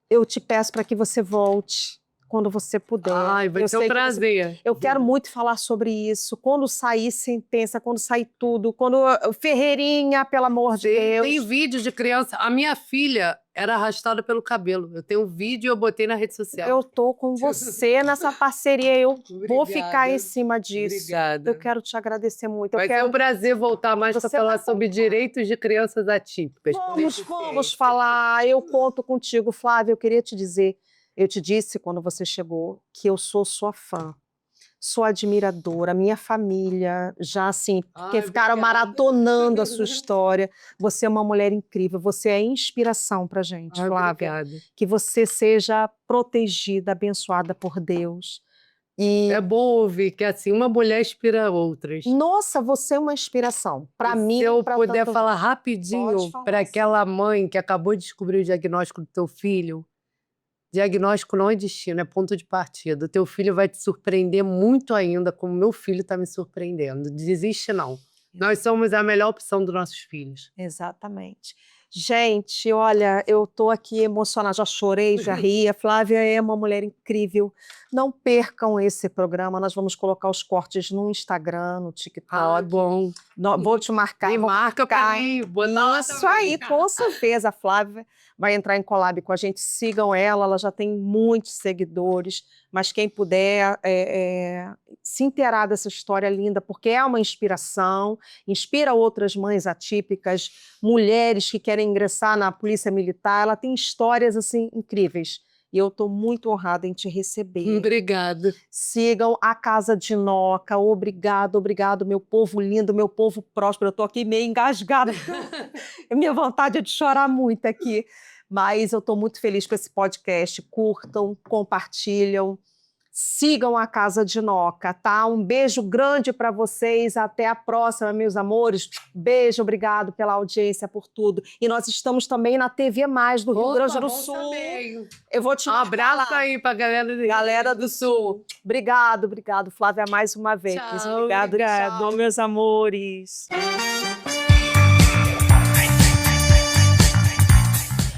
eu te peço para que você volte quando você puder. Ai, vai ser um prazer. Eu quero muito falar sobre isso. Quando sair sentença, quando sair tudo, quando Ferreirinha, pelo amor de Deus. Tem vídeo de criança. A minha filha era arrastada pelo cabelo. Eu tenho um vídeo e eu botei na rede social. Eu tô com você nessa parceria. Eu vou ficar em cima disso. Obrigada. Eu quero te agradecer muito. Vai ser um prazer voltar mais para falar sobre direitos de crianças atípicas. Vamos falar. Eu conto contigo, Flávia. Eu queria te dizer, eu te disse quando você chegou que eu sou sua fã. Sou admiradora, minha família já assim, porque ficaram maratonando a sua história. Você é uma mulher incrível, você é inspiração pra gente, Flávia. Obrigada. Que você seja protegida, abençoada por Deus. E é bom ouvir que assim uma mulher inspira outras. Nossa, você é uma inspiração para mim. Se eu puder falar rapidinho para aquela mãe que acabou de descobrir o diagnóstico do teu filho. Diagnóstico não é destino, é ponto de partida. O teu filho vai te surpreender muito ainda, como meu filho está me surpreendendo. Desiste não. Nós somos a melhor opção dos nossos filhos. Exatamente. Gente, olha, eu tô aqui emocionada, já chorei, já ri. A Flávia é uma mulher incrível. Não percam esse programa, nós vamos colocar os cortes no Instagram, no TikTok. Ah, bom. Vou te marcar. Me marca pra mim. Isso aí, com certeza. A Flávia vai entrar em collab com a gente. Sigam ela, ela já tem muitos seguidores. Mas quem puder se inteirar dessa história linda, porque é uma inspiração, inspira outras mães atípicas, mulheres que querem ingressar na Polícia Militar. Ela tem histórias assim incríveis. E eu estou muito honrada em te receber. Obrigada. Sigam a Casa de Noca. Obrigado, obrigado, meu povo lindo, meu povo próspero. Eu estou aqui meio engasgada. Minha vontade é de chorar muito aqui. Mas eu estou muito feliz com esse podcast. Curtam, compartilham. Sigam a Casa de Noca, tá? Um beijo grande para vocês. Até a próxima, meus amores. Beijo, obrigado pela audiência, por tudo. E nós estamos também na TV Mais do Rio Grande do Sul. Eu vou te um abraço aí para galera do Sul. Obrigado, Flávia, mais uma vez. Tchau, Obrigado, meus amores.